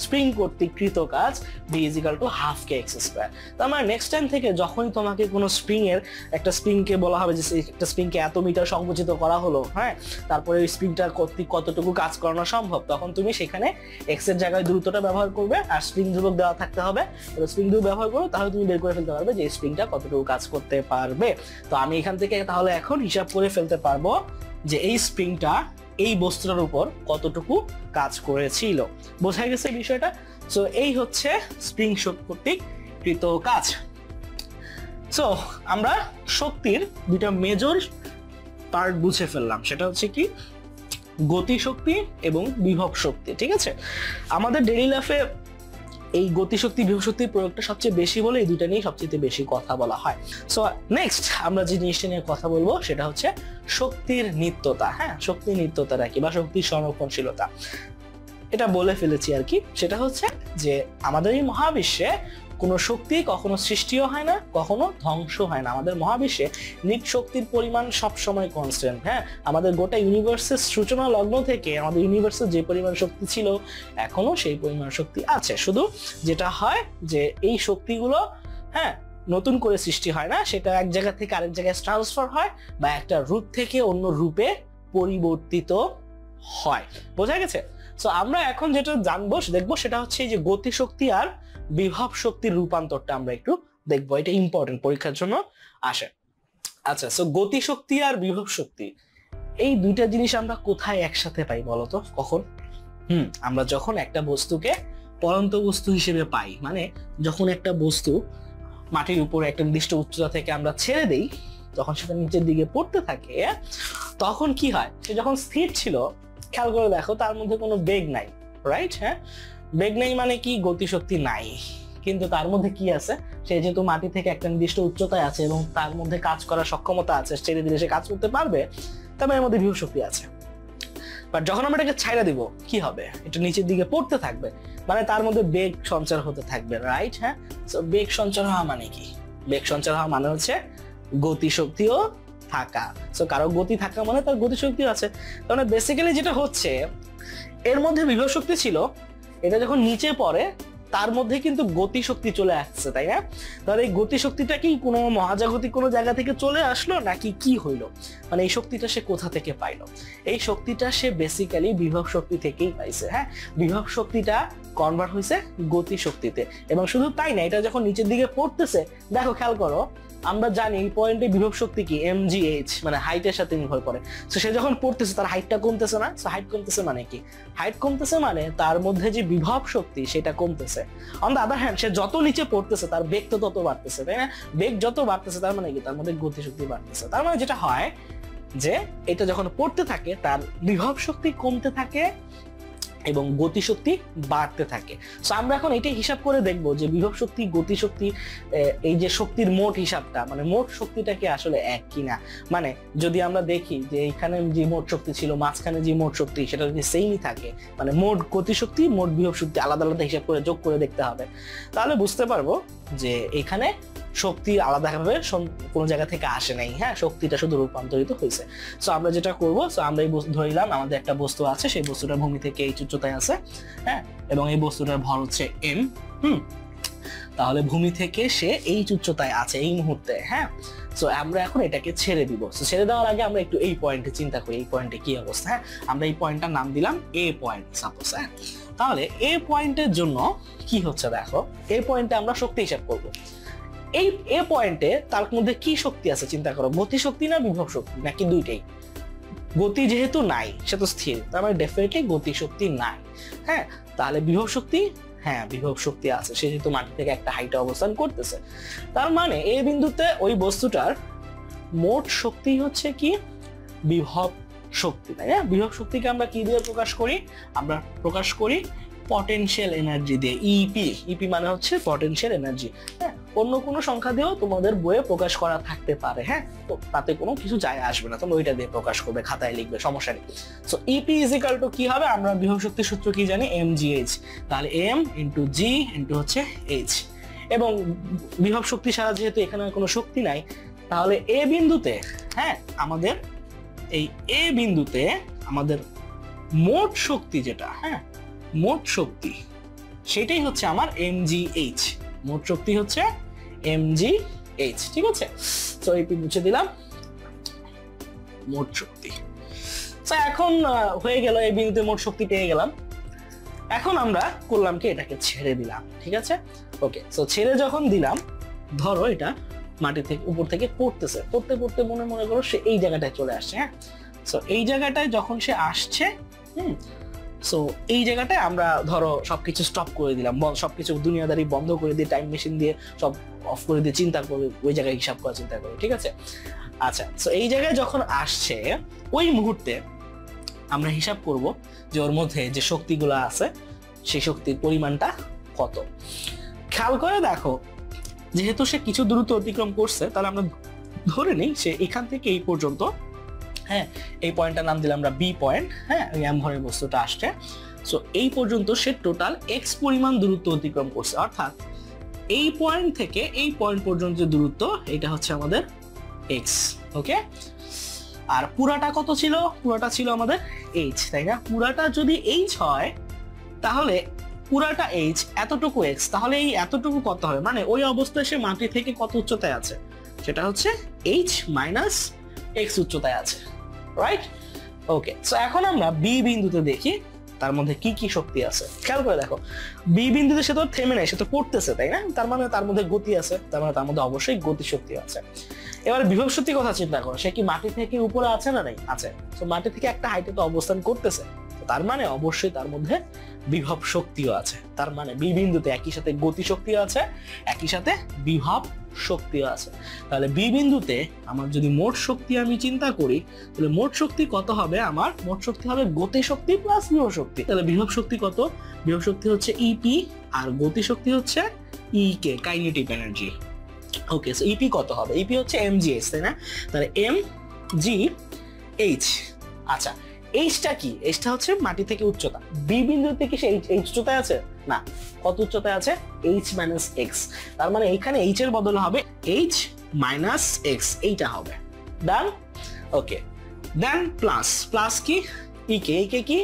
স্প্রিং কর্তৃক কৃত কাজ v equal to half kx square. তার মানে নেক্সট টাইম থেকে যখনই তোমাকে কোনো স্প্রিং এর, একটা স্প্রিংকে বলা হবে যে একটা স্প্রিংকে এত মিটার সংকুচিত করা হলো, হ্যাঁ, তারপরে ওই স্প্রিংটার কর্তৃক কতটুকু কাজ করানো সম্ভব, তখন তুমি সেখানে x এর জায়গায় দ্রুতটা ব্যবহার করবে, আর স্প্রিং ধ্রুবক দেওয়া থাকতে হবে। স্প্রিং ধ্রুবক ব্যবহার করো, তাহলে তুমি বের করে ফেলতে পারবে যে স্প্রিংটা কতটুকু কাজ করতে পারবে। তো আমি এখান থেকে তাহলে এখন হিসাব করে ফেলতে পারবো যে এই স্প্রিংটা এই বস্তুটার উপর কতটুকু কাজ করেছিল। বোঝা গেছে বিষয়টা? সো এই হচ্ছে স্প্রিং শক্তি কর্তৃক কৃত কাজ। সো আমরা শক্তির দুইটা মেজর পার্ট বুঝে ফেললাম, সেটা হচ্ছে কি, গতি শক্তি এবং বিভব শক্তি, ঠিক আছে? আমাদের ডেইলি লাইফে এই গতিশক্তি বিভব শক্তির প্রয়োগটা সবচেয়ে বেশি বলে এই দুইটা নিয়ে সবচেয়ে বেশি কথা বলা হয়। সো নেক্সট আমরা যে জিনিসটা নিয়ে কথা বলবো সেটা হচ্ছে শক্তির নিত্যতা। হ্যাঁ, শক্তির নিত্যতাটা কি, বা শক্তির সংরক্ষণশীলতা, এটা বলে ফেলেছি আর কি। সেটা হচ্ছে যে আমাদের এই মহাবিশ্বে কোনো শক্তি কখনো সৃষ্টিও হয় না, কখনো ধ্বংস হয় না। আমাদের মহাবিশ্বে নিট শক্তির পরিমাণ সবসময় কনস্ট্যান্ট। হ্যাঁ, আমাদের গোটা ইউনিভার্সের সূচনা লগ্ন থেকে আমাদের ইউনিভার্সের যে পরিমাণ শক্তি ছিল এখনো সেই পরিমাণ শক্তি আছে। শুধু যেটা হয় যে এই শক্তিগুলো, হ্যাঁ, নতুন করে সৃষ্টি হয় না, সেটা এক জায়গা থেকে আরেক জায়গায় ট্রান্সফার হয়, বা একটা রূপ থেকে অন্য রূপে পরিবর্তিত হয়। বোঝা গেছে? সো আমরা এখন যেটা জানবো দেখবো সেটা হচ্ছে এই যে গতিশক্তি আর বিভব শক্তির রূপান্তরটা আমরা একটু দেখবো, এটা ইম্পর্টেন্ট, পরীক্ষার জন্য আসে। আচ্ছা, সো গতিশক্তি আর বিভব শক্তি এই দুইটা জিনিস আমরা কোথায় একসাথে পাই বলতো? কখন? আমরা যখন একটা বস্তুকে পড়ন্ত বস্তু হিসেবে পাই, মানে যখন একটা বস্তু মাটির উপরে একটা নির্দিষ্ট উচ্চতা থেকে আমরা ছেড়ে দেই, যখন সেটা নিচের দিকে পড়তে থাকে, তখন কি হয়? সে যখন স্থির ছিল, খেয়াল করে দেখো, তার মধ্যে কোনো বেগ নাই, রাইট? হ্যাঁ, বেগ নেই মানে কি? গতিশক্তি নাই। কিন্তু তার মধ্যে কি আছে? সে যেহেতু মাটি থেকে একটা নির্দিষ্ট উচ্চতায় আছে এবং তার মধ্যে কাজ করার সক্ষমতা আছে, ছেড়ে দিলে সে কাজ করতে পারবে, তবে এর মধ্যে বিভব শক্তি আছে। বাট যখন আমরা এটাকে ছাইড়া দিব, কি হবে? এটা নিচের দিকে পড়তে থাকবে, মানে তার মধ্যে বেগ সঞ্চার হতে থাকবে, রাইট? হ্যাঁ, সো বেগ সঞ্চার হওয়া মানে কি? বেগ সঞ্চার হওয়া মানে হচ্ছে গতিশক্তিও থাকা। সো কারো গতি থাকা মানে তার গতিশক্তিও আছে। তাহলে বেসিক্যালি যেটা হচ্ছে, এর মধ্যে বিভব শক্তি ছিল, এটা যখন নিচে পড়ে তার মধ্যে কিন্তু গতিশক্তি চলে আসছে, তাই না? তাহলে এই গতিশক্তিটা কি কোনো মহাজাগতিক কোনো জায়গা থেকে চলে আসলো নাকি কি হইলো? মানে এই শক্তিটা সে কোথা থেকে পাইলো? এই শক্তিটা সে বেসিক্যালি বিভব শক্তি থেকেই পাইছে। হ্যাঁ, বিভব শক্তিটা কনভার্ট হয়েছে গতিশক্তিতে। এবং শুধু তাই না, এটা যখন নিচের দিকে পড়তেছে, দেখো খেয়াল করো, আমরা জানি এই পয়েন্টে বিভব শক্তি কি? mgh, মানে হাইটের সাথে নির্ভর করে। তো সে যখন পড়তেছে তার হাইটটা কমতেছে না? সো হাইট কমতেছে মানে কি? হাইট কমতেছে মানে তার মধ্যে যে বিভব শক্তি সেটা কমতেছে। অন দ্য আদার হ্যান্ড, সে যত নিচে পড়তেছে তার বেগ তো তত বাড়তেছে, তাই না? বেগ যত বাড়তেছে তার মানে কি? তার মধ্যে গতিশক্তি বাড়তেছে। তার মানে যেটা হয় যে এটা যখন পড়তে থাকে তার বিভব শক্তি কমতে থাকে এবং গতিশক্তি বাড়তে থাকে। সো আমরা এখন এটাই হিসাব করে দেখবো যে বিভব শক্তি, গতিশক্তি, এই যে শক্তির মোট হিসাবটা, মানে মোট শক্তিটা কি আসলে এক কিনা। মানে যদি আমরা দেখি যে এখানে যে মোট শক্তি ছিল, মাঝখানে যে মোট শক্তি, সেটা যদি সেমই থাকে, মানে মোট গতিশক্তি মোট বিভব শক্তি আলাদা আলাদা হিসাব করে যোগ করে দেখতে হবে, তাহলে বুঝতে পারবো যে এখানে শক্তি আলাদাভাবে কোনো জায়গা থেকে আসে নাই। হ্যাঁ, শক্তিটা শুধু রূপান্তরিত হয়েছে। সো আমরা যেটা করবো, সো আমরা এই ধরিলাম আমাদের একটা বস্তু আছে, সেই বস্তুটা ভূমি থেকে এই উচ্চতায় আছে, হ্যাঁ, এবং এই বস্তুটার ভর হচ্ছে m। তাহলে ভূমি থেকে সে এই উচ্চতায় আছে এই মুহূর্তে। হ্যাঁ, সো আমরা এখন এটাকে ছেড়ে দিব। সো ছেড়ে দেওয়ার আগে আমরা একটু এই পয়েন্টে চিন্তা করি, এই পয়েন্টে কি অবস্থা। হ্যাঁ, আমরা এই পয়েন্টটার নাম দিলাম এ পয়েন্ট সাপোজ। হ্যাঁ, তাহলে এ পয়েন্টের জন্য কি হচ্ছে দেখো, এ পয়েন্টে আমরা শক্তি হিসাব করবো। এই এ পয়েন্টে তার মধ্যে কি শক্তি আছে চিন্তা করো, গতি শক্তি না বিভব শক্তি, নাকি দুইটাই? গতি যেহেতু নাই, সে তো স্থির, তার মানে ডেফিনেটলি গতি শক্তি নাই। হ্যাঁ, তাহলে বিভব শক্তি, হ্যাঁ বিভব শক্তি আছে, সে যেহেতু মাটি থেকে একটা হাইটে অবস্থান করতেছে। তার মানে এই বিন্দুতে ওই বস্তুটার মোট শক্তি হচ্ছে কি? বিভব শক্তি, তাই না? বিভব শক্তিকে আমরা কি দিয়ে প্রকাশ করি? আমরা প্রকাশ করি পটেনশিয়াল এনার্জি দিয়ে, ইপি। ইপি মানে হচ্ছে পটেনশিয়াল এনার্জি। হ্যাঁ, অন্য কোনো সংখ্যা দিয়েও তোমাদের বইয়ে প্রকাশ করা থাকতে পারে। হ্যাঁ, তো তাতে কোনো কিছু যায় আসবে না, তোমরা ওইটা দিয়ে প্রকাশ করবে, খাতায় লিখবে, সমস্যা নেই। So EP is equal to কি হবে? আমরা বিভব শক্তির সূত্র কি জানি? mgh। তাহলে m ইন্টু জি ইন্টু হচ্ছে h। এবং বিভব শক্তি ছাড়া যেহেতু এখানে কোনো শক্তি নাই, তাহলে এ বিন্দুতে, হ্যাঁ, আমাদের এই এ বিন্দুতে আমাদের মোট শক্তি যেটা, হ্যাঁ, মোট শক্তি সেটাই হচ্ছে আমার mgh। মোট শক্তি হচ্ছে mgh, ঠিক আছে? তো এই মুছে দিলাম মোট শক্তি। তো এখন হয়ে গেল, এই বিন্দুতে মোট শক্তি পেয়ে গেলাম। এখন আমরা করলাম কি? এটাকে ছেড়ে দিলাম, ঠিক আছে? ওকে, সো ছেড়ে যখন দিলাম, ধরো এটা মাটি থেকে উপর থেকে পড়তেছে, পড়তে পড়তে মনে করো সে এই জায়গাটায় চলে আসছে। হ্যাঁ, সো এই জায়গাটায় যখন সে আসছে, সো এই জায়গাটায় আমরা ধরো সবকিছু স্টপ করে দিলাম, সবকিছু দুনিয়াদারি বন্ধ করে দিয়ে, টাইম মেশিন দিয়ে সব অফ করে দিয়ে চিন্তা করি, ওই জায়গায় হিসাব করা চিন্তা করি, ঠিক আছে? আচ্ছা, সো এই জায়গায় যখন আসছে, ওই মুহূর্তে আমরা হিসাব করব যে ওর মধ্যে যে শক্তিগুলো আছে সেই শক্তির পরিমাণটা কত। খেয়াল করে দেখো, যেহেতু সে কিছু দূরত্ব অতিক্রম করছে, তাহলে আমরা ধরে নিই সে এখান থেকে এই পর্যন্ত, হ্যাঁ, এই পয়েন্টটার নাম দিলাম আমরা বি পয়েন্ট। হ্যাঁ, এম ভরের বস্তুটা আসছে। সো এই পর্যন্ত সে টোটাল এক্স পরিমাণ দূরত্ব অতিক্রম করছে, অর্থাৎ এই পয়েন্ট থেকে এই পয়েন্ট পর্যন্ত যে দূরত্ব, এটা হচ্ছে আমাদের এক্স। ওকে, আর পুরাটা কত ছিল? পুরাটা ছিল আমাদের এইচ, তাই না? পুরাটা যদি এইচ হয়, তাহলে পুরাটা এইচ, এতটুকু এক্স, তাহলে এই এতটুকু কত হবে? মানে ওই অবস্থায় সে মাটি থেকে কত উচ্চতায় আছে? সেটা হচ্ছে এইচ মাইনাস এক্স উচ্চতায় আছে, রাইট? ওকে, সো এখন আমরা বি বিন্দুতে দেখি তার মধ্যে কি কি শক্তি আছে খেয়াল করে দেখো। বি বিন্দুতে সে তো থেমে নাই, সে তো পড়তেছে, তাই না? তার মানে তার মধ্যে গতি আছে, তার মানে তার মধ্যে অবশ্যই গতি শক্তি আছে। এবার বিভব শক্তির কথা চিন্তা করো, সে কি মাটি থেকে উপরে আছে না? নাই, আছে। তো মাটি থেকে একটা হাইটে তো অবস্থান করতেছে, তার মানে অবশ্যই তার মধ্যে বিভব শক্তিও আছে। তার মানে বি বিন্দুতে একই সাথে গতি শক্তিও আছে, একই সাথে বিভব শক্তিও আছে। তাহলে বি বিন্দুতে আমার যদি মোট শক্তি আমি চিন্তা করি, তাহলে মোট শক্তি কত হবে? আমার মোট শক্তি হবে গতি শক্তি প্লাস বিভব শক্তি। তাহলে বিভব শক্তি কত? বিভব শক্তি হচ্ছে ইপি আর গতি শক্তি হচ্ছে ইকে, কাইনেটিক এনার্জি। ওকে, সো ইপি কত হবে? ইপি হচ্ছে এমজিএইচ, তাই না? তাহলে এমজিএইচ। আচ্ছা, এইচটা কি? এইচটা হচ্ছে মাটি থেকে উচ্চতা। বি বিন্দুতে কি সে এইচ উচ্চতায় আছে? না। কত উচ্চতায় আছে? H minus x. তার মানে এইখানে এইচ এর বদলে হবে এইচ মাইনাস এক্স, এইটা হবে। ডান? ওকে, দেন প্লাস প্লাস কি? ইকে, ইকে কি?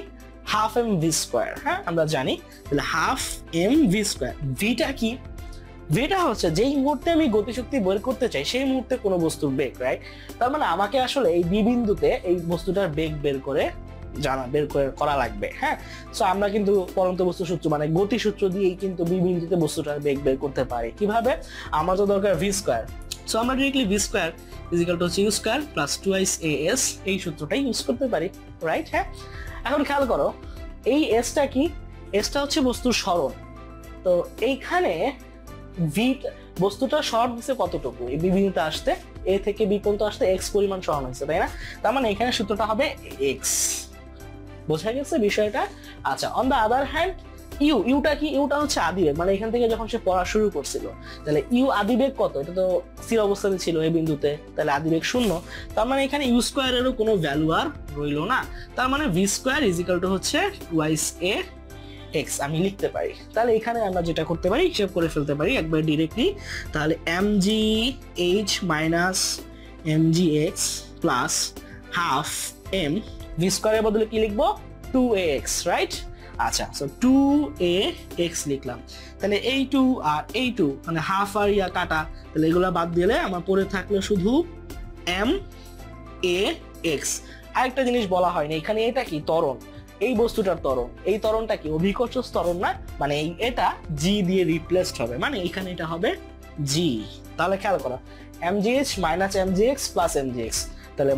Half M V square. হ্যাঁ, আমরা জানি। তাহলে হাফ এম ভি স্কোয়ার। ভিটা কি? ভিটা হচ্ছে যেই মুহূর্তে আমি গতিশক্তি বের করতে চাই সেই মুহূর্তে কোনো বস্তুর বেগ, রাইট? তার মানে আমাকে আসলে এই বি বিন্দুতে এই বস্তুটার বেগ বের করা লাগবে। হ্যাঁ, সো আমরা কিন্তু পরন্ত বস্তু সূত্র মানে গতি সূত্র দিয়েই কিন্তু বি বিন্দুতে বস্তুটার বেগ বের করতে পারি। কিভাবে? আমার তো দরকার ভি স্কোয়ার, সো আমরা directly V square is equal to U square plus 2 S, এই সূত্রটাই ইউজ করতে পারি, রাইট? হ্যাঁ, এখন খেয়াল করো, এই এসটা কি? এসটা হচ্ছে বস্তুর সরণ। তো এইখানে ভি বস্তুটা সরণ হচ্ছে কতটুকু? এই বি বিন্দুতে আসতে, এ থেকে বি পর্যন্ত আসতে এক্স পরিমাণ সরণ হয়েছে, তাই না? তার মানে এখানে সূত্রটা হবে এক্স। বোঝা গেছে বিষয়টা? আচ্ছা, অন দা আদার হ্যান্ড ইউটা কি? ইউটা হচ্ছে আদিবেগ, মানে এখান থেকে যখন সে পড়া শুরু করছিল, তাহলে ইউ আদিবেগ কত? এটা তো স্থির অবস্থাতে ছিল এই বিন্দুতে, তাহলে আদিবেগ 0। তার মানে এখানে ইউ স্কোয়ারেরও কোনো ভ্যালু আর রইলো না। তার মানে V square is equal to হচ্ছে টুয়াইস এ এক্স আমি লিখতে পারি। তাহলে এখানে আমরা যেটা করতে পারি, হিসেব করে ফেলতে পারি একবার ডিরেক্টলি। তাহলে M G H minus M G X plus half M V স্কোয়ারের বদলে কি লিখবো? 2ax, right? আচ্ছা, সো 2ax লিখলাম। তাহলে এই 2 আর এই 2 মানে হাফ আর ইয়া কাটা, তাহলে এগুলো বাদ দিলে আমার পড়ে থাকলো শুধু এম এ এক্স। আরেকটা জিনিস বলা হয়নি, এখানে এটা কি? ত্বরণ। এই বস্তুটার ত্বরণ, এই ত্বরণটা কি? অভিকর্ষ ত্বরণ না, মানে এটা জি দিয়ে রিপ্লেসড হবে, মানে এখানে এটা হবে জি। তাহলে খেয়াল করো, mgh minus mgx plus mgx, তাহলে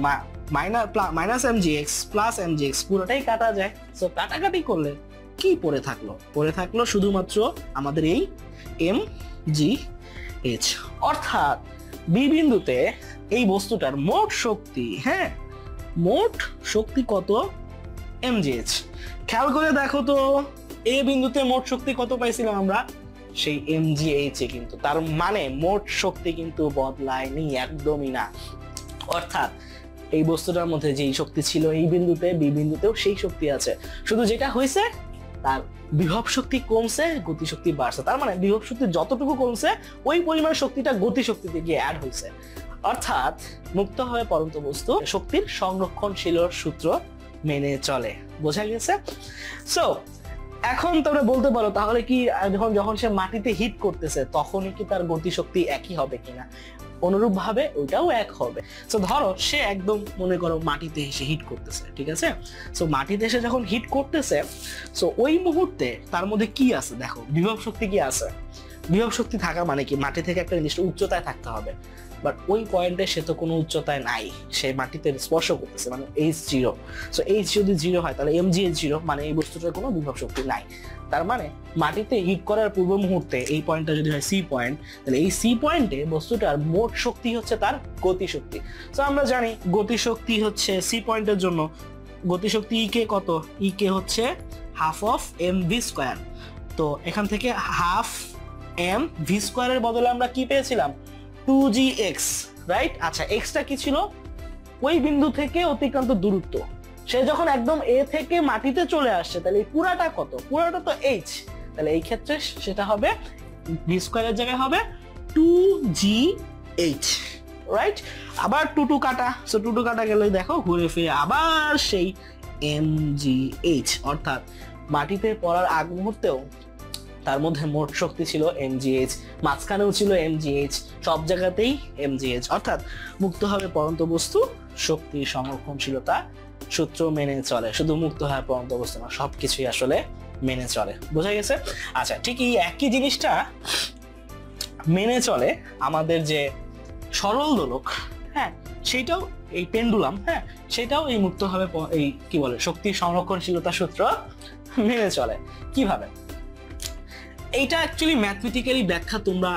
মাইনাস mgx প্লাস mgx পুরোটাই কাটা যায়। সো কাটাকাটি করলে কি পড়ে থাকলো? পড়ে থাকলো শুধুমাত্র আমাদের এই mgh। অর্থাৎ বি বিন্দুতে এই বস্তুটার মোট শক্তি, হ্যাঁ, মোট শক্তি কত? mgh। খেয়াল করে দেখো তো, এ বিন্দুতে মোট শক্তি কত পাইছিলাম আমরা? সেই mgh এ। কিন্তু তার মানে মোট শক্তি কিন্তু বদলায়নি, একদমই না। অর্থাৎ এই বস্তুটার মধ্যে যেই শক্তি ছিল এই বিন্দুতে, বি বিন্দুতেও সেই শক্তি আছে, শুধু যেটা হয়েছে তার বিভব শক্তি কমছে, গতি শক্তি বাড়ছে। তার মানে বিভব শক্তি যতটুকু কমছে ওই পরিমাণ শক্তিটা গতি শক্তিতে গিয়ে অ্যাড হয়েছে। অর্থাৎ মুক্তভাবে পরন্ত বস্তু শক্তির সংরক্ষণশীল সূত্র মেনে চলে। বোঝা গেছে? সো এখন তোমরা বলতে পারো, তাহলে কি যখন সে মাটিতে হিট করতেছে তখনই কি তার গতিশক্তি একই হবে কিনা? অনুরূপ ভাবে ওইটাও এক হবে। সো ধরো সে একদম মনে করো মাটিতে এসে হিট করতেছে, ঠিক আছে? সো মাটিতে এসে যখন হিট করতেছে, সো ওই মুহূর্তে তার মধ্যে কি আছে? দেখো, বিভব শক্তি কি আছে? বিভব শক্তি থাকা মানে কি? মাটি থেকে একটা নির্দিষ্ট উচ্চতায় থাকতে হবে, বাট ওই পয়েন্টে সে তো কোনো উচ্চতায় নাই, সে মাটিতে স্পর্শ করতেছে, মানে এইচ 0। সো এইচ যদি 0 হয় তাহলে mgh 0, মানে এই বস্তুটার কোনো বিভব শক্তি নাই। তার মানে মাটিতে হিট করার পূর্ব মুহূর্তে এই পয়েন্টটা যদি হয় সি পয়েন্ট, তাহলে এই সি পয়েন্টে বস্তুটার মোট শক্তি হচ্ছে তার গতিশক্তি। সো আমরা জানি গতিশক্তি হচ্ছে সি পয়েন্টের জন্য গতিশক্তি ইকে কত? ইকে হচ্ছে half of M V square. তো এখান থেকে হাফ এম ভি স্কোয়ারের বদলে আমরা কি পেয়েছিলাম? 2gx, right? আচ্ছা, এক্সটা কি ছিল? ওই বিন্দু থেকে অতিক্রান্ত দূরত্ব। সে যখন একদম এ থেকে মাটিতে চলে আসছে, তাহলে এই পুরাটা কত? পুরাটা তো এইচ। তাহলে এই ক্ষেত্রে সেটা হবে ভি স্কোয়ারের জায়গায় হবে 2gh, রাইট? আবার 2 কাটা, সো 2 কাটা গেলে দেখো ঘুরে ফিরে আবার সেই mgh। অর্থাৎ মাটিতে পড়ার আগ মুহূর্তেও তার মধ্যে মোট শক্তি ছিল mgh, মাঝখানেও ছিল mgh, সব জায়গাতেই mgh। অর্থাৎ মুক্তভাবে পরন্ত বস্তু শক্তির সংরক্ষণশীলতা সূত্র মেনে চলে, শুধু মুক্ত হওয়ার পর্যন্ত অবস্থা না, সবকিছুই আসলে মেনে চলে। বোঝা গেছে? আচ্ছা, ঠিক এই একই জিনিসটা মেনে চলে আমাদের যে সরল দোলক, হ্যাঁ, সেটাও এই পেন্ডুলাম, হ্যাঁ, সেটাও এই মুক্তভাবে এই কি বলে শক্তির সংরক্ষণশীলতা সূত্র মেনে চলে। কিভাবে? এইটা অ্যাকচুয়ালি ম্যাথমেটিক্যালি ব্যাখ্যা তোমরা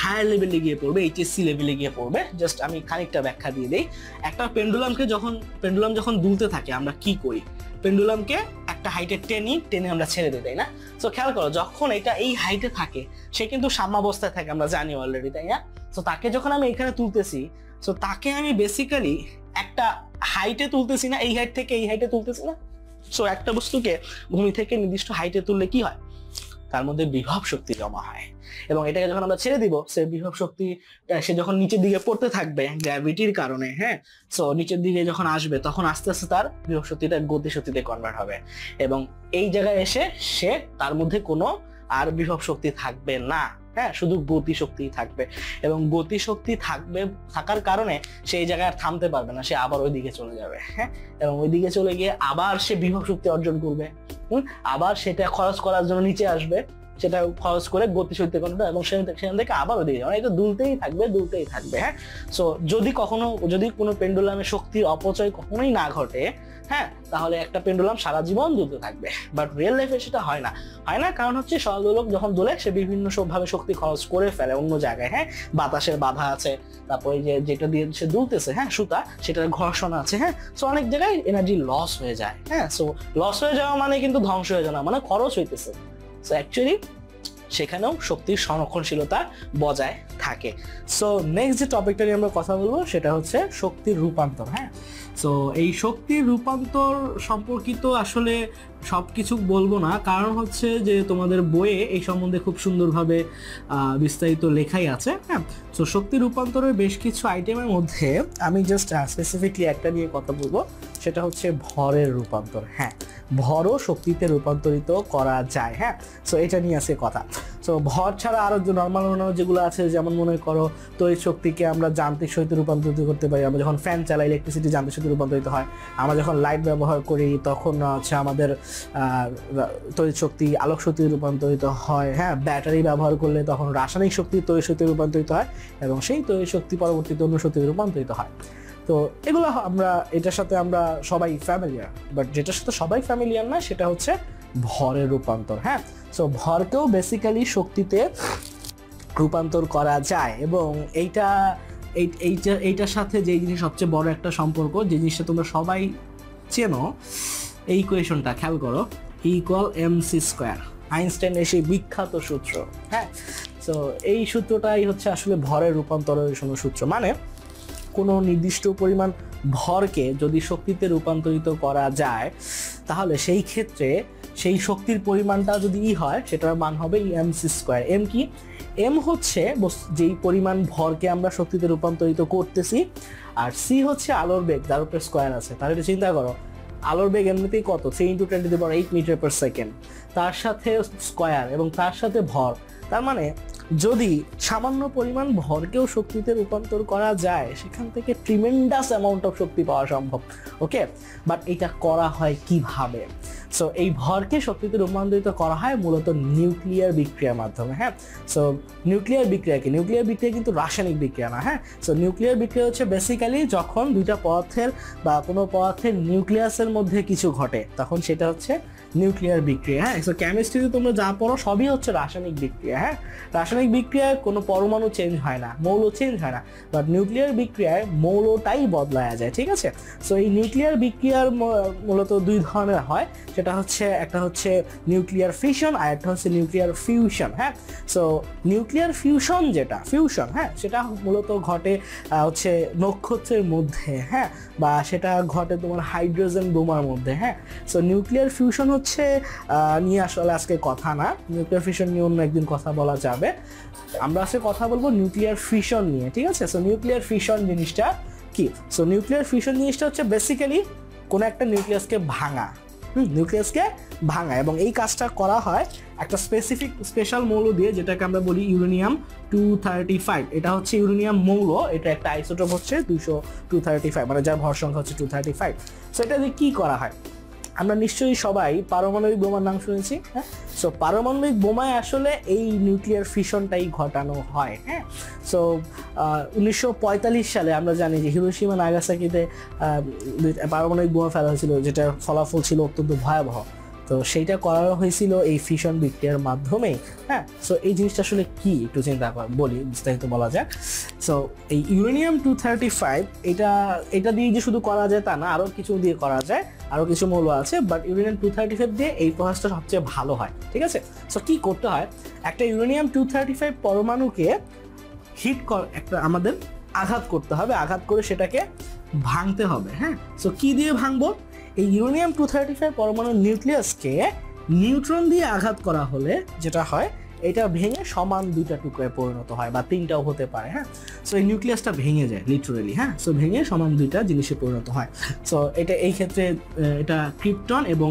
হায়ার লেভেলে গিয়ে পড়বে, এইচএসসি লেভেলে গিয়ে পড়বে। জাস্ট আমি খানিকটা ব্যাখ্যা দিয়ে দিই। একটা পেন্ডুলাম যখন দুলতে থাকে আমরা কি করি? পেন্ডুলামকে একটা হাইটে টেনে আমরা ছেড়ে দিই, তাই না? তো খেয়াল করো, যখন এটা এই হাইটে থাকে সে কিন্তু সাম্যাবস্থায় থাকে, আমরা জানি অলরেডি, তাই না? তো তাকে যখন আমি এখানে তুলতেছি, তো তাকে আমি বেসিক্যালি একটা হাইটে তুলতেছি না, এই হাইট থেকে এই হাইটে তুলতেছি না। সো একটা বস্তুকে ভূমি থেকে নির্দিষ্ট হাইটে তুললে কি হয়? তার মধ্যে বিভব শক্তি জমা হয়, এবং এটাকে যখন আমরা ছেড়ে দিব, সে বিভব শক্তি সে যখন নিচের দিকে পড়তে থাকবে গ্র্যাভিটির কারণে, হ্যাঁ, সো নিচের দিকে যখন আসবে তখন আস্তে আস্তে তার বিভব শক্তিটা গতি শক্তিতে কনভার্ট হবে, এবং এই জায়গায় এসে সে তার মধ্যে কোনো আর বিভব শক্তি থাকবে না, হ্যাঁ, শুধু গতি শক্তি থাকবে, এবং গতি শক্তি থাকার কারণে সেই জায়গায় আর থামতে পারবে না, সে আবার ওই দিকে চলে যাবে, হ্যাঁ, এবং ওই দিকে চলে গিয়ে আবার সে বিভব শক্তি অর্জন করবে, আবার সেটা খরচ করার জন্য নিচে আসবে, সেটা খরচ করে গতি শক্তি করবে, এবং সেখান থেকে আবার ওই দিকে, মানে এটা দুলতেই থাকবে, হ্যাঁ। সো যদি কোনো পেন্ডুলামে শক্তির অপচয় কখনোই না ঘটে, হ্যাঁ, তাহলে একটা পেন্ডুলাম সারা জীবন দুলতে থাকবে। বাট রিয়েল লাইফে সেটা হয় না, কারণ হচ্ছে সরলদোলক যখন দোলে সে বিভিন্ন ভাবে শক্তি খরচ করে ফেলে অন্য জায়গায়, হ্যাঁ, বাতাসের বাধা আছে, তারপরে যেটা দিয়ে সে দুলতেছে, হ্যাঁ, সুতা, সেটার ঘর্ষণ আছে, হ্যাঁ, সো অনেক জায়গায় এনার্জি লস হয়ে যায়, হ্যাঁ। সো লস হয়ে যাওয়া মানে কিন্তু ধ্বংস হয়ে যাওয়া, মানে খরচ হইতেছে। সো অ্যাকচুয়ালি সেখানেও শক্তির সংরক্ষণশীলতা বজায় থাকে। সো নেক্সট যে টপিকটা নিয়ে আমরা কথা বলবো সেটা হচ্ছে শক্তির রূপান্তর, হ্যাঁ। সো এই শক্তির রূপান্তর সম্পর্কিত আসলে সবকিছু বলবো না, কারণ হচ্ছে যে তোমাদের বইয়ে এই সম্বন্ধে খুব সুন্দরভাবে বিস্তারিত লেখাই আছে, হ্যাঁ। সো শক্তির রূপান্তরের বেশ কিছু আইটেমের মধ্যে আমি জাস্ট স্পেসিফিকলি একটা নিয়ে কথা বলবো, সেটা হচ্ছে ভরের রূপান্তর, হ্যাঁ, ভরও শক্তিতে রূপান্তরিত করা যায়, হ্যাঁ। সো এটা নিয়ে আছে কথা। সো ভর ছাড়া আরো নর্মাল যেগুলো আছে, যেমন মনে করো তড়িৎ শক্তিকে আমরা যান্ত্রিক শক্তিতে রূপান্তরিত করতে পারি, আমরা যখন ফ্যান চালাই ইলেকট্রিসিটি যান্ত্রিক শক্তিতে রূপান্তরিত হয়, আমরা যখন লাইট ব্যবহার করি তখন হচ্ছে আমাদের তড়িৎ শক্তি আলোক শক্তিতে রূপান্তরিত হয়, হ্যাঁ, ব্যাটারি ব্যবহার করলে তখন রাসায়নিক শক্তি তড়িৎ শক্তিতে রূপান্তরিত হয়, এবং সেই তড়িৎ শক্তি পরবর্তীতে অন্য শক্তিতে রূপান্তরিত হয়। তো এগুলো এটার সাথে আমরা সবাই ফ্যামিলিয়ার, বাট যেটার সাথে সবাই ফ্যামিলিয়ার না সেটা হচ্ছে ভরের রূপান্তর, হ্যাঁ। সো ভরকেও বেসিক্যালি শক্তিতে রূপান্তর করা যায়, এবং এইটার সাথে যে জিনিস সবচেয়ে বড় একটা সম্পর্ক, যে জিনিসটা তোমরা সবাই চেনো, এই ইকুয়েশনটা খেয়াল করো, E=mc², আইনস্টাইনের সেই বিখ্যাত সূত্র, হ্যাঁ। সো এই সূত্রটাই হচ্ছে আসলে ভরের রূপান্তরের সূত্র, মানে কোনো নির্দিষ্ট পরিমাণ ভরকে যদি শক্তিতে রূপান্তরিত করা যায়, তাহলে সেই ক্ষেত্রে সেই শক্তির পরিমাণটা যদি হয়, সেটার মান হবে mc²। এম কি? এম হচ্ছে যেই পরিমাণ ভরকে আমরা শক্তিতে রূপান্তরিত করতেছি, আর সি হচ্ছে আলোর বেগ, যার উপরে স্কোয়ার আছে। তাহলে একটু চিন্তা করো, আলোর বেগ এমনিতেই কত, 3 × 10⁸ মিটার/সেকেন্ড, তার সাথে স্কোয়ার এবং তার সাথে ভর, তার মানে যদি সামান্য পরিমাণ ভরকেও শক্তিতে রূপান্তর করা যায়, সেখান থেকে ট্রিমেন্ডাস অ্যামাউন্ট অফ শক্তি পাওয়া সম্ভব, ওকে। বাট এটা করা হয় কিভাবে? সো এই ভরকে শক্তিতে রূপান্তরিত করা হয় মূলত নিউক্লিয়ার বিক্রিয়ার মাধ্যমে, হ্যাঁ। সো নিউক্লিয়ার বিক্রিয়া কিন্তু রাসায়নিক বিক্রিয়া না, হ্যাঁ। সো নিউক্লিয়ার বিক্রিয়া হচ্ছে বেসিক্যালি যখন দুইটা পদার্থের বা কোনো পদার্থের নিউক্লিয়াসের মধ্যে কিছু ঘটে, তখন সেটা হচ্ছে নিউক্লিয়ার বিক্রিয়া, হ্যাঁ। সো কেমিস্ট্রিতে তোমরা যা পড়ো সবই হচ্ছে রাসায়নিক বিক্রিয়া, হ্যাঁ। রাসায়নিক বিক্রিয়ায় কোনো পরমাণু চেঞ্জ হয় না, মৌল চেঞ্জ হয় না, বাট নিউক্লিয়ার বিক্রিয়ায় মৌলটাই বদলায়া যায়, ঠিক আছে। সো এই নিউক্লিয়ার বিক্রিয়ার মূলত দুই ধরনের হয়, সেটা হচ্ছে একটা হচ্ছে নিউক্লিয়ার ফিশন আর একটা হচ্ছে নিউক্লিয়ার ফিউশন, হ্যাঁ। সো নিউক্লিয়ার ফিউশন হ্যাঁ, সেটা মূলত ঘটে হচ্ছে নক্ষত্রের মধ্যে, হ্যাঁ, বা সেটা ঘটে তোমার হাইড্রোজেন বোমার মধ্যে, হ্যাঁ। সো নিউক্লিয়ার ফিউশন হচ্ছে নিয়ে আসলে আজকে কথা না, নিউক্লিয়ার ফিউশন নিয়ে অন্য একদিন কথা বলা যাবে। আমরা আজকে কথা বলবো নিউক্লিয়ার ফিশন নিয়ে, ঠিক আছে। সো নিউক্লিয়ার ফিশন জিনিসটা কি? সো নিউক্লিয়ার ফিশন জিনিসটা হচ্ছে বেসিক্যালি কোনো একটা নিউক্লিয়াসকে ভাঙা, নিউক্লিয়াসকে ভাঙা, এবং এই কাজটা করা হয় একটা স্পেশাল মৌল দিয়ে, যেটাকে আমরা বলি ইউরেনিয়াম 235। এটা হচ্ছে ইউরেনিয়াম মৌল, এটা একটা আইসোটোপ হচ্ছে 235, মানে যার ভর সংখ্যা হচ্ছে 235। সো এটা দিয়ে কি করা হয়? আমরা নিশ্চয়ই সবাই পারমাণবিক বোমার নাম শুনেছি। হ্যাঁ, সো পারমাণবিক বোমায় আসলে এই নিউক্লিয়ার ফিশনটাই ঘটানো হয়। হ্যাঁ, সো 1945 সালে আমরা জানি যে হিরোশিমা নাগাসাকিতে পারমাণবিক বোমা ফেলা হয়েছিল, যেটার ফলাফল ছিল অত্যন্ত ভয়াবহ। তো সেইটা করা হয়েছিল এই ফিশন বিক্রিয়ার মাধ্যমেই। হ্যাঁ, সো এই জিনিসটা আসলে কি একটু চিন্তা বলি, বিস্তারিত বলা যাক। সো এই ইউরেনিয়াম 235 এটা দিয়ে যে শুধু করা যায় তা না, আরও কিছু দিয়ে করা যায়, আরও কিছু মৌল আছে, বাট ইউরেনিয়াম 235 দিয়ে এই প্রসেসটা সবচেয়ে ভালো হয়। ঠিক আছে, সো কি করতে হয়, একটা ইউরেনিয়াম 235 পরমাণুকে একটা আমাদের আঘাত করতে হবে, আঘাত করে সেটাকে ভাঙতে হবে। হ্যাঁ, সো কি দিয়ে ভাঙবো? এই ইউরেনিয়াম 235 পরমাণুর নিউক্লিয়াসকে নিউট্রন দিয়ে আঘাত করা হলে যেটা হয়, এটা ভেঙে সমান দুইটা টুকরায় পরিণত হয়, বা তিনটাও হতে পারে। হ্যাঁ, সো এই নিউক্লিয়াসটা ভেঙে যায় লিটারেলি। হ্যাঁ, সো ভেঙে সমান দুইটা জিনিসে পরিণত হয়। সো এটা এই ক্ষেত্রে এটা ক্রিপ্টন এবং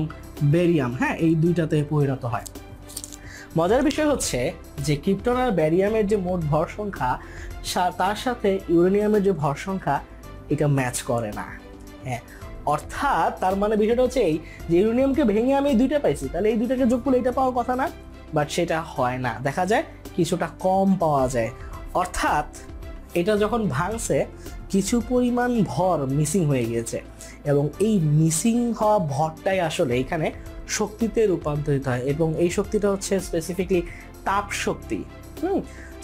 বেরিয়াম, হ্যাঁ, এই দুইটাতে পরিণত হয়। মজার বিষয় হচ্ছে যে ক্রিপ্টন আর ব্যারিয়ামের যে মোট ভর সংখ্যা, তার সাথে ইউরেনিয়ামের যে ভর সংখ্যা, এটা ম্যাচ করে না। হ্যাঁ, অর্থাৎ তার মানে বিষয়টা হচ্ছে এই যে ইউরেনিয়ামকে ভেঙে আমি এই দুইটা পাইছি, তাহলে এই দুইটাকে যোগ করলে এটা পাওয়ার কথা না, বাট সেটা হয় না, দেখা যায় কিছুটা কম পাওয়া যায়। অর্থাৎ এটা যখন ভাঙছে, কিছু পরিমাণ ভর মিসিং হয়ে গিয়েছে, এবং এই মিসিং হওয়া ভরটাই আসলে এখানে শক্তিতে রূপান্তরিত হয়, এবং এই শক্তিটা হচ্ছে স্পেসিফিকলি তাপ শক্তি।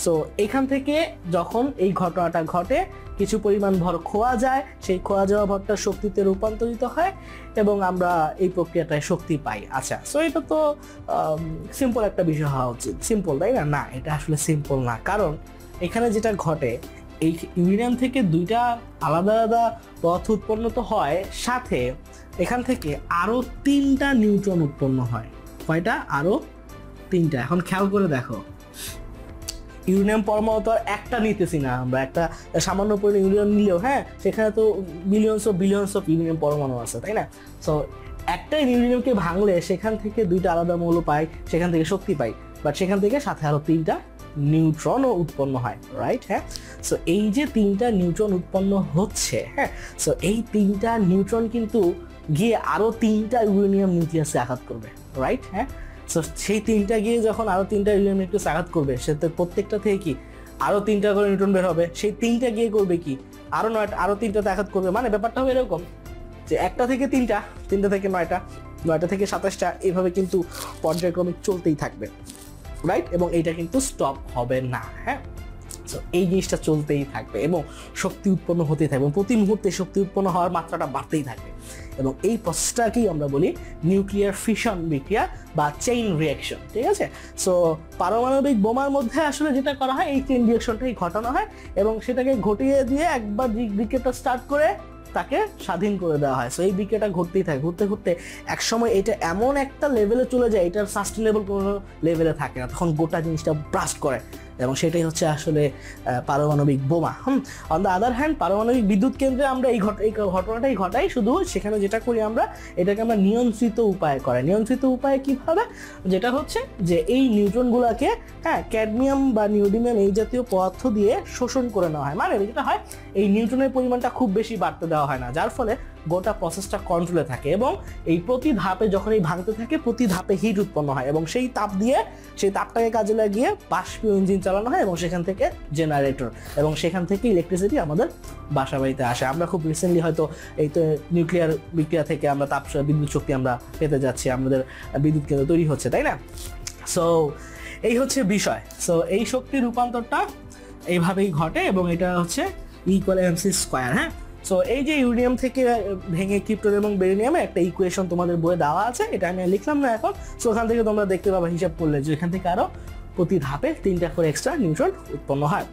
সো এখান থেকে যখন এই ঘটনাটা ঘটে, কিছু পরিমাণ ভর খোয়া যায়, সেই খোয়া যাওয়া ভরটা শক্তিতে রূপান্তরিত হয়, এবং আমরা এই প্রক্রিয়াটায় শক্তি পাই। আচ্ছা, সো এটা তো সিম্পল একটা বিষয় হওয়া উচিত, সিম্পল তাই না? না, এটা আসলে সিম্পল না, কারণ এখানে যেটা ঘটে, এই ইউরেনিয়াম থেকে দুইটা আলাদা আলাদা পদার্থ উৎপন্ন তো হয়, সাথে এখান থেকে আরো 3টা নিউট্রন উৎপন্ন হয়। কয়টা? আরো 3টা। এখন খেয়াল করে দেখো, ইউরেনিয়াম পরমাণু তো আর একটা নিতেছি না আমরা, একটা সামান্য পরিমাণ ইউরেনিয়াম নিলেও, হ্যাঁ, সেখানে তো বিলিয়নস অফ ইউরেনিয়াম পরমাণু আছে, তাই না? সো একটা ইউরেনিয়ামকে ভাঙলে সেখান থেকে দুইটা আলাদা মৌল পাই, সেখান থেকে শক্তি পাই, বাট সেখান থেকে সাথে আরো 3টা নিউট্রনও উৎপন্ন হয়, রাইট? হ্যাঁ, সো এই যে 3টা নিউট্রন উৎপন্ন হচ্ছে, হ্যাঁ, সো এই 3টা নিউট্রন কিন্তু গিয়ে আরো 3টা ইউরেনিয়াম নিউক্লিয়াসে আঘাত করবে, রাইট? হ্যাঁ, সো সেই 3টা গিয়ে যখন আরো 3টা ইউরেনিয়াম নিউক্লিয়াসে আঘাত করবে, সেটা প্রত্যেকটা থেকে কি আরো 3টা করে নিউট্রন বের হবে, সেই 3টা গিয়ে করবে কি আরো 9টা, আরো 3টাতে আঘাত করবে। মানে ব্যাপারটা হবে এরকম যে 1টা থেকে 3টা, 3টা থেকে 9টা, 9টা থেকে 27টা, এইভাবে কিন্তু পর্যায়ক্রমিক চলতেই থাকবে, রাইট? এবং এইটা কিন্তু স্টপ হবে না। হ্যাঁ, সো এই জিনিসটা চলতেই থাকবে এবং শক্তি উৎপন্ন হতেই থাকবে, এবং প্রতি মুহূর্তে শক্তি উৎপন্ন হওয়ার মাত্রাটা বাড়তেই থাকবে, এবং এই প্রসেসটাকেই আমরা বলি নিউক্লিয়ার ফিশন বিক্রিয়া বা চেইন রিঅ্যাকশন। ঠিক আছে, সো পারমাণবিক বোমার মধ্যে আসলে যেটা করা হয়, এই চেইন রিঅ্যাকশনটাই ঘটানো হয়, এবং সেটাকে ঘটিয়ে দিয়ে একবার বিক্রিয়াটা স্টার্ট করে তাকে স্বাধীন করে দেওয়া হয়। সো এই বিক্রিয়াটা ঘটতেই থাকে, ঘুরতে ঘুরতে একসময় এটা এমন একটা লেভেলে চলে যায়, এটার সাস্টেনেবল কোনো লেভেলে থাকে না, তখন গোটা জিনিসটা ব্রাস্ট করে, এবং সেটাই হচ্ছে আসলে পারমাণবিক বোমা। অন দ্য আদার হ্যান্ড, পারমাণবিক বিদ্যুৎ কেন্দ্রে আমরা এই ঘটনাটাই ঘটাই, শুধু সেখানে যেটা করি আমরা, এটাকে আমরা নিয়ন্ত্রিত উপায়ে করে। নিয়ন্ত্রিত উপায়ে কিভাবে? যেটা হচ্ছে যে এই নিউট্রনগুলোকে, হ্যাঁ, ক্যাডমিয়াম বা নিউডিমিয়াম এই জাতীয় পদার্থ দিয়ে শোষণ করে নেওয়া হয়। মানে যেটা হয়, এই নিউট্রনের পরিমাণটা খুব বেশি বাড়তে দেওয়া হয় না, যার ফলে গোটা প্রসেসটা কন্ট্রোলে থাকে, এবং এই প্রতি ধাপে যখন এই ভাঙতে থাকে, প্রতি ধাপে হিট উৎপন্ন হয়, এবং সেই তাপ দিয়ে, সেই তাপটাকে কাজে লাগিয়ে বাষ্পীয় ইঞ্জিন চালানো হয়, এবং সেখান থেকে জেনারেটর, এবং সেখান থেকে ইলেকট্রিসিটি আমাদের বাসা বাড়িতে আসে। আমরা খুব রিসেন্টলি হয়তো এই তো নিউক্লিয়ার বিক্রিয়া থেকে আমরা বিদ্যুৎ শক্তি আমরা পেতে যাচ্ছি, আমাদের বিদ্যুৎ কেন্দ্র তৈরি হচ্ছে, তাই না? সো এই হচ্ছে বিষয়। সো এই শক্তির রূপান্তরটা এইভাবেই ঘটে, এবং এটা হচ্ছে E=mc²। হ্যাঁ, সো এই যে ইউরেনিয়াম থেকে ভেঙে ক্রিপ্টন এবং বেরিলিয়ামে একটা ইকুয়েশন তোমাদের বইয়ে দেওয়া আছে, এটা আমি লিখলাম না এখন। সো ওখান থেকে তোমরা দেখতে পাবা, হিসাব করলে, যে এখান থেকে আরো প্রতি ধাপে 3টা করে এক্সট্রা নিউট্রন উৎপন্ন হয়।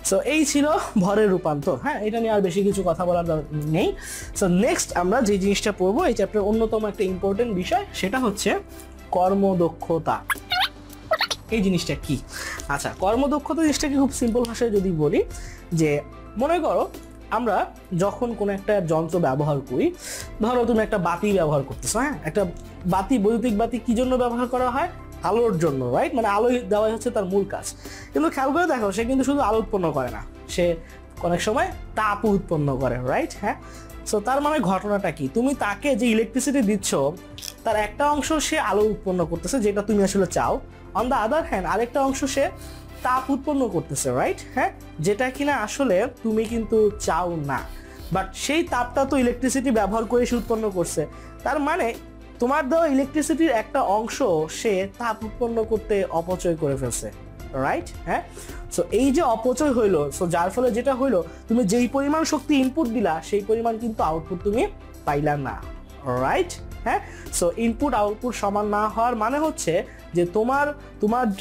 সো এই ছিল ভরের রূপান্তর। হ্যাঁ, এটা নিয়ে আর বেশি কিছু কথা বলার নেই। সো নেক্সট আমরা যে জিনিসটা পড়বো, এই চ্যাপ্টারের অন্যতম একটা ইম্পর্টেন্ট বিষয়, সেটা হচ্ছে কর্মদক্ষতা। এই জিনিসটা কি? আচ্ছা, কর্মদক্ষতা জিনিসটাকে খুব সিম্পল ভাষায় যদি বলি, যে মনে করো আমরা যখন কোনো একটা যন্ত্র ব্যবহার করি, ধরো তুমি একটা বাতি ব্যবহার করতেছো, হ্যাঁ, একটা বাতি, বৈদ্যুতিক বাতি কি জন্য ব্যবহার করা হয়? আলোর জন্য, রাইট? মানে আলো দেওয়াই হচ্ছে তার মূল কাজ। কিন্তু খেয়াল করে দেখো, সে কিন্তু শুধু আলো উৎপন্ন করে না, সে অনেক সময় তাপ উৎপন্ন করে, রাইট? হ্যাঁ, সো তার মানে ঘটনাটা কি, তুমি তাকে যে ইলেকট্রিসিটি দিচ্ছ তার একটা অংশ সে আলো উৎপন্ন করতেছে যেটা তুমি আসলে চাও, অন দ্য আদার হ্যান্ড আরেকটা অংশ সে তাপ উৎপন্ন করতেছে, রাইট? হ্যাঁ, যেটা কিনা আসলে তুমি কিন্তু চাও না, বাট সেই তাপটা তো ইলেকট্রিসিটি ব্যবহার করে সে উৎপন্ন করছে। তার মানে তোমার দেওয়া ইলেকট্রিসিটির একটা অংশ সে তাপ উৎপন্ন করতে অপচয় করে ফেলছে, রাইট? হ্যাঁ, সো এই যে অপচয় হইলো, সো যার ফলে যেটা হইলো, তুমি যেই পরিমাণ শক্তি ইনপুট দিলা সেই পরিমাণ কিন্তু আউটপুট তুমি পাইলা না, রাইট? হ্যাঁ, সো ইনপুট আউটপুট সমান না হওয়ার মানে হচ্ছে যে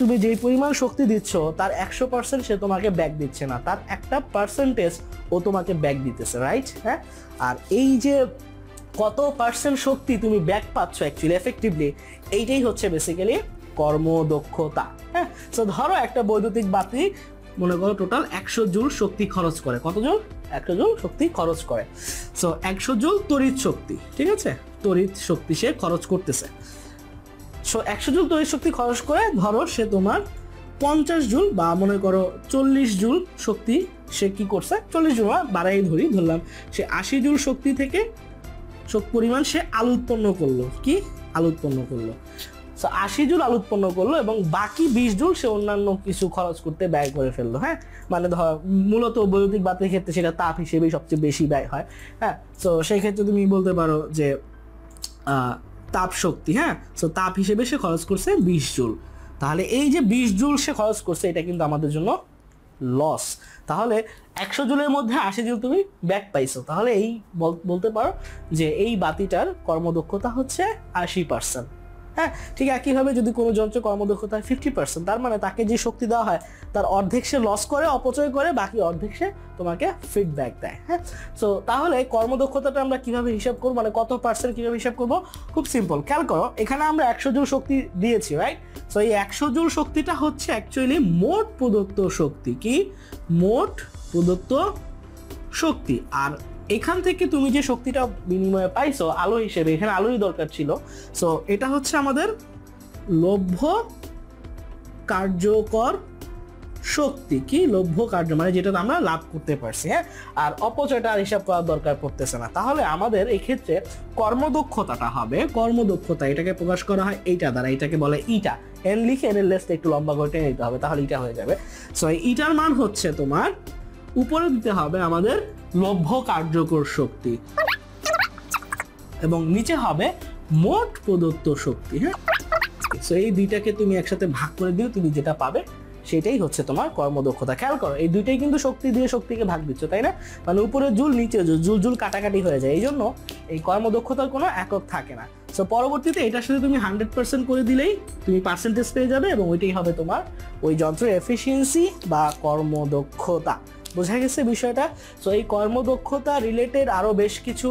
তুমি যেই পরিমাণ শক্তি দিচ্ছ তার 100% সে তোমাকে ব্যাক দিচ্ছে না, তার একটা পার্সেন্টেজ ও তোমাকে ব্যাক দিতেছে, রাইট? হ্যাঁ, আর এই যে কত পার্সেন্ট শক্তি তুমি ব্যাক পাচ্ছ অ্যাকচুয়ালি এফেক্টিভলি, এইটাই হচ্ছে বেসিক্যালি কর্মদক্ষতা। হ্যাঁ, সো ধরো একটা বৈদ্যুতিক বাতি মনে করো টোটাল 100 জুল শক্তি খরচ করে। কত জুল? 100 জুল শক্তি খরচ করে। সো 100 জুল তড়িৎ শক্তি, ঠিক আছে, তড়িৎ শক্তি সে খরচ করতেছে। সো 100 জুল তড়িৎ শক্তি খরচ করে ধরো সে তোমার 50 জুল বা মনে করো 40 জুল শক্তি সে কি করছে, 40 জুল বাড়াই ধরলাম সে 80 জুল শক্তি থেকে পরিমাণ সে আলো উৎপন্ন করলো। কি আলো উৎপন্ন করলো? 80 জুল আলো উৎপন্ন করলো এবং বাকি 20 জুল সে অন্যান্য কিছু খরচ করতে ব্যয় করে ফেললো। হ্যাঁ, মানে ধর মূলত বৈদ্যুতিক বাতির ক্ষেত্রে সেটা তাপ হিসেবেই সবচেয়ে বেশি ব্যয় হয়। হ্যাঁ, তো সেই ক্ষেত্রে তুমি বলতে পারো যে তাপ শক্তি, হ্যাঁ, সো তাপ হিসেবে সে খরচ করছে 20 জুল। তাহলে এই যে 20 জুল সে খরচ করছে এটা কিন্তু আমাদের জন্য লস। তাহলে 100 জুলের মধ্যে 80 জুল তুমি ব্যাক পাইছো, তাহলে এই বলতে পারো যে এই বাতিটার কর্মদক্ষতা হচ্ছে 80%। হ্যাঁ, ঠিক একইভাবে যদি কোনো যন্ত্রের কর্মদক্ষতা 50%, তার মানে তাকে যে শক্তি দেওয়া হয় তার অর্ধেক সে লস করে, অপচয় করে, বাকি অর্ধেক সে তোমাকে ফিডব্যাক দেয়। হ্যাঁ, সো তাহলে কর্মদক্ষতাটা আমরা কিভাবে হিসাব করবো, মানে কত পার্সেন্ট কিভাবে হিসাব করবো? খুব সিম্পল, খেয়াল করো, এখানে আমরা 100 জুল শক্তি দিয়েছি, রাইট? সো এই 100 জুল শক্তিটা হচ্ছে অ্যাকচুয়ালি মোট প্রদত্ত শক্তি। কি? মোট প্রদত্ত শক্তি। আর এখান থেকে তুমি যে শক্তিটা বিনিময়ে পাইছো আলো হিসেবে, এখানে আলোই দরকার ছিল, সো এটা হচ্ছে আমাদের লভ্য কার্যকর শক্তি। কি? লভ্য কার্য, মানে যেটা আমরা লাভ করতে পারছি। হ্যাঁ, আর অপচয়টা আর হিসাব করার দরকার পড়তেছে না। তাহলে আমাদের এই ক্ষেত্রে কর্মদক্ষতাটা হবে, কর্মদক্ষতা এটাকে প্রকাশ করা হয় এইটা দ্বারা, এটাকে বলে ইটা। এন লিখে এর লেসটা একটু লম্বা করে টেনে নিতে হবে, তাহলে ইটা হয়ে যাবে। সো ইটার মান হচ্ছে তোমার উপরে দিতে হবে আমাদের লভ্য কার্যকর শক্তি এবং নিচে হবে মোট প্রদত্ত শক্তি। হ্যাঁ, সো এই দুইটাকে তুমি একসাথে ভাগ করে দিও, তুমি যেটা পাবে সেটাই হচ্ছে তোমার কর্মদক্ষতা। খেয়াল করো, এই দুইটাই কিন্তু শক্তি দিয়ে শক্তিকে ভাগ দিচ্ছ, তাই না? মানে উপরে জুল, নিচে জুল, জুল কাটাকাটি হয়ে যায়, এই জন্য এই কর্মদক্ষতার কোনো একক থাকে না। সো পরবর্তীতে এটার সাথে তুমি 100% করে দিলেই তুমি পার্সেন্টেজ পেয়ে যাবে এবং ওইটাই হবে তোমার ওই যন্ত্রের এফিসিয়েন্সি বা কর্মদক্ষতা। বোঝা গেছে বিষয়টা? সো এই কর্মদক্ষতা রিলেটেড আরো বেশ কিছু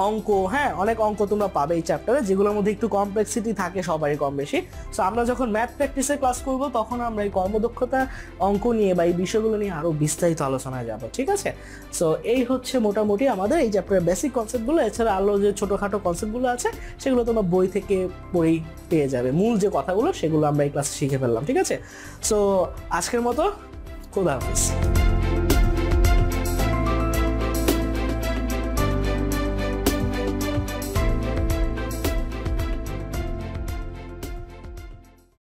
অঙ্ক, হ্যাঁ, অনেক অঙ্ক তোমরা পাবে এই চ্যাপ্টারে, যেগুলোর মধ্যে একটু কমপ্লেক্সিটি থাকে সবারই কম বেশি। সো আমরা যখন ম্যাথ প্র্যাকটিসে ক্লাস করব তখন আমরা এই কর্মদক্ষতা অঙ্ক নিয়ে বা এই বিষয়গুলো নিয়ে আরো বিস্তারিত আলোচনায় যাব, ঠিক আছে? সো এই হচ্ছে মোটামুটি আমাদের এই চ্যাপ্টারের বেসিক কনসেপ্টগুলো। এছাড়া আরো যে ছোটখাটো কনসেপ্টগুলো আছে সেগুলো তোমরা বই থেকে পড়েই পেয়ে যাবে। মূল যে কথাগুলো সেগুলো আমরা এই ক্লাসে শিখে ফেললাম, ঠিক আছে? সো আজকের মতো খোদা হাফেজ।